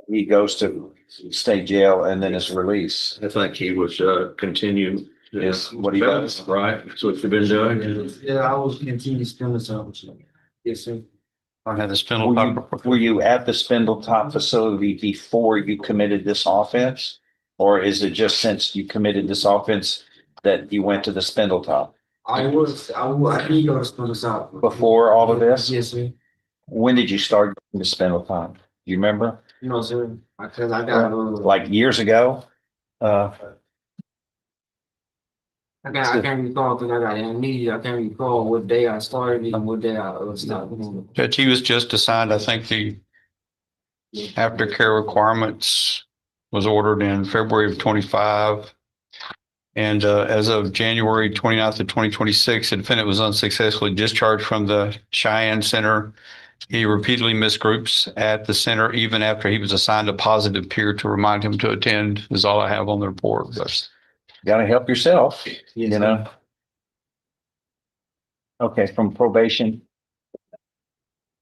he goes to state jail and then is released?
I think he was continue.
Is what he does.
Right, that's what you've been doing.
Yeah, I was continue spending some. Yes, sir.
I had the Spindletop.
Were you at the Spindletop facility before you committed this offense? Or is it just since you committed this offense that you went to the Spindletop?
I did go to spend some.
Before all of this?
Yes, sir.
When did you start going to Spindletop? Do you remember?
No, sir. Because I got
Like years ago?
I can't recall because I got amnesia. I can't recall what day I started and what day I stopped.
Judge, he was just assigned, I think the aftercare requirements was ordered in February of 25. And as of January 29th of 2026, the defendant was unsuccessfully discharged from the Cheyenne Center. He repeatedly missed groups at the center, even after he was assigned a positive peer to remind him to attend, is all I have on the report. But
Gotta help yourself, you know? Okay, from probation.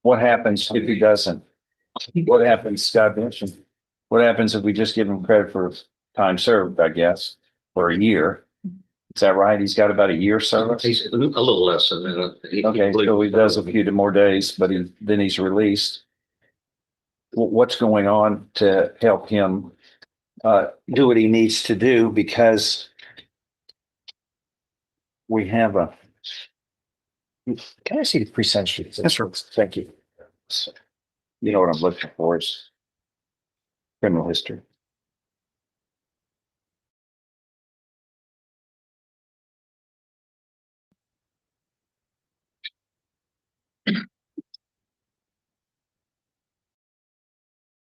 What happens if he doesn't? What happens, Scott mentioned? What happens if we just give him credit for time served, I guess, for a year? Is that right? He's got about a year service?
He's a little less than that.
Okay, so he does a few more days, but then he's released. What's going on to help him do what he needs to do? Because we have a, can I see the pre-sentence sheet?
Yes, sir.
Thank you. You know what I'm looking for is criminal history.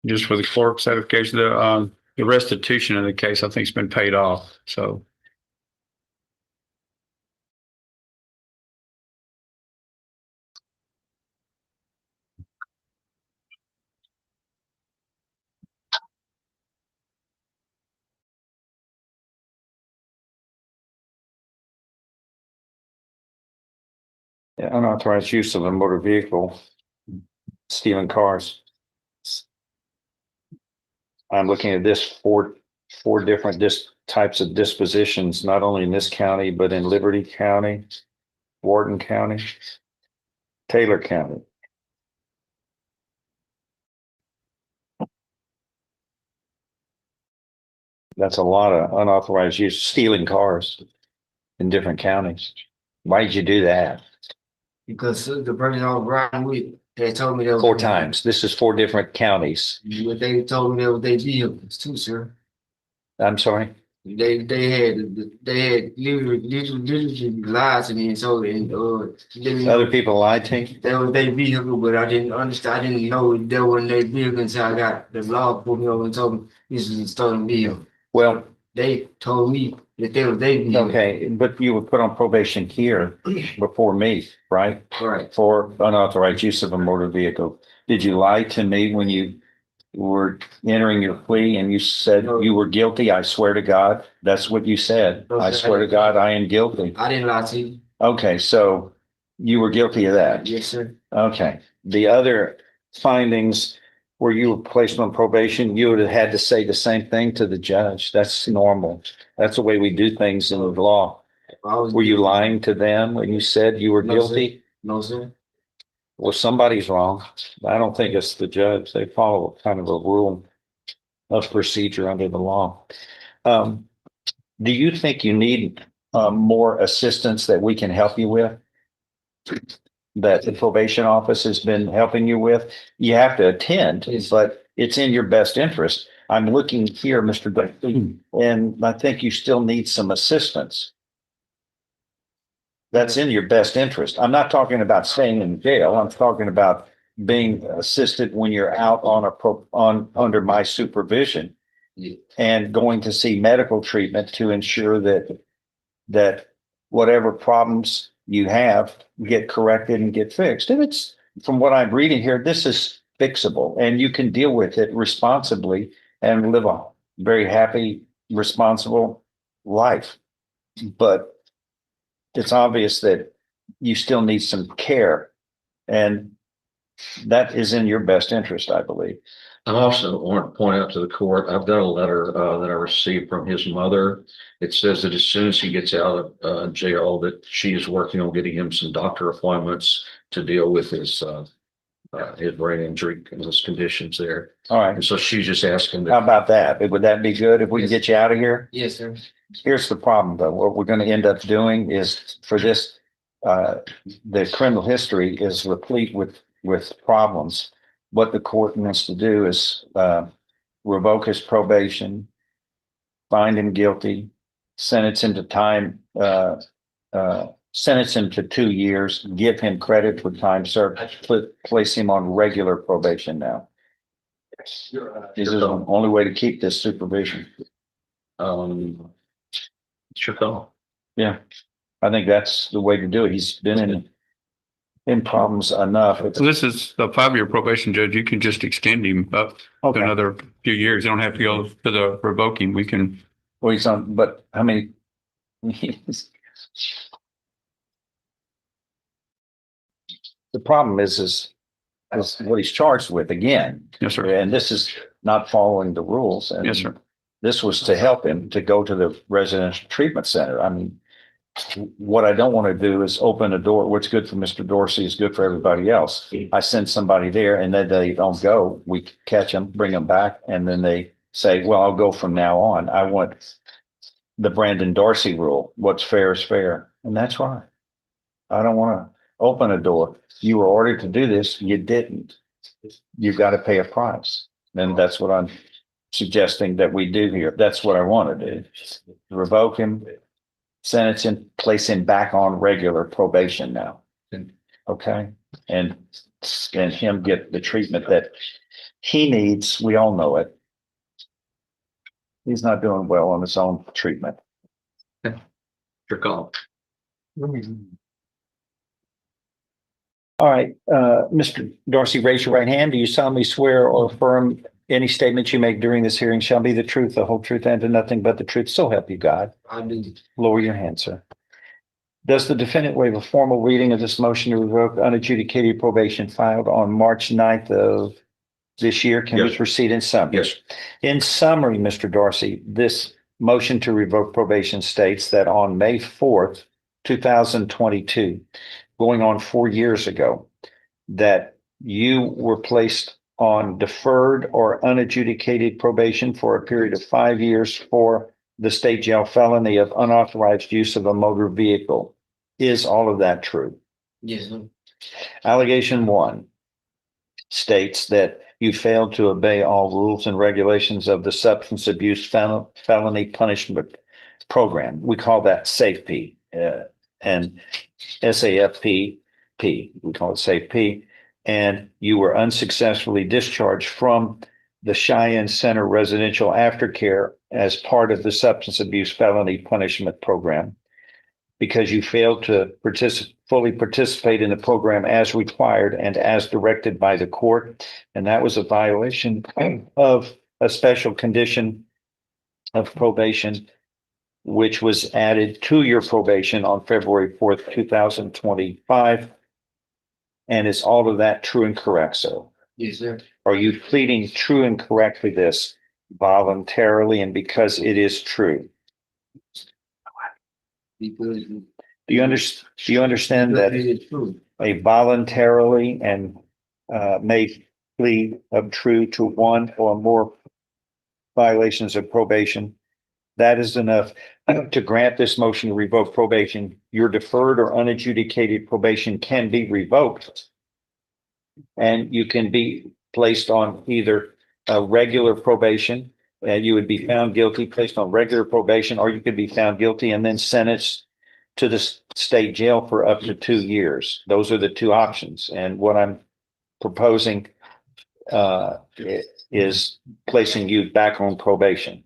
just for the clerk's edification, the restitution in the case, I think, has been paid off. So
Yeah, unauthorized use of a motor vehicle, stealing cars. I'm looking at this four different types of dispositions, not only in this county, but in Liberty County, Wharton County, Taylor County. That's a lot of unauthorized use, stealing cars in different counties. Why'd you do that?
Because the person I was riding with, they told me that.
Four times. This is four different counties.
What they told me that was their vehicles too, sir.
I'm sorry.
They had literally lied to me and so
Other people lied to you?
that was their vehicle, but I didn't understand. I didn't know that wasn't their vehicle until I got the law pulled me over and told me this is a stolen vehicle.
Well,
They told me that they was their vehicle.
okay, but you were put on probation here before me, right?
Right.
For unauthorized use of a motor vehicle. Did you lie to me when you were entering your plea and you said you were guilty? I swear to God, that's what you said.
No,
I
sir,
swear to God, I am guilty.
I didn't lie to you.
Okay, so you were guilty of that.
Yes, sir.
Okay. The other findings where you were placed on probation, you would have had to say the same thing to the judge. That's normal. That's the way we do things in the law. Were you lying to them when you said you were
No, sir.
guilty?
No, sir.
Well, somebody's wrong. I don't think it's the judge. They follow kind of a rule of procedure under the law. Do you think you need more assistance that we can help you with? That the probation office has been helping you with? You have to attend, but it's in your best interest. I'm looking here, Mr. Dudley, and I think you still need some assistance. That's in your best interest. I'm not talking about staying in jail. I'm talking about being assisted when you're out on under my supervision and going to see medical treatment to ensure that whatever problems you have get corrected and get fixed. And it's, from what I'm reading here, this is fixable and you can deal with it responsibly and live a very happy, responsible life. But it's obvious that you still need some care, and that is in your best interest, I believe.
I also want to point out to the court, I've got a letter that I received from his mother. It says that as soon as he gets out of jail, that she is working on getting him some doctor appointments to deal with his brain injury and his conditions there.
All right.
And so she's just asking.
How about that? Would that be good if we can get you out of here?
Yes, sir.
Here's the problem, though. What we're going to end up doing is for this, the criminal history is replete with problems. What the court wants to do is revoke his probation, find him guilty, sentence him to time, sentence him to 2 years, give him credit for time served, place him on regular probation now. This is the only way to keep this supervision.
Sure call.
Yeah, I think that's the way to do it. He's been in problems enough.
So this is a 5-year probation, judge. You can just extend him up to another few years. You don't have to go to the revoking. We can.
Well, he's on, but how many? The problem is what he's charged with again.
Yes, sir.
And this is not following the rules. And
yes, sir.
This was to help him to go to the residential treatment center. I mean, what I don't want to do is open a door. What's good for Mr. Dorsey is good for everybody else. I send somebody there and then they don't go. We catch them, bring them back, and then they say, well, I'll go from now on. I want the Brandon Dorsey rule. What's fair is fair. And that's right. I don't want to open a door. You were ordered to do this. You didn't. You've got to pay a price. And that's what I'm suggesting that we do here. That's what I want to do. Revoke him, sentence him, place him back on regular probation now. Okay. And him get the treatment that he needs. We all know it. He's not doing well on his own treatment.
Your call.
All right, Mr. Dorsey, raise your right hand. Do you solemnly swear or affirm any statement you make during this hearing shall be the truth, the whole truth, and nothing but the truth? So help you God.
I do.
Lower your hand, sir. Does the defendant waive a formal reading of this motion to revoke unadjudicated probation filed on March 9th of this year. Can we
Yes.
proceed in summary?
Yes.
In summary, Mr. Dorsey, this motion to revoke probation states that on May 4th, 2022, going on 4 years ago, that you were placed on deferred or unadjudicated probation for a period of 5 years for the state jail felony of unauthorized use of a motor vehicle. Is all of that true?
Yes, sir.
Allegation 1 states that you failed to obey all rules and regulations of the substance abuse felony punishment program. We call that SAFP, and SAFP, we call it SAFP. And you were unsuccessfully discharged from the Cheyenne Center Residential Aftercare as part of the substance abuse felony punishment program because you failed to fully participate in the program as required and as directed by the court. And that was a violation of a special condition of probation, which was added to your probation on February 4th, 2025. And is all of that true and correct, sir?
Yes, sir.
Are you pleading true and correctly this voluntarily and because it is true?
Because
Do you understand that
it is true.
a voluntarily and made plea of true to one or more violations of probation, that is enough to grant this motion to revoke probation? Your deferred or unadjudicated probation can be revoked. And you can be placed on either a regular probation, you would be found guilty, placed on regular probation, or you could be found guilty and then sentenced to the state jail for up to 2 years. Those are the two options. And what I'm proposing is placing you back on probation.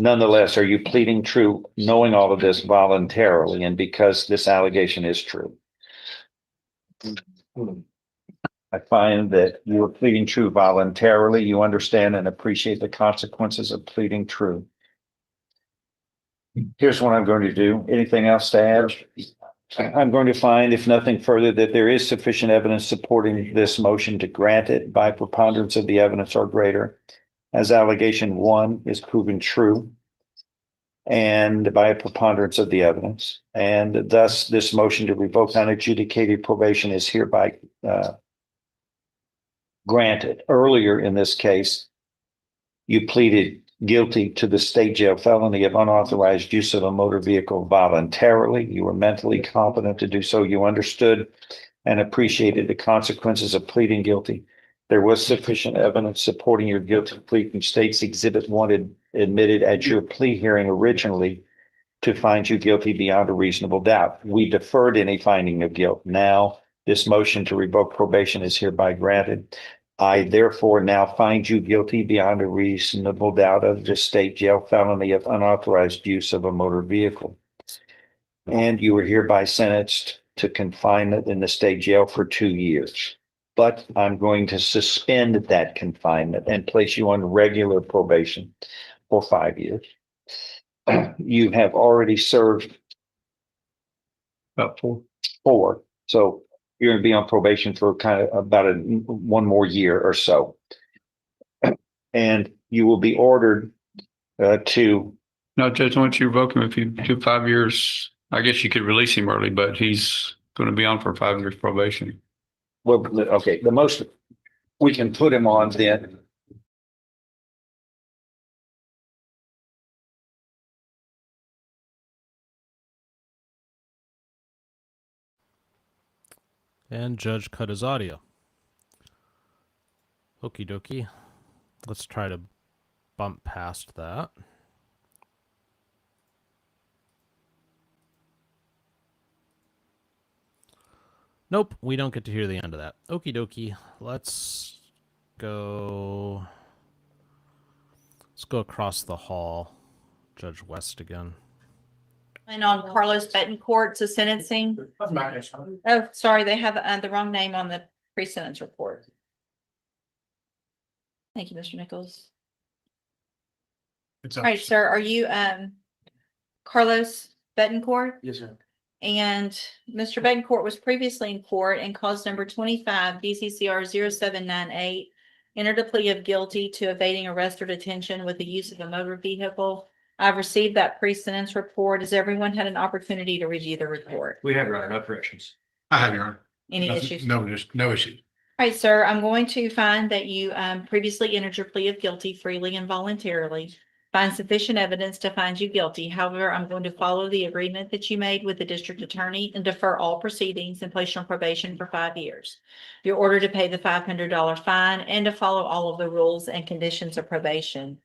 Nonetheless, are you pleading true, knowing all of this voluntarily and because this allegation is true? I find that you are pleading true voluntarily. You understand and appreciate the consequences of pleading true. Here's what I'm going to do. Anything else to add? I'm going to find, if nothing further, that there is sufficient evidence supporting this motion to grant it by preponderance of the evidence or greater, as allegation 1 is proven true and by a preponderance of the evidence. And thus, this motion to revoke unadjudicated probation is hereby granted. Earlier in this case, you pleaded guilty to the state jail felony of unauthorized use of a motor vehicle voluntarily. You were mentally competent to do so. You understood and appreciated the consequences of pleading guilty. There was sufficient evidence supporting your guilty plea from State's Exhibit 1 admitted at your plea hearing originally to find you guilty beyond a reasonable doubt. We deferred any finding of guilt. Now, this motion to revoke probation is hereby granted. I therefore now find you guilty beyond a reasonable doubt of the state jail felony of unauthorized use of a motor vehicle. And you are hereby sentenced to confinement in the state jail for 2 years. But I'm going to suspend that confinement and place you on regular probation for 5 years. You have already served
About 4.
4. So you're going to be on probation for kind of about 1 more year or so. And you will be ordered to.
No, Judge, once you revoke him, if you do 5 years, I guess you could release him early, but he's going to be on for 5 years probation.
Well, okay, the most we can put him on then.
And Judge cut his audio. Okie dokie. Let's try to bump past that. Nope, we don't get to hear the end of that. Okie dokie. Let's go across the hall. Judge West again.
And on Carlos Betancourt to sentencing. Oh, sorry, they have the wrong name on the pre-sentence report. Thank you, Mr. Nichols. All right, sir, are you Carlos Betancourt?
Yes, sir.
And Mr. Betancourt was previously in court and cause number 25 DCCR 0798 entered a plea of guilty to evading arrest or detention with the use of a motor vehicle. I've received that pre-sentence report. Has everyone had an opportunity to review the report?
We have, Your Honor, no corrections.
I have, Your Honor.
Any
Nothing-
issues?
No issue.
All right, sir, I'm going to find that you previously entered your plea of guilty freely and voluntarily. Find sufficient evidence to find you guilty. However, I'm going to follow the agreement that you made with the district attorney and defer all proceedings and place you on probation for 5 years. You're ordered to pay the $500 fine and to follow all of the rules and conditions of probation.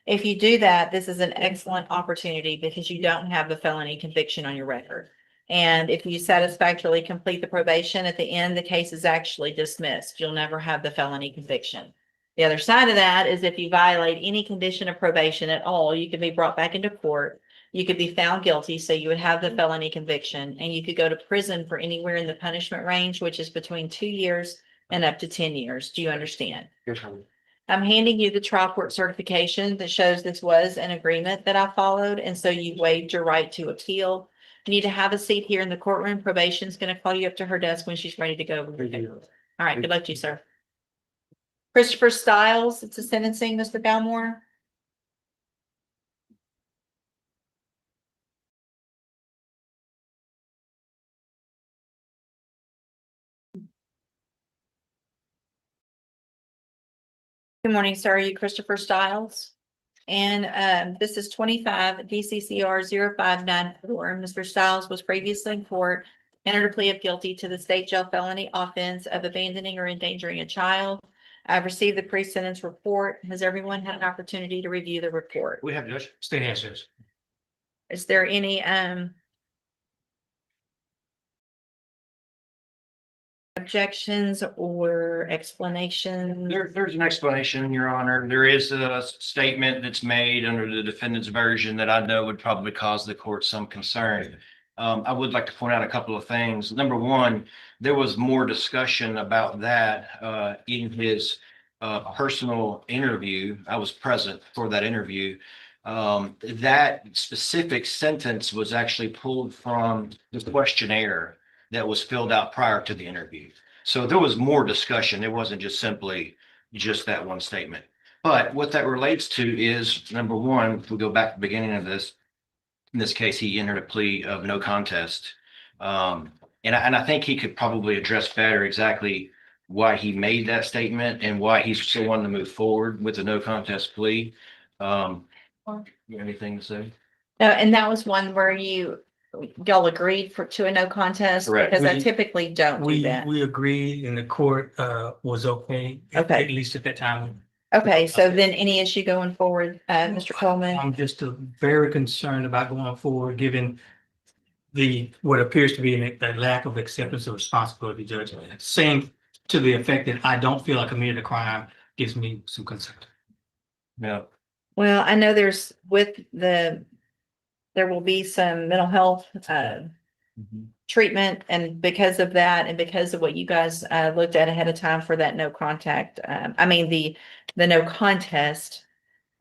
If you do that, this is an excellent opportunity because you don't have the felony conviction on your record. And if you satisfactorily complete the probation, at the end, the case is actually dismissed. You'll never have the felony conviction. The other side of that is if you violate any condition of probation at all, you could be brought back into court. You could be found guilty, so you would have the felony conviction, and you could go to prison for anywhere in the punishment range, which is between 2 years and up to 10 years. Do you understand?
Yes, Your Honor.
I'm handing you the trial court certification that shows this was an agreement that I followed, and so you waived your right to appeal. You need to have a seat here in the courtroom. Probation is going to call you up to her desk when she's ready to go. All right, good luck to you, sir. Christopher Stiles, it's a sentencing, Mr. Galmore. Good morning, sir. Are you Christopher Stiles? And this is 25 DCCR 0594. Mr. Stiles was previously in court, entered a plea of guilty to the state jail felony offense of abandoning or endangering a child. I've received the pre-sentence report. Has everyone had an opportunity to review the report?
We have, Judge. State answers.
Is there any objections or explanations?
There's an explanation, Your Honor. There is a statement that's made under the defendant's version that I know would probably cause the court some concern. I would like to point out a couple of things. Number one, there was more discussion about that in his personal interview. I was present for that interview. That specific sentence was actually pulled from the questionnaire that was filled out prior to the interview. So there was more discussion. It wasn't just simply just that one statement. But what that relates to is, number one, if we go back to the beginning of this, in this case, he entered a plea of no contest. And I think he could probably address better exactly why he made that statement and why he's still wanting to move forward with the no contest plea. You have anything to say?
No, and that was one where y'all agreed to a no contest?
Correct.
Because I typically don't do that.
We agreed and the court was okay.
Okay.
At least at that time.
Okay, so then any issue going forward, Mr. Coleman?
I'm just very concerned about going forward, given what appears to be a lack of acceptance of responsibility, Judge. Saying to the effect that I don't feel I committed a crime gives me some concern.
Yeah.
Well, I know there will be some mental health treatment, and because of that, and because of what you guys looked at ahead of time for that no contact, the no contest.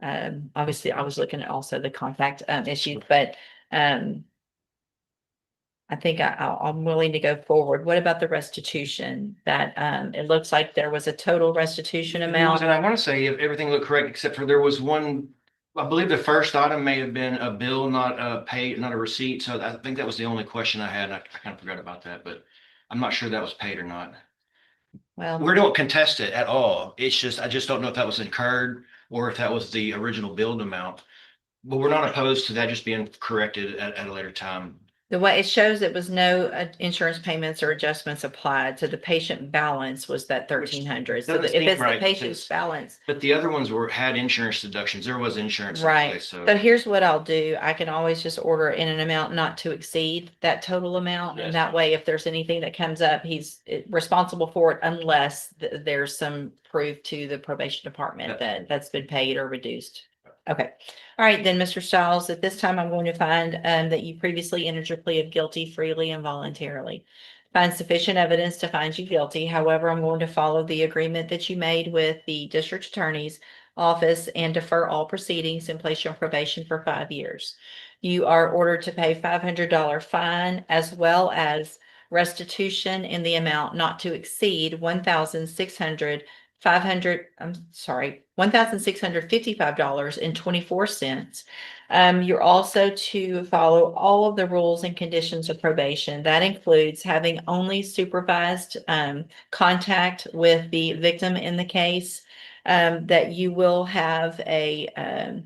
Obviously, I was looking at also the contact issues, but I think I'm willing to go forward. What about the restitution? That it looks like there was a total restitution amount.
And I want to say if everything looked correct, except for there was one, I believe the first item may have been a bill, not a paid, not a receipt. So I think that was the only question I had. I kind of forgot about that, but I'm not sure that was paid or not.
Well,
We don't contest it at all. It's just, I just don't know if that was incurred or if that was the original billed amount. But we're not opposed to that just being corrected at a later time.
the way it shows, it was no insurance payments or adjustments applied. So the patient balance was that 1,300. So
doesn't
if
seem
it's the
right,
patient's
because-
balance.
But the other ones had insurance deductions. There was insurance. in
Right.
place,
So
So
here's what I'll do. I can always just order in an amount not to exceed that total amount. And
Yes.
that way, if there's anything that comes up, he's responsible for it unless there's some proof to the probation department that that's been paid or reduced. Okay. All right, then, Mr. Stiles, at this time, I'm going to find that you previously entered your plea of guilty freely and voluntarily. Find sufficient evidence to find you guilty. However, I'm going to follow the agreement that you made with the district attorney's office and defer all proceedings and place you on probation for 5 years. You are ordered to pay $500 fine as well as restitution in the amount not to exceed $1,655.24. You're also to follow all of the rules and conditions of probation. That includes having only supervised contact with the victim in the case, that you will have a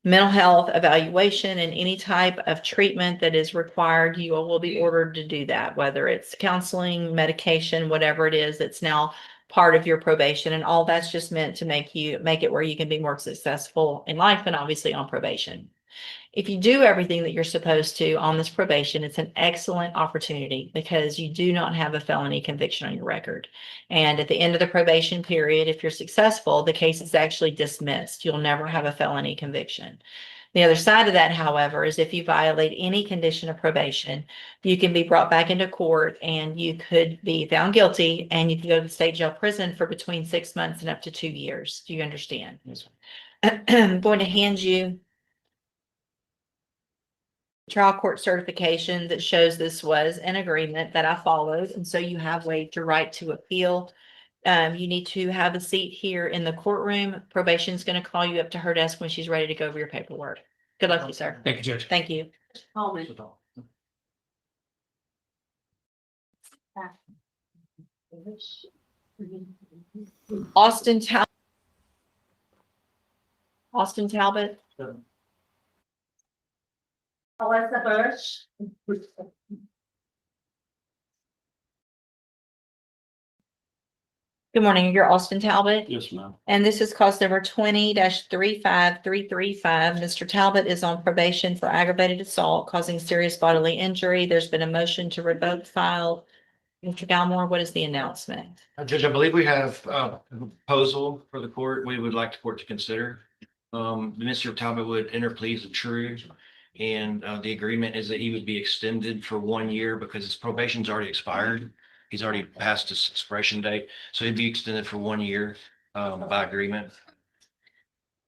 mental health evaluation and any type of treatment that is required. You will be ordered to do that, whether it's counseling, medication, whatever it is that's now part of your probation. And all that's just meant to make it where you can be more successful in life and obviously on probation. If you do everything that you're supposed to on this probation, it's an excellent opportunity because you do not have a felony conviction on your record. And at the end of the probation period, if you're successful, the case is actually dismissed. You'll never have a felony conviction. The other side of that, however, is if you violate any condition of probation, you can be brought back into court and you could be found guilty and you can go to state jail prison for between 6 months and up to 2 years. Do you understand? Yes. I'm going to hand you trial court certification that shows this was an agreement that I followed. And so you have waived your right to appeal. You need to have a seat here in the courtroom. Probation is going to call you up to her desk when she's ready to go over your paperwork. Good luck to you, sir.
Thank you, Judge.
Thank you. Austin Talbot.
Alyssa Bush.
Good morning, you're Austin Talbot.
Yes, ma'am.
And this is cause number 20-35335. Mr. Talbot is on probation for aggravated assault causing serious bodily injury. There's been a motion to revoke filed. Mr. Galmore, what is the announcement?
Judge, I believe we have a proposal for the court. We would like the court to consider. Mr. Talbot would enter pleas of true. And the agreement is that he would be extended for 1 year because his probation's already expired. He's already passed his expiration date. So he'd be extended for 1 year by agreement.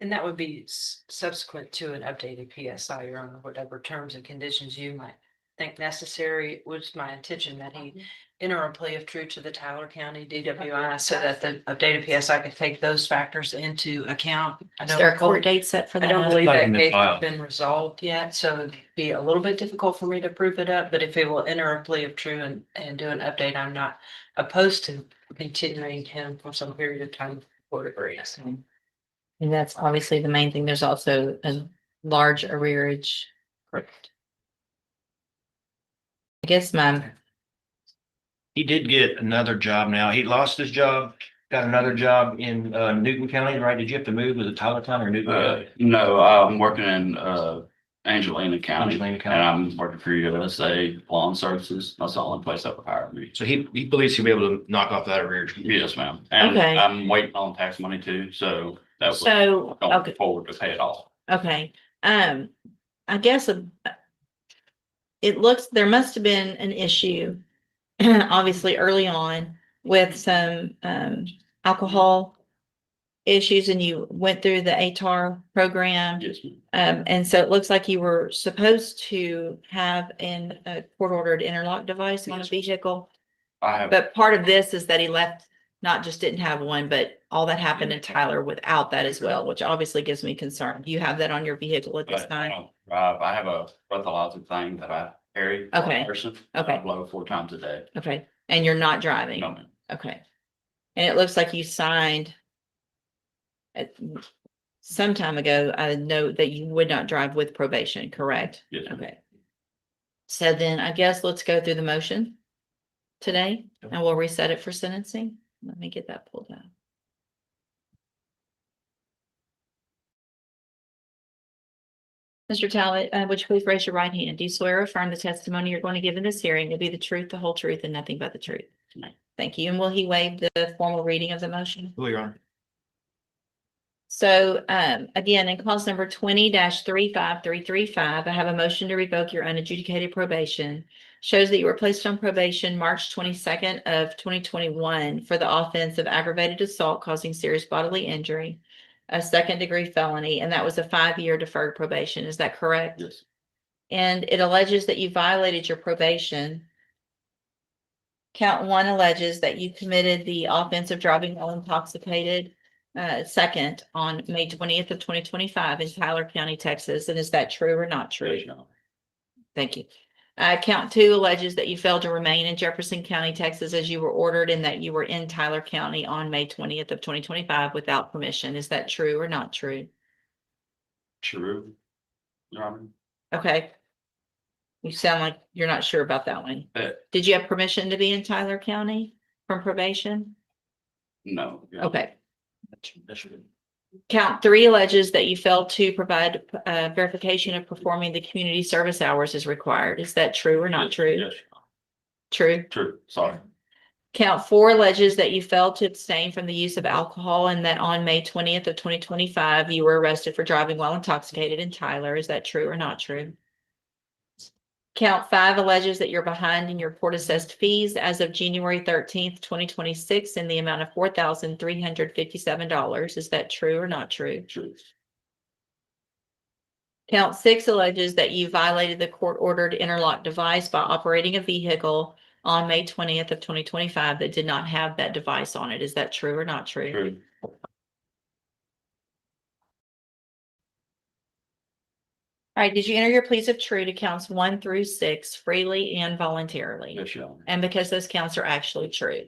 And that would be subsequent to an updated PSI, Your Honor, whatever terms and conditions you might think necessary. It was my intention that he enter a plea of true to the Tyler County DWI so that the updated PSI could take those factors into account.
Is there a court date set for
I
that?
don't believe that case
file.
has been resolved yet, so it'd be a little bit difficult for me to prove it up, but if it will enter a plea of true and do an update, I'm not opposed to continuing him for some period of time. Court agrees.
And that's obviously the main thing. There's also a large arrearage. Correct. I guess
He did get another job now. He lost his job, got another job in Newton County, right? Did you have to move? Was it Tyler County or Newton County?
No, I'm working in Angelina County.
Angelina County.
And I'm working for USA Lawn Services. That's the only place that would hire me.
So he believes he'll be able to knock off that arrears.
Yes, ma'am. And
Okay.
I'm waiting on tax money too, so that was
so,
going
okay,
forward to pay it off.
okay. I guess it looks, there must have been an issue, obviously early on with some alcohol issues and you went through the ATAR program.
Yes, ma'am.
And so it looks like you were supposed to have a court-ordered interlock device on a vehicle.
I have,
But part of this is that he left, not just didn't have one, but all that happened in Tyler without that as well, which obviously gives me concern. Do you have that on your vehicle at this
but I
time?
don't drive. I have a breathalyzer thing that I carry. for a
Okay.
person.
Okay.
I blow 4 times a day.
Okay, and you're not driving?
No, ma'am.
Okay. And it looks like you signed some time ago, a note that you would not drive with probation, correct?
Yes, ma'am.
Okay. So then I guess let's go through the motion today and we'll reset it for sentencing. Let me get that pulled out. Mr. Talbot, would you please raise your right hand? Do you swear or affirm the testimony you're going to give in this hearing to be the truth, the whole truth, and nothing but the truth? Thank you. And will he waive the formal reading of the motion?
Will, Your Honor.
So again, in clause number 20-35335, I have a motion to revoke your unadjudicated probation. Shows that you were placed on probation March 22nd of 2021 for the offense of aggravated assault causing serious bodily injury, a second-degree felony, and that was a 5-year deferred probation. Is that correct?
Yes.
and it alleges that you violated your probation. Count one alleges that you committed the offense of driving while intoxicated, second on May 20th of 2025 in Tyler County, Texas. And is that true or not true?
Yes, Your Honor.
Thank you. Count two alleges that you failed to remain in Jefferson County, Texas, as you were ordered, and that you were in Tyler County on May 20th of 2025 without permission. Is that true or not true?
True, Your Honor.
Okay. You sound like you're not sure about that one.
Uh,
Did you have permission to be in Tyler County from probation?
No. Your Honor.
Okay.
That should-
Count three alleges that you failed to provide verification of performing the community service hours as required. Is that true or not true?
Yes, Your Honor.
True.
True, sorry.
Count four alleges that you failed to abstain from the use of alcohol and that on May 20th of 2025, you were arrested for driving while intoxicated in Tyler. Is that true or not true? Count five alleges that you're behind in your court assessed fees as of January 13th, 2026 in the amount of $4,357. Is that true or not true?
True.
Count six alleges that you violated the court-ordered interlock device by operating a vehicle on May 20th of 2025 that did not have that device on it. Is that true or not true?
True.
All right, did you enter your pleas of true to counts 1 through 6 freely and voluntarily?
Yes, Your Honor.
And because those counts are actually true.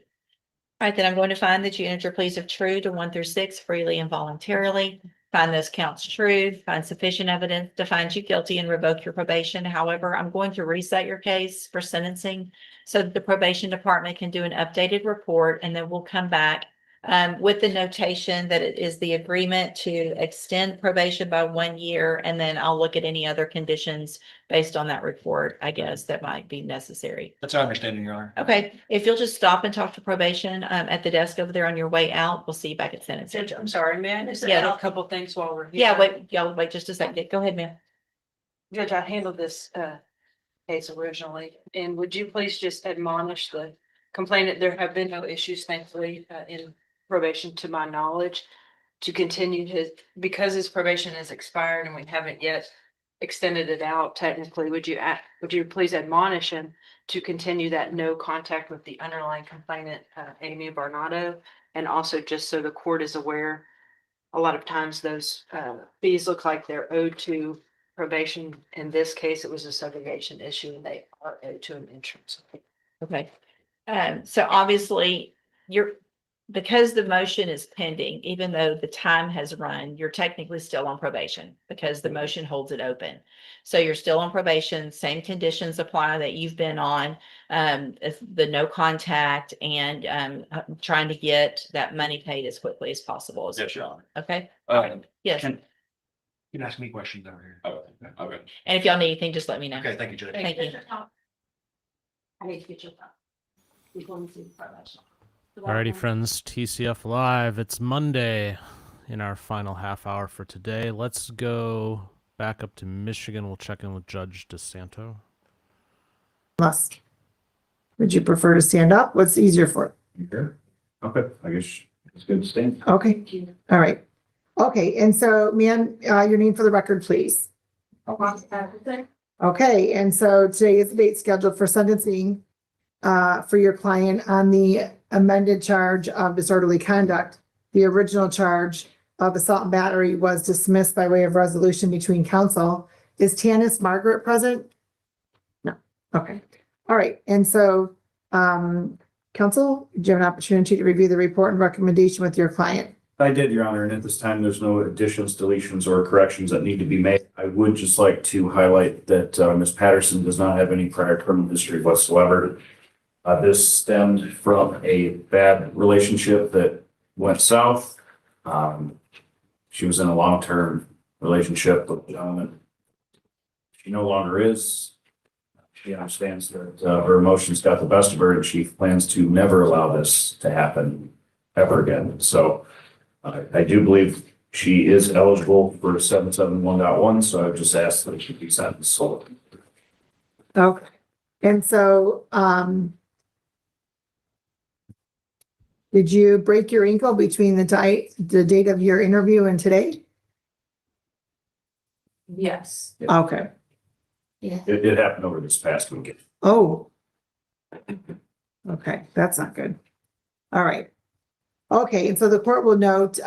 All right, then I'm going to find that you entered your pleas of true to 1 through 6 freely and voluntarily. Find those counts true, find sufficient evidence to find you guilty and revoke your probation. However, I'm going to reset your case for sentencing so that the probation department can do an updated report, and then we'll come back with the notation that it is the agreement to extend probation by 1 year, and then I'll look at any other conditions based on that report, I guess, that might be necessary.
That's our understanding, Your Honor.
Okay, if you'll just stop and talk to probation at the desk over there on your way out, we'll see you back at sentencing.
Judge, I'm sorry, may I just
Yeah.
add a couple things while we're here?
Yeah, wait just a second. Go ahead, ma'am.
Judge, I handled this case originally, and would you please just admonish the complainant, there have been no issues thankfully in probation to my knowledge, to continue because his probation has expired and we haven't yet extended it out technically, would you please admonish him to continue that no contact with the underlying complainant, Amy Barnado, and also just so the court is aware, a lot of times those fees look like they're owed to probation. In this case, it was a subrogation issue and they are owed to an insurance.
Okay. So obviously because the motion is pending, even though the time has run, you're technically still on probation because the motion holds it open. So you're still on probation, same conditions apply that you've been on, the no contact and trying to get that money paid as quickly as possible.
Yes, Your Honor.
Okay. Yes.
You can ask me questions over here.
Okay.
And if y'all need anything, just let me know.
Okay, thank you, Judge.
Thank you.
I need to get your thought. Before we see the probation.
Alrighty, friends, TCF Live. It's Monday in our final half hour for today. Let's go back up to Michigan. We'll check in with Judge DeSanto.
Would you prefer to stand up? What's easier for
Sure. Okay, I guess it's good to stand.
you? Okay, all right. Okay, and so, ma'am, your name for the record, please. Okay, and so today is the date scheduled for sentencing for your client on the amended charge of disorderly conduct. The original charge of assault and battery was dismissed by way of resolution between counsel. Is Tanis Margaret present? No. Okay. All right. And so, counsel, do you have an opportunity to review the report and recommendation with your client?
I did, Your Honor, and at this time, there's no additions, deletions, or corrections that need to be made. I would just like to highlight that Ms. Patterson does not have any prior criminal history whatsoever. This stemmed from a bad relationship that went south. She was in a long-term relationship with a gentleman. She no longer is. She understands that her emotions got the best of her, and she plans to never allow this to happen ever again. So I do believe she is eligible for 771.1, so I would just ask that she be sentenced.
Okay. And so, did you break your ankle between the date of your interview and today?
Yes.
Okay.
Yeah.
It happened over this past weekend.
Oh. Okay, that's not good. All right. Okay, and so the court will note,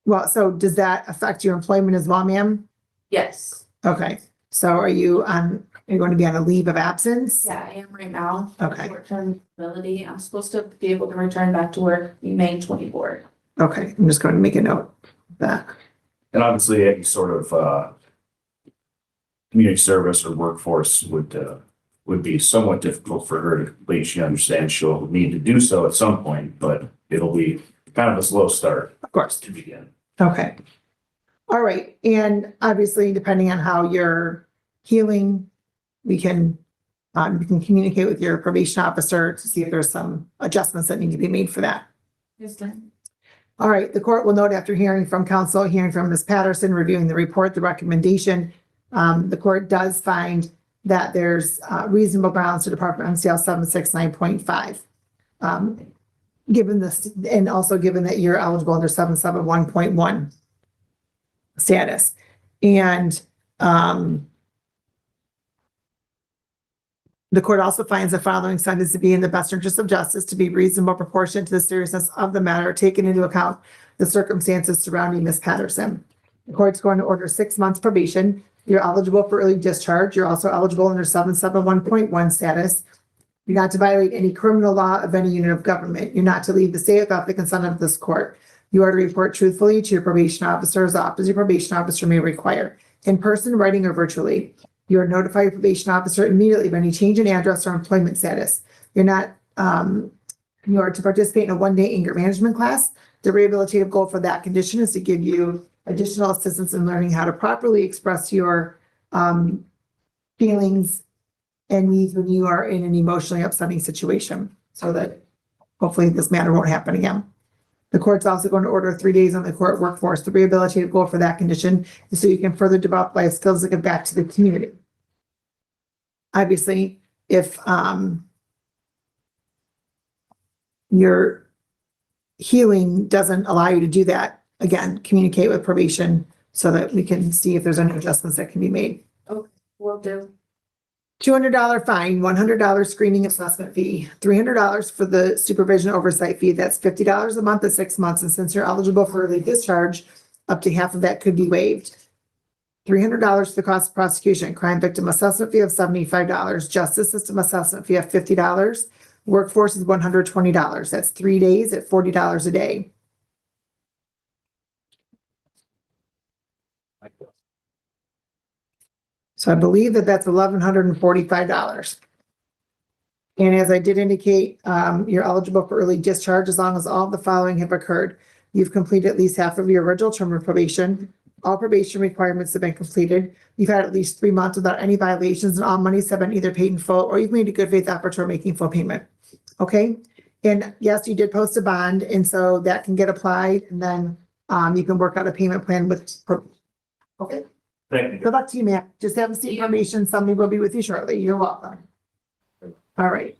well, so does that affect your employment as well, ma'am?
Yes.
Okay, so are you going to be on a leave of absence?
Yeah, I am right now.
Okay.
Short-term disability. I'm supposed to be able to return back to work May 24th.
Okay, I'm just going to make a note of that.
And obviously, any sort of community service or workforce would be somewhat difficult for her to complete. She understands she'll need to do so at some point, but it'll be kind of a slow start.
Of course.
To begin.
Okay. All right, and obviously, depending on how you're healing, we can communicate with your probation officer to see if there's some adjustments that need to be made for that.
Yes, ma'am.
All right, the court will note after hearing from counsel, hearing from Ms. Patterson, reviewing the report, the recommendation, the court does find that there's reasonable grounds to depart from MCL 769.5. Given this, and also given that you're eligible under 771.1 status. And the court also finds the following sentence to be in the best interest of justice, to be reasonable proportion to the seriousness of the matter, taking into account the circumstances surrounding Ms. Patterson. The court's going to order 6 months probation. You're eligible for early discharge. You're also eligible under 771.1 status. You're not to violate any criminal law of any unit of government. You're not to leave the state without the consent of this court. You are to report truthfully to your probation officer as often as your probation officer may require, in person, writing, or virtually. You are to notify your probation officer immediately of any change in address or employment status. You are to participate in a one-day anger management class. The rehabilitative goal for that condition is to give you additional assistance in learning how to properly express your feelings and needs when you are in an emotionally upsetting situation, so that hopefully this matter won't happen again. The court's also going to order 3 days on the court workforce. The rehabilitative goal for that condition is so you can further develop life skills that give back to the community. Obviously, if your healing doesn't allow you to do that, again, communicate with probation so that we can see if there's any adjustments that can be made.
Okay, will do.
$200 fine, $100 screening assessment fee, $300 for the supervision oversight fee. That's $50 a month at 6 months. And since you're eligible for early discharge, up to half of that could be waived. $300 for the cost of prosecution, crime victim assessment fee of $75, justice system assessment fee of $50, workforce is $120. That's 3 days at $40 a day. So I believe that that's $1,145. And as I did indicate, you're eligible for early discharge as long as all the following have occurred. You've completed at least half of your original term of probation. All probation requirements have been completed. You've had at least 3 months without any violations, and all monies have been either paid in full or you've made a good faith effort toward making full payment. Okay? And yes, you did post a bond, and so that can get applied, and then you can work out a payment plan with. Okay?
Thank you.
Good luck to you, ma'am. Just have the information. Somebody will be with you shortly. You're welcome. All right.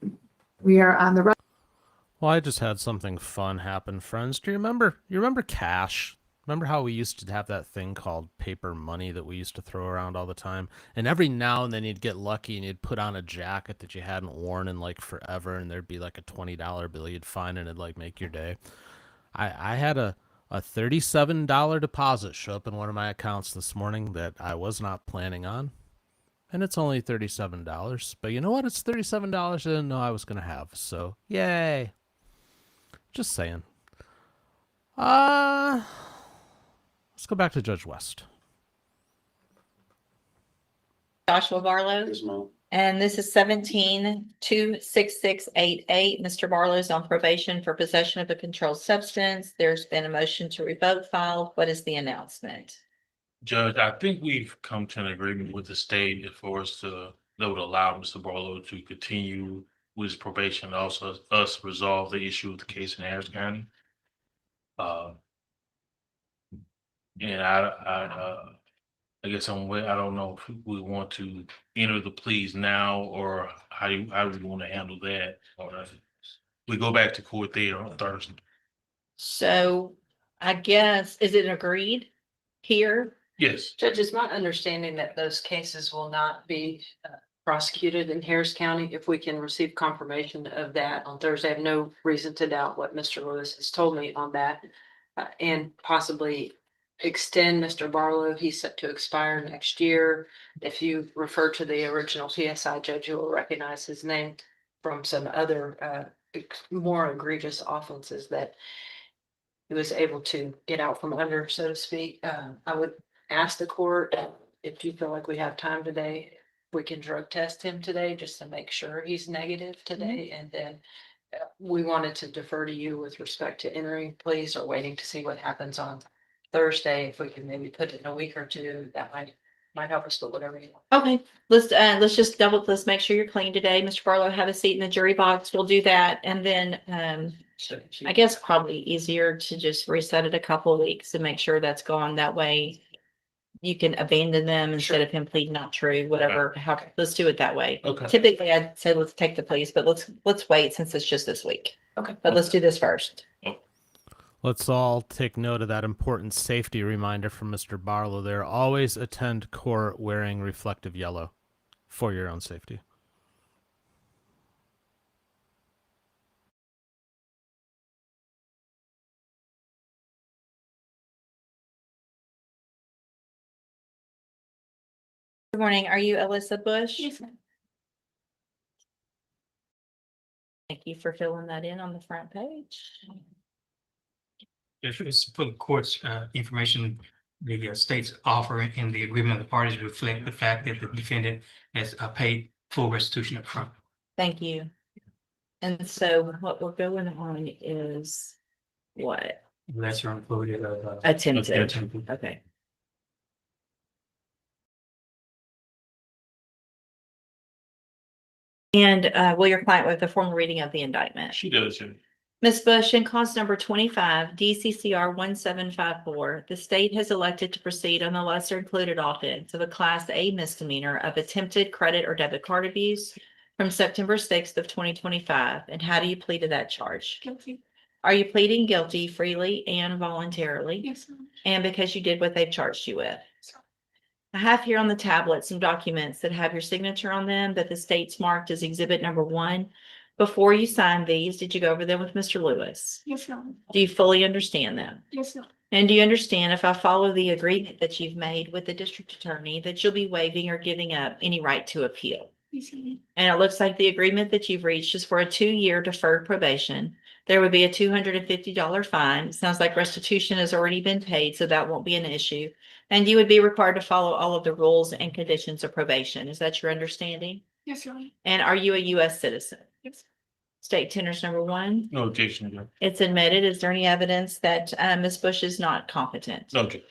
We are on the right.
Well, I just had something fun happen, friends. Do you remember cash? Remember how we used to have that thing called paper money that we used to throw around all the time? And every now and then you'd get lucky and you'd put on a jacket that you hadn't worn in like forever, and there'd be like a $20 bill you'd find, and it'd like make your day. I had a $37 deposit show up in one of my accounts this morning that I was not planning on. And it's only $37. But you know what? It's $37 I didn't know I was going to have. So, yay. Just saying. Let's go back to Judge West.
Joshua Barlow. And this is 17-26688. Mr. Barlow's on probation for possession of a controlled substance. There's been a motion to revoke filed. What is the announcement?
Judge, I think we've come to an agreement with the state for us that would allow Mr. Barlow to continue with his probation, and also us resolve the issue of the case in Harris County. And I guess I don't know if we want to enter the pleas now, or how do we want to handle that? Or we go back to court there on Thursday.
So I guess, is it agreed here
Yes.
Judge, it's my understanding that those cases will not be prosecuted in Harris County. If we can receive confirmation of that on Thursday, I have no reason to doubt what Mr. Lewis has told me on that. And possibly extend Mr. Barlow. He's set to expire next year. If you refer to the original PSI, Judge, you will recognize his name from some other more egregious offenses that he was able to get out from under, so to speak. I would ask the court if you feel like we have time today, we can drug test him today just to make sure he's negative today. And then we wanted to defer to you with respect to entering pleas or waiting to see what happens on Thursday. If we can maybe put it in a week or two, that might help us, but whatever you want.
Okay, let's make sure you're clean today. Mr. Barlow, have a seat in the jury box. We'll do that. And then I guess probably easier to just reset it a couple of weeks and make sure that's gone. That way you can abandon them instead of him pleading not true, whatever. Let's do it that way.
Okay.
Typically I'd say let's take the pleas, but let's wait since it's just this week.
Okay.
But let's do this first.
Let's all take note of that important safety reminder from Mr. Barlow there. Always attend court wearing reflective yellow for your own safety.
Good morning. Are you Alyssa Bush?
Yes, ma'am.
Thank you for filling that in on the front page.
It's for the court's information. The state's offer in the agreement of the parties reflect the fact that the defendant has paid full restitution up front.
Thank you. And so what we're going on is what?
Lesser included of
Attempted. Okay. And will your client waive the formal reading of the indictment?
She does.
Ms. Bush, in cause number 25, DCCR 1754, the state has elected to proceed on the lesser included offense of a Class A misdemeanor of attempted credit or debit card abuse from September 6th of 2025. And how do you plead to that charge?
Guilty.
Are you pleading guilty freely and voluntarily?
Yes, ma'am.
And because you did what they've charged you with? I have here on the tablet some documents that have your signature on them that the state's marked as exhibit number 1. Before you signed these, did you go over them with Mr. Lewis?
Yes, ma'am.
Do you fully understand them?
Yes, ma'am.
And do you understand if I follow the agreement that you've made with the district attorney that you'll be waiving or giving up any right to appeal?
Yes, ma'am.
And it looks like the agreement that you've reached is for a 2-year deferred probation. There would be a $250 fine. It sounds like restitution has already been paid, so that won't be an issue. And you would be required to follow all of the rules and conditions of probation. Is that your understanding?
Yes, ma'am.
And are you a U.S. citizen?
Yes.
State tenders number 1.
No objection.
It's admitted. Is there any evidence that Ms. Bush is not competent?
No objection.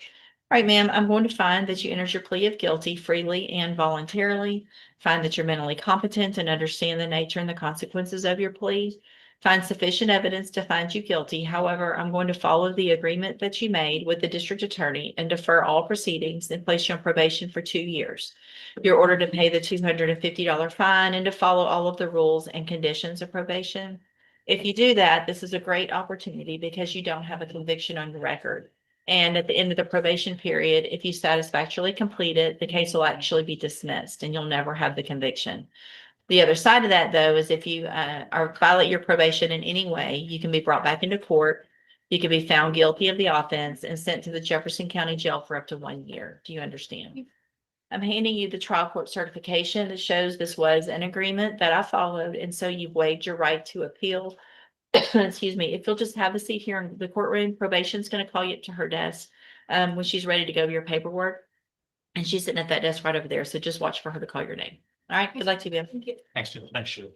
All right, ma'am, I'm going to find that you entered your plea of guilty freely and voluntarily. Find that you're mentally competent and understand the nature and the consequences of your plea. Find sufficient evidence to find you guilty. However, I'm going to follow the agreement that you made with the district attorney and defer all proceedings and place you on probation for 2 years. You're ordered to pay the $250 fine and to follow all of the rules and conditions of probation. If you do that, this is a great opportunity because you don't have a conviction on your record. And at the end of the probation period, if you satisfactorily complete it, the case will actually be dismissed and you'll never have the conviction. The other side of that, though, is if you violate your probation in any way, you can be brought back into court. You can be found guilty of the offense and sent to the Jefferson County Jail for up to 1 year. Do you understand? I'm handing you the trial court certification that shows this was an agreement that I followed, and so you've waived your right to appeal. Excuse me. If you'll just have a seat here in the courtroom, probation's going to call you up to her desk when she's ready to go over your paperwork. And she's sitting at that desk right over there. So just watch for her to call your name. All right. Good luck to you, Ben.
Thanks, Judge.
Thanks, Judge.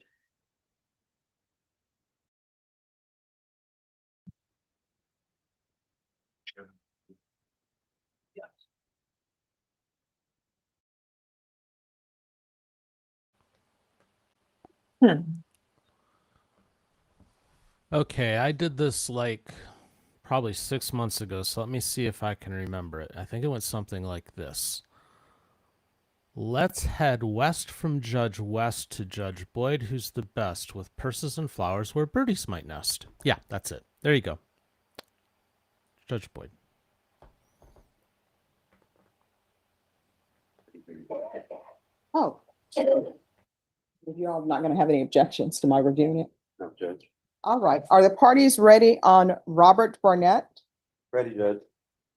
Okay, I did this like probably 6 months ago, so let me see if I can remember it. I think it went something like this. Let's head west from Judge West to Judge Boyd, who's the best, with purses and flowers where birdies might nest. Yeah, that's it. There you go. Judge Boyd.
Oh. You all not gonna have any objections to my reviewing it?
No, Judge.
All right, are the parties ready on Robert Barnett?
Ready, Judge.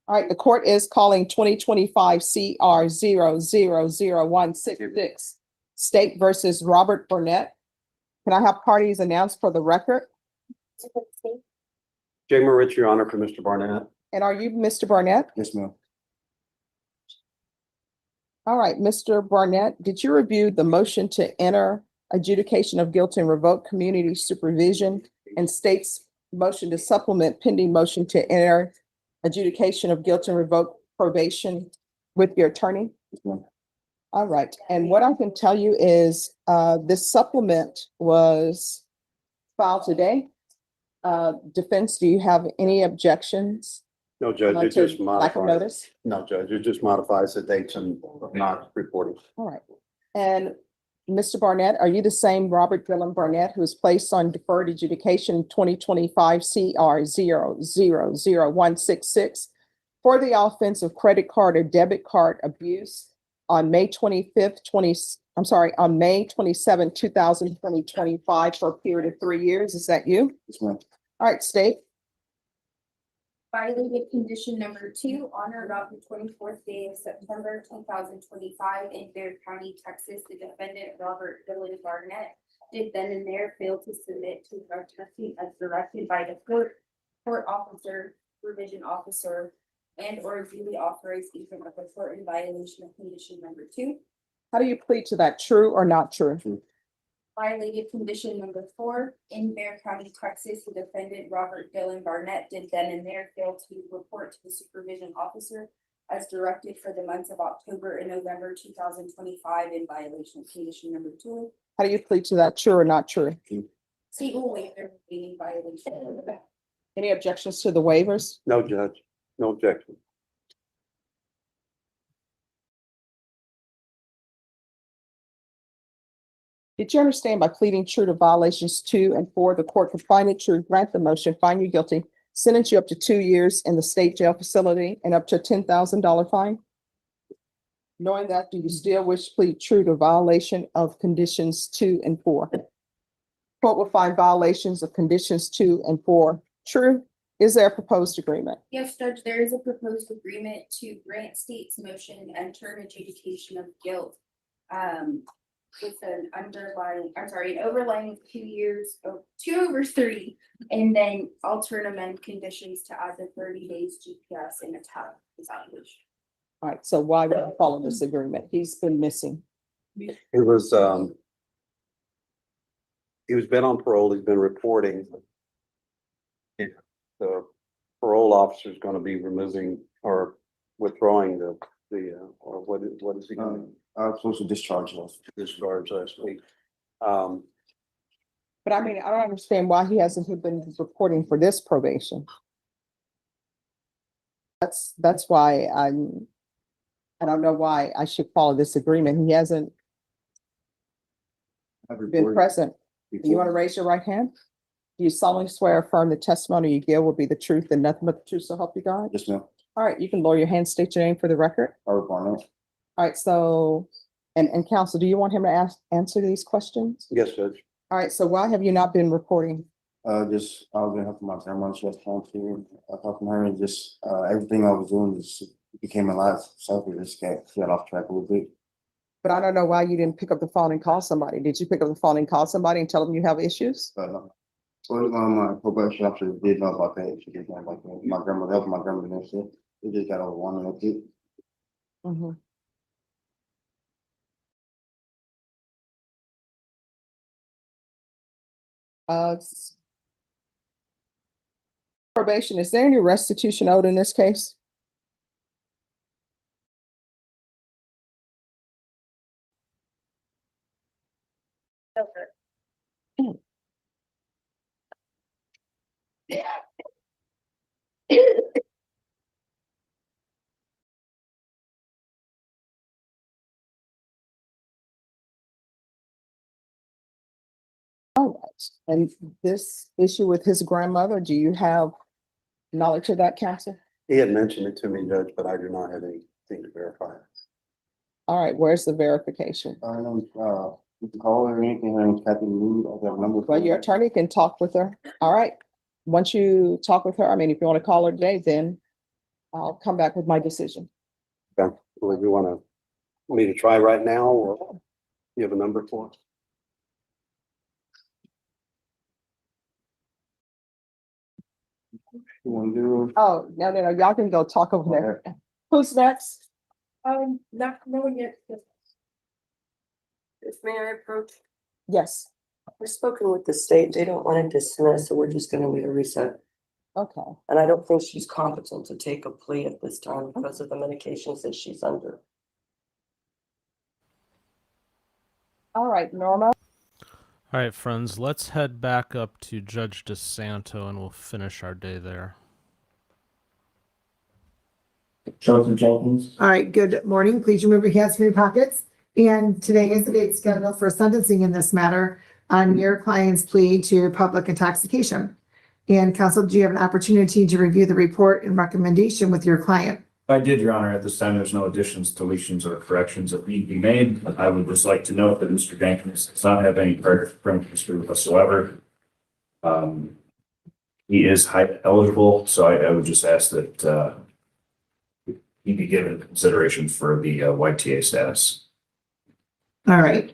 All right, the court is calling 2025 CR 0000166 State versus Robert Barnett. Can I have parties announced for the record?
Jay Moritz, Your Honor, for Mr. Barnett.
And are you Mr. Barnett?
Yes, ma'am.
All right, Mr. Barnett, did you review the motion to enter adjudication of guilt and revoke community supervision and state's motion to supplement pending motion to enter adjudication of guilt and revoke probation with your attorney? All right, and what I can tell you is this supplement was filed today. Defense, do you have any objections?
No, Judge, it
To
just
lack of
modifies.
notice?
No, Judge, it just modifies the dates and not reporting.
All right. And Mr. Barnett, are you the same Robert Dillon Barnett who was placed on deferred adjudication 2025 CR 0000166 for the offense of credit card or debit card abuse on May 25th, on May 27, 2025 for a period of 3 years? Is that you?
Yes, ma'am.
All right, state.
Violated condition number 2 on or about the 24th day of September 2025 in Bear County, Texas. The defendant, Robert Dillon Barnett, did then and there fail to submit to drug testing as directed by the court officer, supervision officer, and or duly authorized agent of the court in violation of condition number 2.
How do you plead to that? True or not true?
Violated condition number 4 in Bear County, Texas. The defendant, Robert Dillon Barnett, did then and there fail to report to the supervision officer as directed for the months of October and November 2025 in violation of condition number 2.
How do you plead to that? True or not true?
State will waive their remaining violation.
Any objections to the waivers?
No, Judge, no objection.
Did you understand by pleading true to violations 2 and 4, the court can find it true, grant the motion, find you guilty, sentence you up to 2 years in the state jail facility and up to a $10,000 fine? Knowing that, do you still wish to plead true to violation of conditions 2 and 4? Court will find violations of conditions 2 and 4 true. Is there a proposed agreement?
Yes, Judge, there is a proposed agreement to grant state's motion and term adjudication of guilt. With an overlaying of 2 years, 2 over 3, and then alternate amend conditions to add the 30 days GPS and a tab evaluation.
All right, so why would I follow this agreement? He's been missing.
It was, he's been on parole, he's been reporting. The parole officer is going to be removing or withdrawing or what is he going to?
I was supposed to discharge last
week.
But I mean, I don't understand why he hasn't been reporting for this probation. That's why I don't know why I should follow this agreement. He hasn't been present. You want to raise your right hand? Do you solemnly swear or affirm the testimony you give will be the truth and nothing but the truth, so help you God?
Yes, ma'am.
All right, you can lower your hand, state your name for the record.
Robert Barnett.
All right, so, and counsel, do you want him to answer these questions?
Yes, Judge.
All right, so why have you not been reporting?
Just, I was been helping my grandma, she was home here. I talked to her and just, everything I was doing just became a lot. So I just got off track a little bit.
But I don't know why you didn't pick up the phone and call somebody. Did you pick up the phone and call somebody and tell them you have issues?
Well, my probation officer did know about that. She did know about that. My grandmother, helping my grandmother and shit. It just got overwhelming with it.
Mm-hmm. Probation, is there any restitution owed in this case? All right, and this issue with his grandmother, do you have knowledge of that, counsel?
He had mentioned it to me, Judge, but I do not have anything to verify.
All right, where's the verification?
I know, you can call her or anything, and Kathy Lee, I got a number.
Well, your attorney can talk with her. All right. Once you talk with her, I mean, if you want to call her today, then I'll come back with my decision.
Okay, would you want me to try right now, or you have a number for us?
You want to do?
Oh, no, y'all can go talk over there. Who's next?
Not knowing yet. If may I approach?
Yes.
We've spoken with the state. They don't want to dismiss, so we're just gonna need a reset.
Okay.
And I don't think she's competent to take a plea at this time because of the medications that she's under.
All right, Norma.
All right, friends, let's head back up to Judge DeSanto and we'll finish our day there.
Joseph Jenkins.
All right, good morning. Please remove your hands from your pockets. And today is the date scheduled for sentencing in this matter on your client's plea to public intoxication. And counsel, do you have an opportunity to review the report and recommendation with your client?
I did, Your Honor. At this time, there's no additions, deletions, or corrections that need to be made. I would just like to note that Mr. Jenkins does not have any prior criminal history whatsoever. He is height eligible, so I would just ask that he be given consideration for the YTA status.
All right.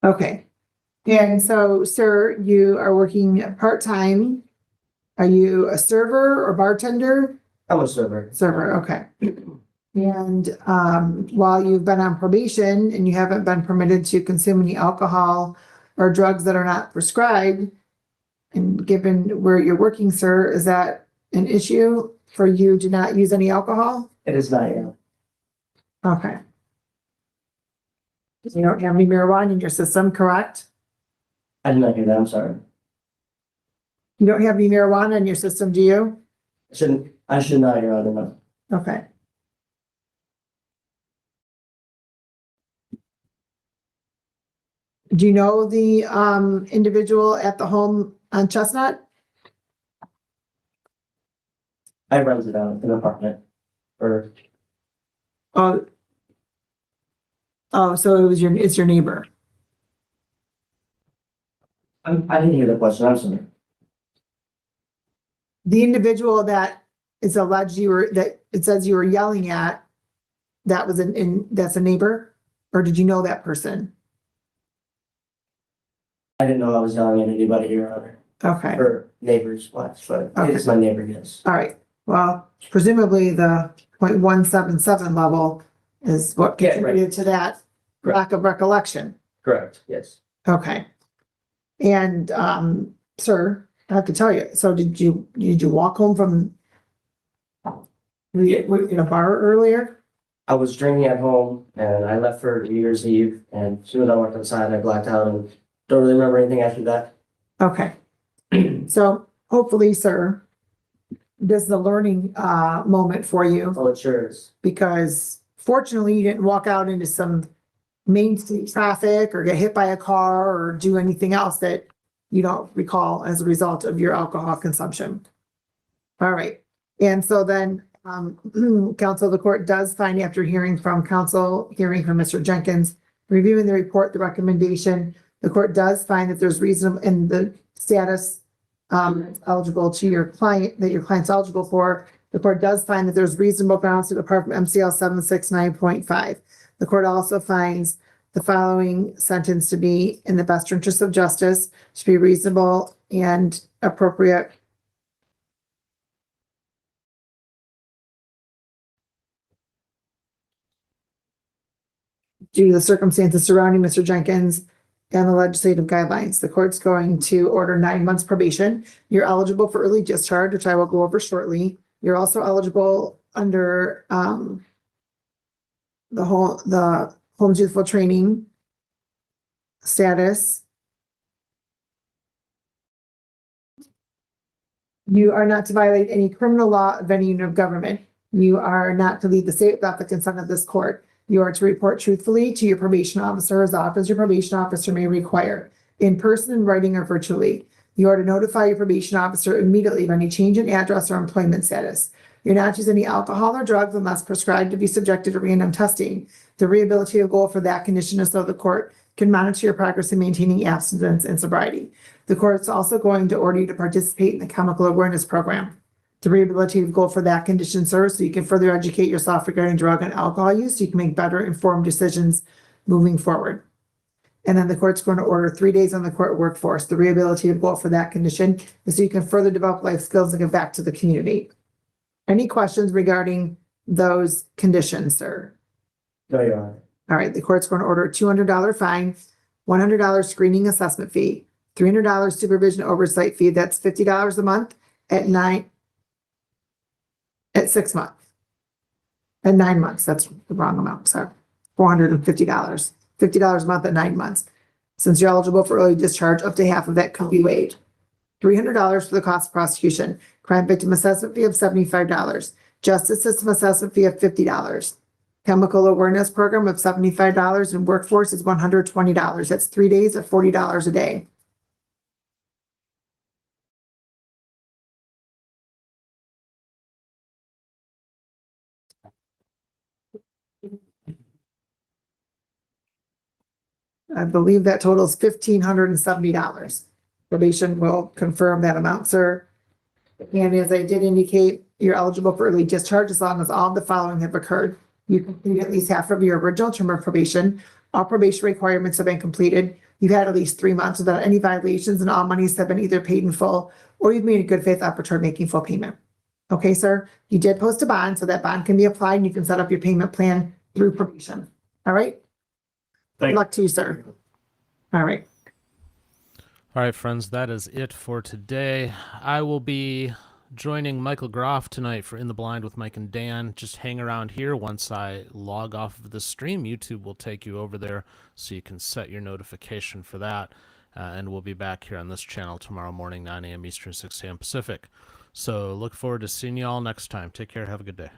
Okay. And so, sir, you are working part-time. Are you a server or bartender?
I'm a server.
Server, okay. And while you've been on probation and you haven't been permitted to consume any alcohol or drugs that are not prescribed, and given where you're working, sir, is that an issue for you to not use any alcohol?
It is not, yeah.
Okay. You don't have any marijuana in your system, correct?
I did not hear that, I'm sorry.
You don't have any marijuana in your system, do you?
I should not, Your Honor, no.
Okay. Do you know the individual at the home on Chestnut?
I rented out an apartment for,
Oh, so it's your neighbor.
I didn't hear the question, I'm sorry.
The individual that is alleged that it says you were yelling at, that was that's a neighbor? Or did you know that person?
I didn't know I was yelling at anybody, Your Honor.
Okay.
Or neighbors, but
Okay.
it's my neighbor, yes.
All right. Well, presumably the 0.177 level is what contributed to that lack of recollection.
Correct, yes.
Okay. And, sir, I have to tell you, so did you walk home from in a bar earlier?
I was drinking at home and I left for New Year's Eve, and as soon as I went outside, I blacked out and don't really remember anything after that.
Okay. So hopefully, sir, this is a learning moment for you.
Oh, it sure is.
Because fortunately, you didn't walk out into some main street traffic or get hit by a car or do anything else that you don't recall as a result of your alcohol consumption. All right. And so then, counsel, the court does find, after hearing from Mr. Jenkins, reviewing the report, the recommendation, the court does find that there's reason in the status eligible to your client, that your client's eligible for. The court does find that there's reasonable grounds to depart from MCL 769.5. The court also finds the following sentence to be in the best interest of justice, to be reasonable and appropriate. Due to the circumstances surrounding Mr. Jenkins and the legislative guidelines, the court's going to order 9 months probation. You're eligible for early discharge, which I will go over shortly. You're also eligible under the Home's Youthful Training status. You are not to violate any criminal law of any unit of government. You are not to leave the state without the consent of this court. You are to report truthfully to your probation officer as often as your probation officer may require, in person, in writing, or virtually. You are to notify your probation officer immediately of any change in address or employment status. You're not using any alcohol or drugs unless prescribed to be subjected to random testing. The rehabilitative goal for that condition is so the court can monitor your progress in maintaining abstinence and sobriety. The court's also going to order you to participate in the chemical awareness program. The rehabilitative goal for that condition, sir, so you can further educate yourself regarding drug and alcohol use, so you can make better informed decisions moving forward. And then the court's going to order 3 days on the court workforce. The rehabilitative goal for that condition is so you can further develop life skills and give back to the community. Any questions regarding those conditions, sir?
No, Your Honor.
All right, the court's going to order a $200 fine, $100 screening assessment fee, $300 supervision oversight fee. That's $50 a month at 6 months. At 9 months, that's the wrong amount, sorry. $450, $50 a month at 9 months. Since you're eligible for early discharge, up to half of that could be waived. $300 for the cost of prosecution, crime victim assessment fee of $75, justice system assessment fee of $50, chemical awareness program of $75, and workforce is $120. That's 3 days at $40 a day. I believe that totals $1,570. Probation will confirm that amount, sir. And as I did indicate, you're eligible for early discharge as long as all of the following have occurred. You complete at least half of your original term of probation. All probation requirements have been completed. You've had at least 3 months without any violations, and all monies have been either paid in full or you've made a good faith effort toward making full payment. Okay, sir? You did post a bond, so that bond can be applied and you can set up your payment plan through probation. All right? Good luck to you, sir. All right.
All right, friends, that is it for today. I will be joining Michael Groff tonight for In the Blind with Mike and Dan. Just hang around here. Once I log off of the stream, YouTube will take you over there so you can set your notification for that. And we'll be back here on this channel tomorrow morning, 9 a.m. Eastern, 6 a.m. Pacific. So look forward to seeing you all next time. Take care. Have a good day.